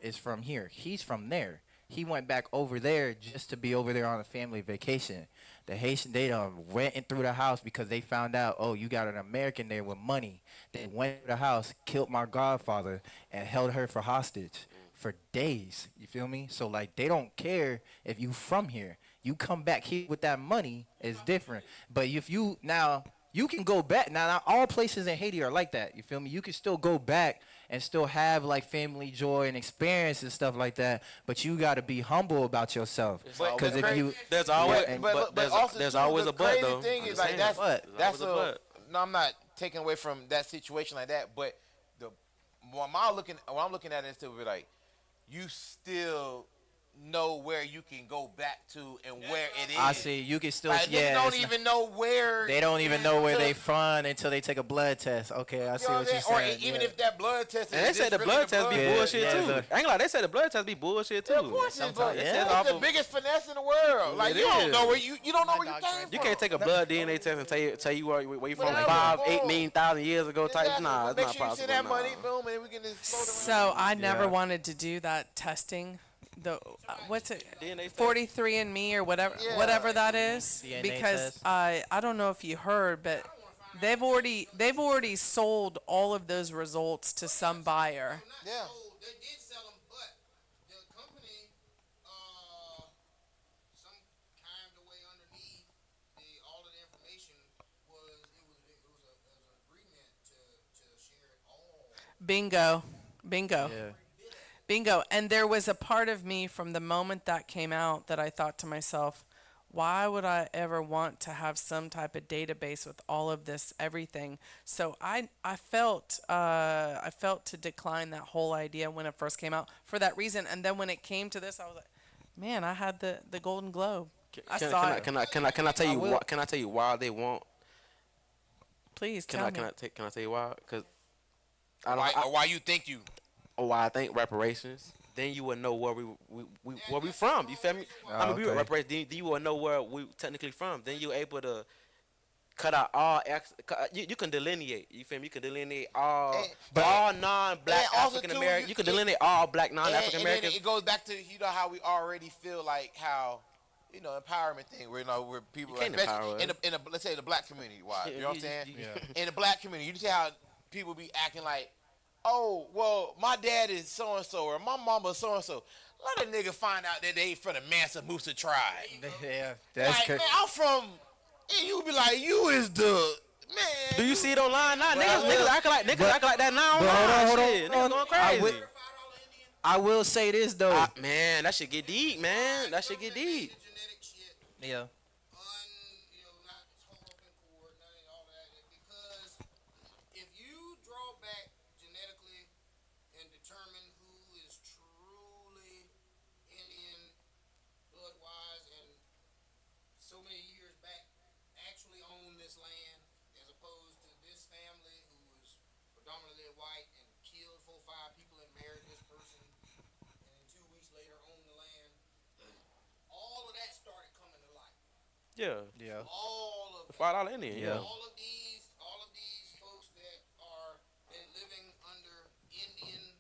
is from here. He's from there. He went back over there just to be over there on a family vacation. The Haitian, they done went in through the house because they found out, oh, you got an American there with money. They went to the house, killed my godfather, and held her for hostage for days. You feel me? So like they don't care if you from here. You come back here with that money is different. But if you now you can go back now. Not all places in Haiti are like that. You feel me? You can still go back and still have like family joy and experience and stuff like that. But you got to be humble about yourself. But- Because if you There's always, and- but there's too, always the a but crazy though. thing I'm is just like saying. that's But. that's There's always a but. no, I'm not taking away from that situation like that. But when I'm looking at it, is to be like, you still know where you can go back to and where it is. I see. You can still, Like, yeah. niggas don't it's not- even know where. They don't even know where to- they from until they take a blood test. Okay, I see You know what what you're I'm saying? Or saying. even yeah. if that blood test. And they is said the really blood test be Yeah, bullshit yeah, too. the- I ain't gonna lie, they said the blood test be bullshit too. Yeah, of course it's Sometimes- bullshit. yeah. It says It's off the of- biggest finesse in the world. Like It you don't is. know where you don't know where you My came dog from. You can't take a blood DNA test and tell you where you from Whatever, 5-8 boom. million thousand years ago type. Exactly. Nah, But it's make not sure you possible. send that nah. money, boom, and we can just float around. So I never Yeah. wanted to do that testing. The what's it? DNA test. 43andMe or whatever, Yeah. whatever that is, DNA because test. I don't know if you heard, but they've already sold all of those results to some buyer. Not Yeah. sold, they did sell them, but the company, some kind of way underneath all of the information was an agreement to share it all. Bingo, bingo. Yeah. Bingo. And there was a part of me from the moment that came out that I thought to myself, why would I ever want to have some type of database with all of this everything? So I felt to decline that whole idea when it first came out for that reason. And then when it came to this, I was like, man, I had the Golden Globe. I saw it. Can I tell you will- why? Can I tell you why they want? Please Can tell I me. can I tell you why? Because I don't. Why, or why you think you? Why I think reparations. Then you would know where we from. You feel me? I mean, we okay. would reparations. Then you would know where we technically from. Then you're able to cut out all. You can delineate. You feel me? You can delineate all all non-black and also, African too, American. You can it- delineate all black non-African And then Americans. it goes back to how we already feel like how. Empowerment thing where where people, You can't especially empower in the let's say the black community, why you know what I'm saying? Yeah. In the black community, you see how people be acting like, oh, well, my dad is so and so or my mama so and so. Let a nigga find out that they from the Mansa Musa tribe. Yeah. That's Like, man, I'm from, and you be like, you is the man. Do you see it online now? But I Niggas will- acting like that now but online. hold on, Shit, hold on. niggas going I crazy. will- I will say this though. Man, that should get deep, man. That should get deep. Genetic shit. Yeah. Not hold up in court, none of all that. Because if you draw back genetically and determine who is truly Indian blood-wise and so many years back actually owned this land, as opposed to this family who was predominantly white and killed 4 or 5 people and married this person, and then 2 weeks later owned the land. All of that started coming to light. Yeah. Yeah. All of The $5 Indian. Yeah. Yeah. all of these folks that are been living under Indian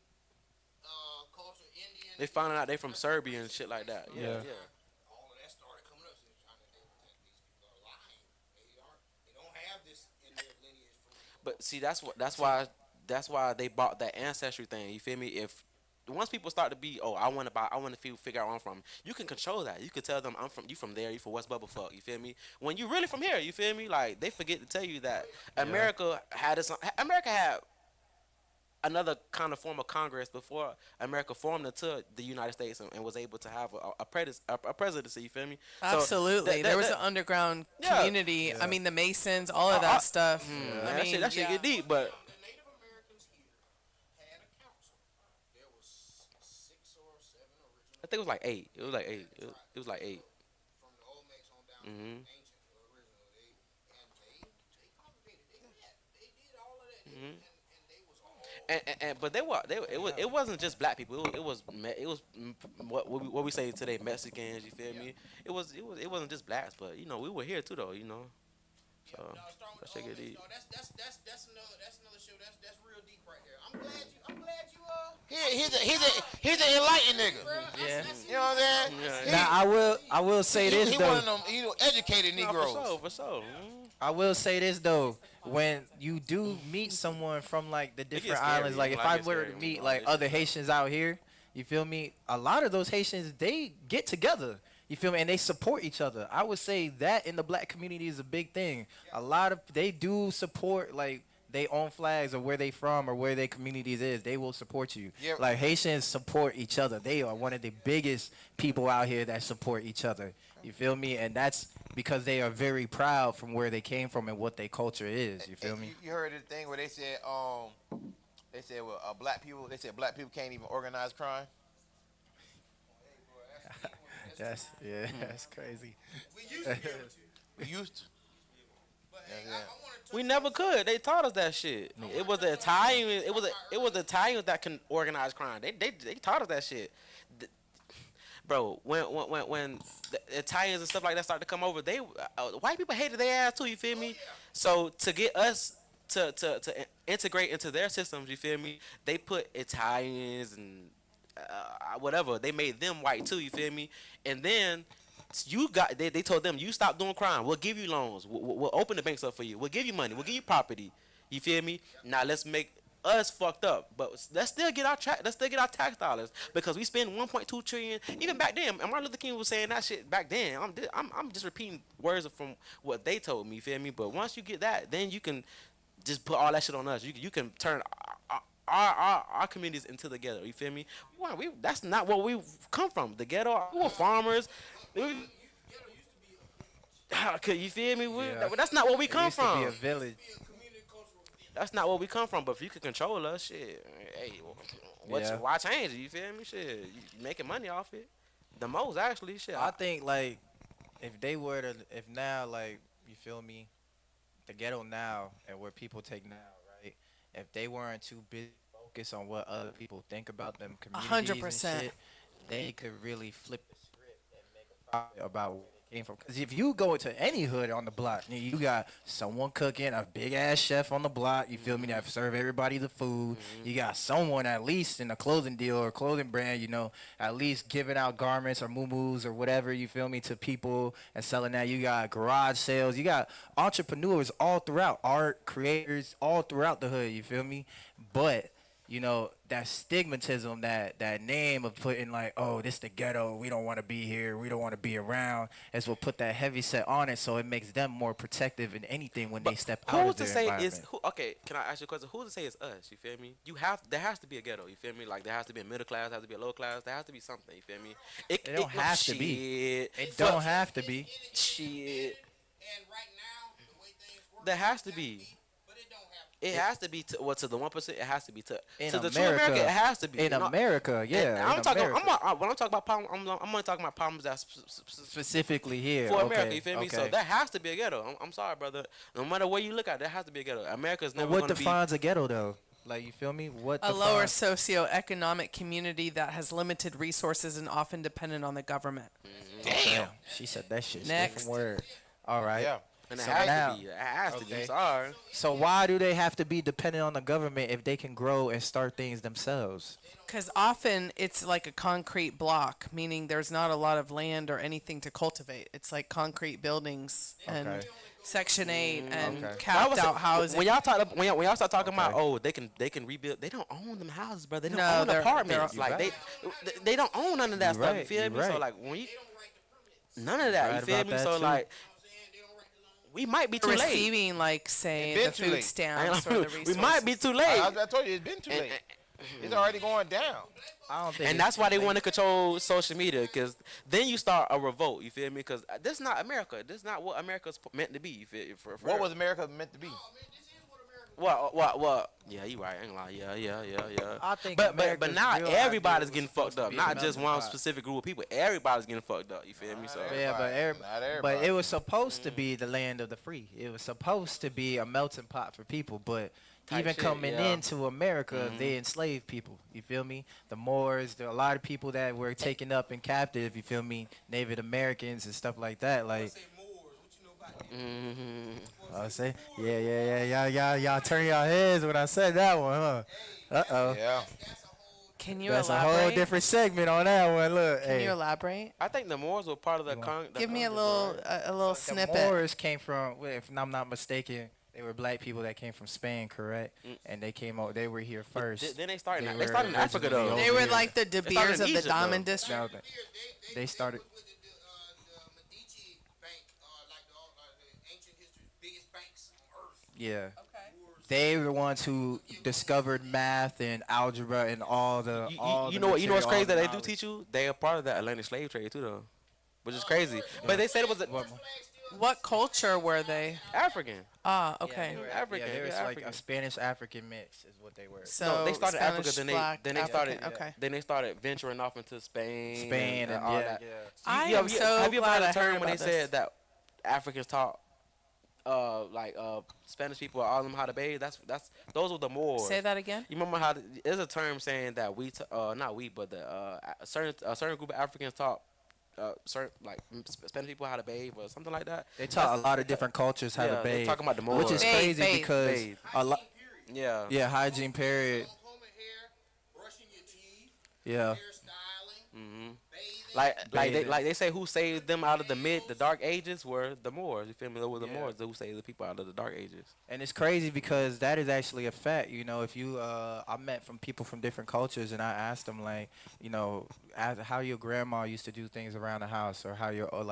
culture, Indian. They finding out they from Serbia and shit like that. Yeah. Yeah. All of that started coming up. So they're trying to these people are lying. They don't have this in their lineage. But see, that's why they bought that ancestry thing. You feel me? If once people start to be, I want to figure out where I'm from. You can control that. You can tell them you from there. You from West Bubblefuck. You feel me? When you really from here, you feel me? Like they forget to tell you that America had another kind of form of Congress before America formed into the United States and was able to have a presidency. You feel me? So Absolutely. There was an underground Yeah. community. I mean, the Masons, all of that stuff. that shit yeah. get deep, but. The Native Americans here had a council. There was 6 or 7 original I think it was like 8. It was like 8. It was like 8. from the Olmecs on down Mhm. to ancient original. They congregated. They met. They did all of that. And they was all. But it wasn't just black people. It was what we say today, Mexicans. You feel me? It wasn't just blacks, but we were here too though. So Start with that shit the get Olmecs. deep. No, that's another show. That's real deep right there. I'm glad you He's an enlightened nigga. Yeah. You know what I'm saying? Yeah. Now I will say this he though. one of them educated Nah, Negroes. for sure. I will say this though, when you do meet someone from like the different scary. islands, like if Like, I it's were scary to when meet you like know other Haitians out here, you feel me? A lot of those Haitians, they get together. You feel me? And they support each other. I would say that in the black community is a big thing. A lot of they do support like they own flags or where they from or where their communities is. They will support you. Yeah. Like Haitians support each other. They are one of the biggest people out here that support each other. You feel me? And that's because they are very proud from where they came from and what their culture is. You feel me? You heard the thing where they said black people. They said black people can't even organize crime. That's crazy. We used to be able to. We used to. But hey, I want to touch We never could. They taught us that shit. It was the Italians. It was the Italians that can organize crime. They taught us that shit. Bro, when the Italians and stuff like that started to come over, they white people hated their ass too. You feel me? So to get us to integrate into their systems, you feel me? They put Italians and whatever. They made them white too. You feel me? And then they told them, you stop doing crime. We'll give you loans. We'll open the banks up for you. We'll give you money. We'll give you property. You feel me? Now let's make us fucked up, but let's still get our tax dollars because we spend 1.2 trillion. Even back then, and Martin Luther King was saying that shit back then. I'm just repeating words from what they told me. You feel me? But once you get that, then you can just put all that shit on us. You can turn our communities into the ghetto. You feel me? That's not where we come from. The ghetto. We were farmers. You feel me? That's not where we come Used to be a from. village. That's not where we come from. But if you can control us, shit, hey, why change it? You feel me? Shit, you making money off it. The most actually, shit. I think like if they were to, if now like you feel me, the ghetto now and where people take now, right? If they weren't too busy focused on what other people think about them communities 100%. and shit, they could really flip the script and make a profit about where they came from. Because if you go into any hood on the block, you got someone cooking, a big ass chef on the block. You feel me? That serve everybody the food. You got someone at least in a clothing deal or clothing brand, at least giving out garments or muumuus or whatever. You feel me, to people and selling that. You got garage sales. You got entrepreneurs all throughout, art creators all throughout the hood. You feel me? But that stigmatism, that name of putting like, oh, this the ghetto, we don't want to be here, we don't want to be around, is what put that heavy set on it, so it makes them more protective in anything when they step out Who's of to their say environment. okay, can I ask you a question? Who's to say it's us? You feel me? There has to be a ghetto. You feel me? Like there has to be a middle class, there has to be a low class, there has to be something. You feel me? It don't have to be. Shit. It don't have to be. Shit. And right now, the way things work, There has to be. but it don't have to. It has to be to the 1%. It has to be to In the true America, America. It has to be In America, yeah. I'm in talking. America. When I'm talking about problems, I'm only talking about problems that's Specifically here. for okay, America. You feel me? So okay. there has to be a ghetto. I'm sorry, brother. No matter where you look at, there has to be a ghetto. America's But never what going to be. defines a ghetto, though? Like, you feel me? What A lower defines... socioeconomic community that has limited resources and often dependent on the government. Damn. She said that shit. Next. Different word. All right. Yeah. And it So has now- to be. It has to be. Okay. I'm sorry. So why do they have to be dependent on the government if they can grow and start things themselves? Because often it's like a concrete block, meaning there's not a lot of land or anything to cultivate. It's like concrete buildings and Okay. Section 8 and Okay. capped out housing. When y'all start talking about they can rebuild, they don't own them houses, bro. They don't No, own they're- apartments. they're- Like they don't own none of that You stuff. You right, feel you me? So right. like when you They don't write the permits. none of that. Right You feel about me? that, So too. like You know what I'm saying? They don't write the loans. we might be too late. Receiving, like, say, the Eventually. food stamps or the resources. We might be too late. I told you it's been too late. It's already going down. I don't think. And that's why they want to control social media, because then you start a revolt. You feel me? Because this is not America. This is not what America's meant to be. You feel for What real. was America meant to be? Oh, man, this is what America What? Yeah, you right. I ain't gonna lie. Yeah. I think But America's now real everybody's idea getting was supposed fucked to up. be Not a just melting one pot. specific group of people. Everybody's getting fucked up. You feel me? So Yeah, but Not everybody. but it was supposed to be the land of the free. It was supposed to be a melting pot for people. But Type even shit, coming yeah. into America, they enslaved people. You feel me? The Moors, a lot of people that were taken up and captive. You feel me? Native Americans and stuff like that. Like say Moors. What you know about them? I say, yeah. Y'all turn your heads when I said that one, huh? Uh-oh. Yeah. That's a whole. Can you That's a elaborate? whole different segment on that one. Look, Can hey. you elaborate? I think the Moors were part of the Give me a little The snippet. Moors came from, if I'm not mistaken, they were black people that came from Spain, correct? And they came out. They were here first. Then they started. They They were started in Africa originally though. They were here. like the De started Beers in of the Egypt, though. Diamond District. No, Years, they started- was with the Medici Bank, like the ancient history's biggest banks on earth. Yeah. Okay. They were the ones who discovered math and algebra and all the. all You the know what? You know what's material, crazy that all they the do knowledge. teach you? They are part of that Atlantic slave trade too, though, which is crazy. But they said it was. What- What culture were they? African. Ah, okay. African. Yeah, they was yeah, like African. a Spanish African mix is what they were. So No, they started Spanish, Africa, Black, then they African, started Okay. then they started venturing off into Spain, Spain and all yeah, that. yeah. I You am have, so have you ever glad heard I a term heard when they about said this. that Africans taught Spanish people all them how to bathe? That's those were the Moors. Say that again. You remember how there's a term saying that not we, but a certain group of Africans taught certain Spanish people how to bathe or something like that. They taught a lot of different cultures how Yeah, to they're bathe, talking about the which is Moors. crazy Bathe. because Bathe. a lot. Yeah. Yeah, hygiene period. Combing hair, brushing your teeth, Yeah. hairstyling, bathing. Like they say, who saved them out of the dark ages were the Moors. You feel me? They were the Yeah. Moors who saved the people out of the dark ages. And it's crazy because that is actually a fact. You know, if you, I met from people from different cultures, and I asked them like, you know, how your grandma used to do things around the house, or how your old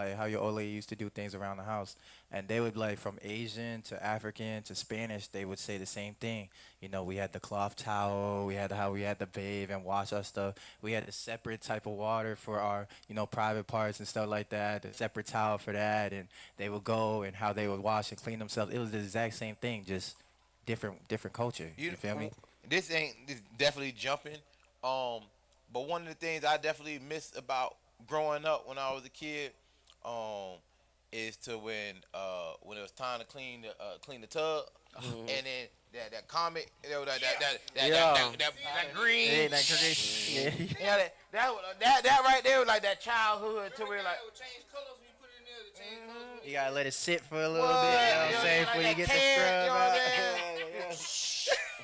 lady used to do things around the house, and they would like from Asian to African to Spanish, they would say the same thing. You know, we had the cloth towel, we had to bathe and wash our stuff. We had a separate type of water for our, you know, private parts and stuff like that. A separate towel for that, and they would go and how they would wash and clean themselves. It was the exact same thing, just different culture. You feel me? This definitely jumping. But one of the things I definitely miss about growing up when I was a kid, is to when it was time to clean the tub, and then that comic, you know, that green, Yeah, that green. yeah, that right there was like that childhood to where like. It would change colors when you put it in there. To change colors. You gotta let it sit for a little What? bit. You know You what I'm know, saying? like Before you that get the can, scrub you know out. what I'm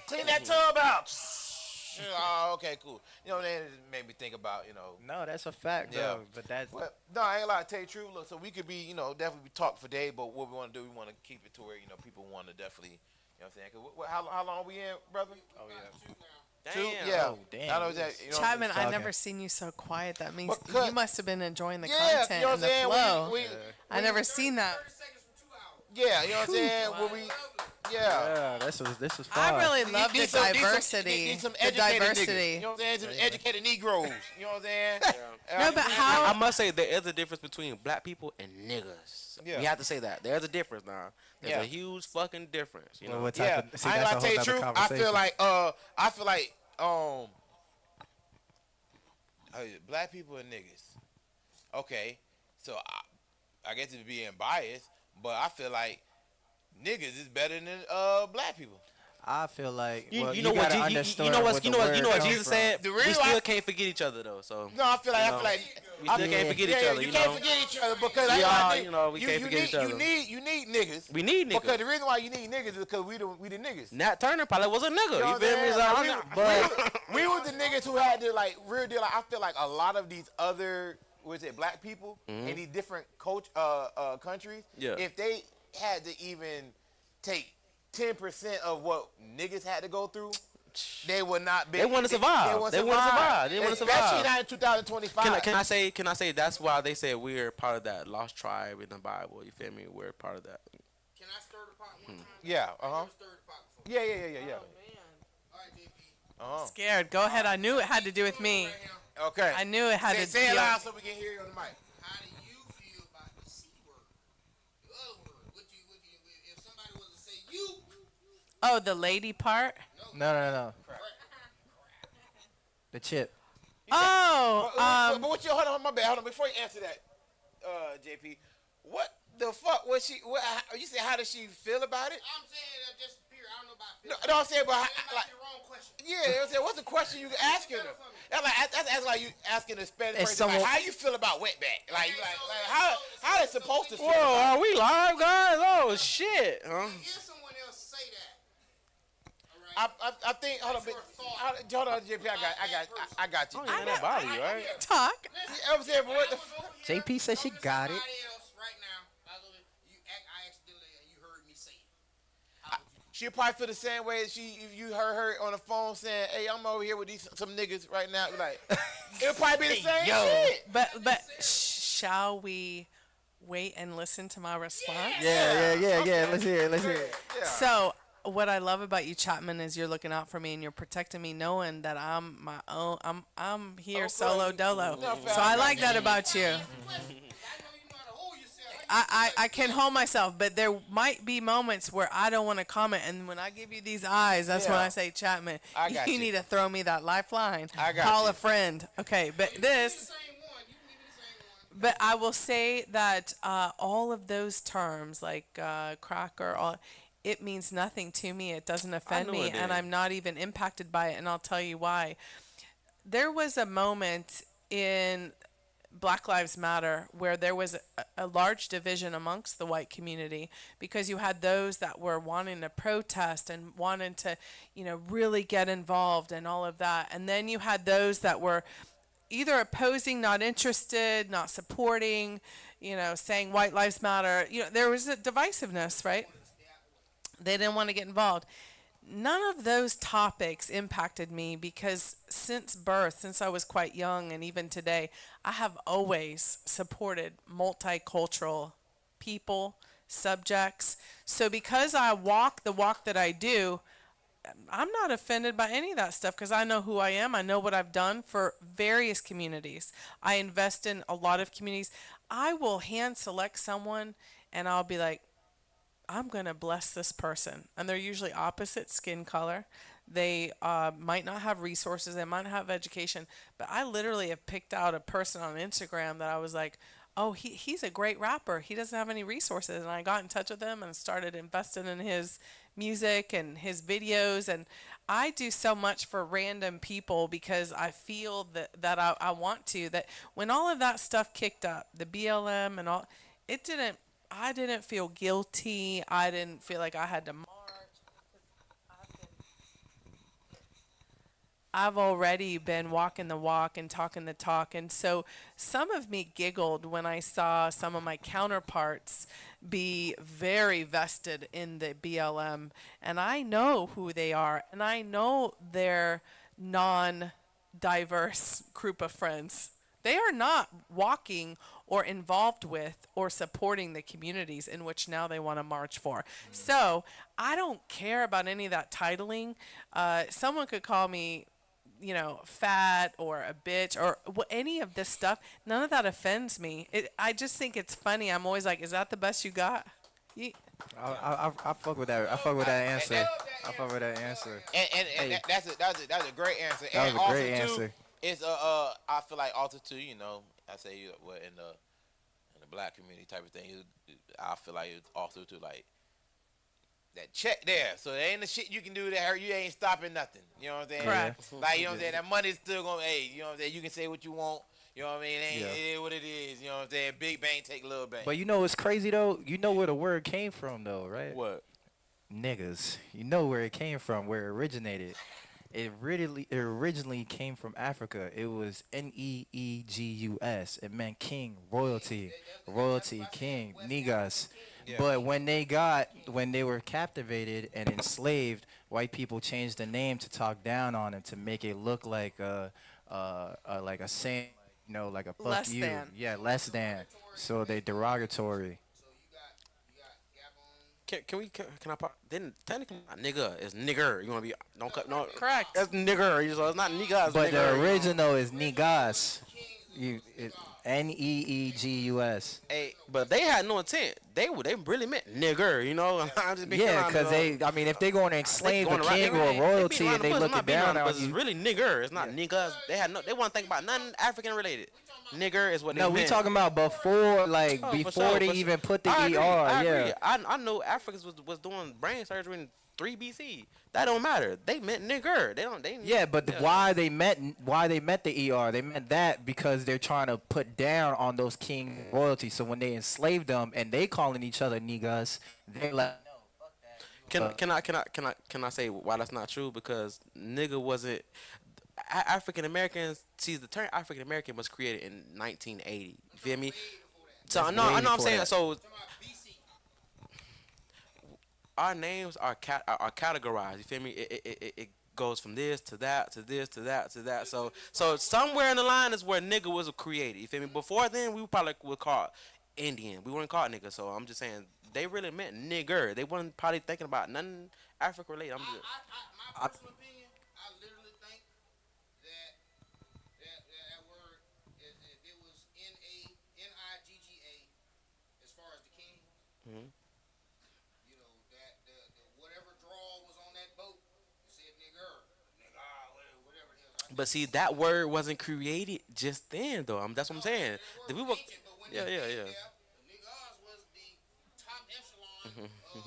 Clean that tub out. Oh, okay, cool. You know, then it made me think about, you know. No, that's a fact, Yeah. though. But that's Well, no, I ain't lie to tell you the truth. Look, so we could be, you know, definitely talk for days, but what we want to do, we want to keep it to where, you know, people want to definitely, you know what I'm saying? 'Cause how long we in, brother? oh yeah. Two? Damn. Yeah. Oh, damn. I know that, you know, Chapman, I talking. never seen you so quiet. That means Because- you must have been enjoying the yeah, content you know what I'm and the saying? flow. We, I never seen that. 30 seconds from 2 hours. yeah, you know what I'm saying? When we, yeah. Yeah, this was I fun. really love the Need some diversity. the The diversity. Niggas, you know what I'm saying? Some educated Negroes. You know what I'm saying? No, but how? I must say there is a difference between black people and niggas. Yeah. We have to say that there's a difference now. There's Yeah. a huge fucking difference. You know. What type Yeah, of, see, I ain't that's gonna a tell you whole the nother truth. I conversation. feel like black people and niggas. Okay, so I guess it's being biased, but I feel like niggas is better than black people. I feel like You, well, you know what? gotta You understand know where what? the You know what? You know word what comes Jesus from. said. The We reason still why- can't forget each other though. So No, I feel like You know, I we still can't forget each other. You You can't know. forget each other because We I all, think you know, we can't forget each other. You need niggas. We need niggas. Because the reason why you need niggas is because we the niggas. Nat Turner probably was a nigga. You know You what feel I'm me? saying? So Like, I'm we, not- but we were the niggas who had to like real deal. Like, I feel like a lot of these other black people in these different countries, Yeah. if they had to even take 10% of what niggas had to go through, they would not be. They wanna survive. They wanna survive. They wanna survive. Especially not in 2025. Can I say that's why they said we're part of that lost tribe in the Bible? You feel me? We're part of that. Can I stir the pot one time? Yeah. I Uh huh. never stirred the pot before. Yeah. All right, JP. Uh Scared. Go ahead. I knew it had to do with me. Right here. huh. Okay. I knew it had to. Say it yeah. loud so we can hear you on the mic. How do you feel about the C word? The other word. If somebody was to say you, Oh, the lady part. No. The chip. Oh, But what you hold on, my bad. Hold on, before you answer that, JP, what the fuck was she? You said how does she feel about it? I'm saying that just period. I don't know about No, feel. no, I'm saying, but That might like, be the wrong question. yeah, I'm saying, what's the question you asking her? That's like you asking a Spanish It's person, like, someone- how you feel about wetback? Like, you like so- how they supposed to feel? Whoa, about are we live, guys? Oh shit! Huh? If someone else say that, all right. I think. Hold on, That's your thought. hold on, JP. I got you. Oh, yeah, that body, right? talk. I'm saying, but what the? JP said she got it. Somebody else right now, I accidentally, you heard me say it. How would you? She'll probably feel the same way as if you heard her on the phone saying, "Hey, I'm over here with some niggas right now." Like, it'll probably be the same shit. But shall we wait and listen to my response? Yeah. Let's hear it. Yeah. So what I love about you, Chapman, is you're looking out for me and you're protecting me, knowing that I'm my own. I'm here Okay. solo dolo. No, So I like that about you. I know you know how to hold yourself. I can hold myself, but there might be moments where I don't want to comment, and when I give you these eyes, that's when Yeah. I say, Chapman, I got you you. need to throw me that lifeline. I got Call you. a friend. Okay, but The this, same one. You can give me the same one. but I will say that all of those terms, like cracker, all, it means nothing to me. It doesn't offend know me, it and did. I'm not even impacted by it, and I'll tell you why. There was a moment in Black Lives Matter where there was a large division amongst the white community because you had those that were wanting to protest and wanting to, really get involved and all of that. And then you had those that were either opposing, not interested, not supporting, saying white lives matter. There was a divisiveness, right? They didn't want to get involved. None of those topics impacted me because since birth, since I was quite young, and even today, I have always supported multicultural people, subjects. So because I walk the walk that I do, I'm not offended by any of that stuff because I know who I am. I know what I've done for various communities. I invest in a lot of communities. I will hand select someone and I'll be like, I'm going to bless this person. And they're usually opposite skin color. They might not have resources. They might not have education. But I literally have picked out a person on Instagram that I was like, oh, he's a great rapper. He doesn't have any resources. And I got in touch with him and started investing in his music and his videos. And I do so much for random people because I feel that I want to. That when all of that stuff kicked up, the BLM and all, I didn't feel guilty. I didn't feel like I had to march. I've already been walking the walk and talking the talk. And so some of me giggled when I saw some of my counterparts be very vested in the BLM. And I know who they are. And I know their non-diverse group of friends. They are not walking or involved with or supporting the communities in which now they want to march for. So I don't care about any of that titling. Someone could call me, fat or a bitch or any of this stuff. None of that offends me. I just think it's funny. I'm always like, is that the best you got? I fuck with that. I fuck with that answer. I fuck with that answer. And Hey. that's a great answer. That And was a also, great too, answer. It's I feel like also too, I say what in the black community type of thing. I feel like it's also too like that check there. So there ain't the shit you can do there. You ain't stopping nothing. You know what I'm saying? Correct. Like, you know what I'm saying? That money's still gonna, hey, you know what I'm saying? You can say what you want. You know what I mean? It is what it is. You know what I'm saying? Big bang, take little bang. But you know what's crazy though? You know where the word came from though, right? What? Niggas. You know where it came from, where it originated. It originally came from Africa. It was Neegus. It meant king, royalty, king, Negus. Yeah. But when they were captivated and enslaved, white people changed the name to talk down on them to make it look like a saying, like a fuck Less you. than. Yeah, less than. So they derogatory. So you got Gabon. Can I pop? Then technically, not nigga is nigger. You want to be? Don't cut. No, Correct. That's nigger. So it's not nigga. It's But nigger. the original is Negus. Neegus. Hey, But they had no intent. They really meant nigger. I'm just being Yeah, honest, because if they're going to enslave a going around- king they- or they beat royalty around and the they bush, I'm looking not beating down around the on bush, it's you. really nigger. It's not niggas. They wasn't thinking about nothing African related. Nigger is what they No, meant. we talking about before, Oh, for before sure, they for even put the I agree, ER. I Yeah. agree. I know Africans was doing brain surgery in 3 BC. That don't matter. They meant nigger. Yeah, but why they meant the ER? They meant that because they're trying to put down on those king royalty. So when they enslaved them and they calling each other niggas, they're like, Can I say why that's not true? Because nigga wasn't African Americans. See, the term African American was created in 1980. You feel me? So I know I'm before saying that. so. Talking about BC. Our names are categorized. You feel me? It goes from this to that to this to that to that. So somewhere in the line is where nigga was created. You feel me? Before then, we probably would call Indian. We weren't called nigga. So I'm just saying they really meant nigger. They weren't probably thinking about nothing Africa related. My personal opinion, I literally think that word, if it was Nigga, as far as the Mhm. You know, that the whatever draw was on that boat, it said nigga, whatever it is. But see, that word wasn't created just then, though. That's what I'm saying. The The word people, was ancient, but when yeah, they yeah, came yeah. there, the niggas was the top echelon of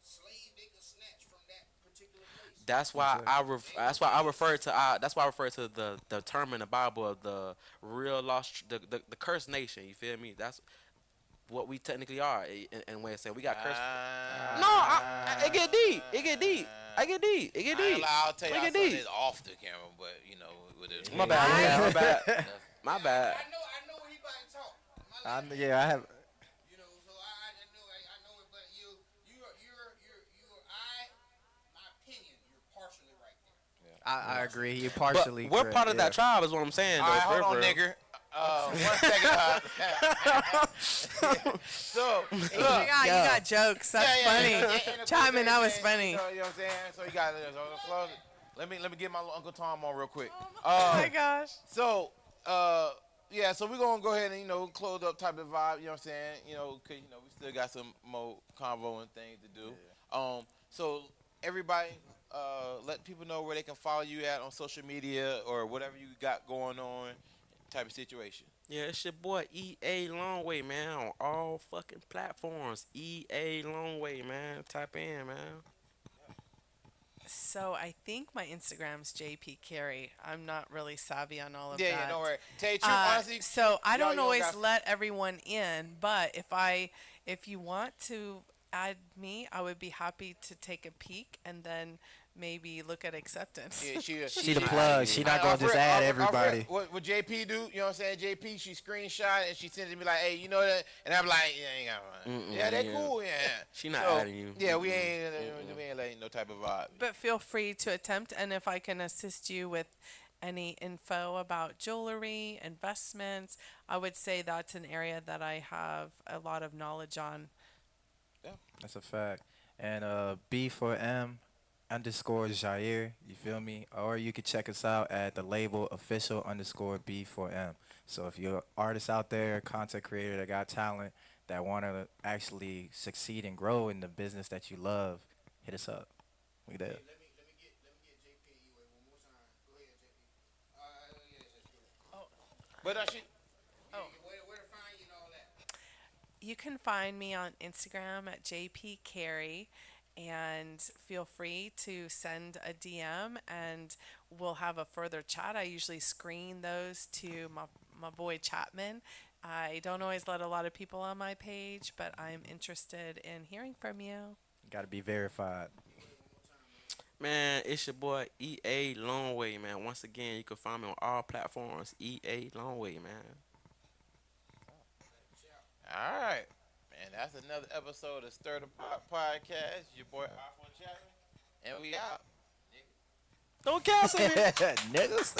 slave they could snatch from that particular place. That's why I refer to that's why I refer to the term in the Bible of the real lost the cursed nation. You feel me? That's what we technically are in a way of saying we got cursed. No, it get deep. It get deep. I get deep. It get deep. I'll tell you, It I get saw deep. this off the camera, but you know, with it. My bad. My bad. My bad. I know where he about to talk. My left Yeah, I have. You know, so I know it, but my opinion, you're partially right there. I agree. You're But partially. we're correct, part of yeah. that tribe, is what I'm saying. All right, though, hold on, for real. nigger. 1 second. So, You look. got jokes. That's funny. And Chiming, that was thing, funny. You know what I'm saying? So you got let me get my Uncle Tom on real quick. Oh my gosh. So, yeah, so we're gonna go ahead and close up type of vibe. You know what I'm saying? Cause we still got some more convo and things to do. So everybody, let people know where they can follow you at on social media or whatever you got going on, type of situation. Yeah, it's your boy EA Longway, man, on all fucking platforms. EA Longway, man. Type in, man. So I think my Instagram's JP Carey. I'm not really savvy on all of Yeah, that. yeah, don't worry. Tell you the truth, honestly. So I y'all don't don't always got- let everyone in, but if you want to add me, I would be happy to take a peek and then maybe look at acceptance. Yeah, She the plug. She not gonna just add everybody. What JP do? You know what I'm saying? JP, she screenshot and she sends it to me like, hey, you know that? And I'm like, yeah, ain't got one. Yeah, that yeah. cool. Yeah. She not So, adding you. Yeah, we ain't letting no type of vibe. But feel free to attempt, and if I can assist you with any info about jewelry, investments, I would say that's an area that I have a lot of knowledge on. That's a fact. And B4M _ Jair, you feel me? Or you can check us out at the label official _ B4M. So if you're an artist out there, content creator that got talent, that want to actually succeed and grow in the business that you love, hit us up. We there. Let me get JP and UA one more time. Go ahead, JP. Yes, that's good. But she. Where to find you and all that? You can find me on Instagram at JP Carey, and feel free to send a DM and we'll have a further chat. I usually screen those to my boy Chapman. I don't always let a lot of people on my page, but I'm interested in hearing from you. Got to be verified. Man, it's your boy EA Longway, man. Once again, you can find me on all platforms. EA Longway, man. All right. Man, that's another episode of Stir the Pot Podcast. Your boy Alpha Chapman. And we out. Don't cancel me. Niggas.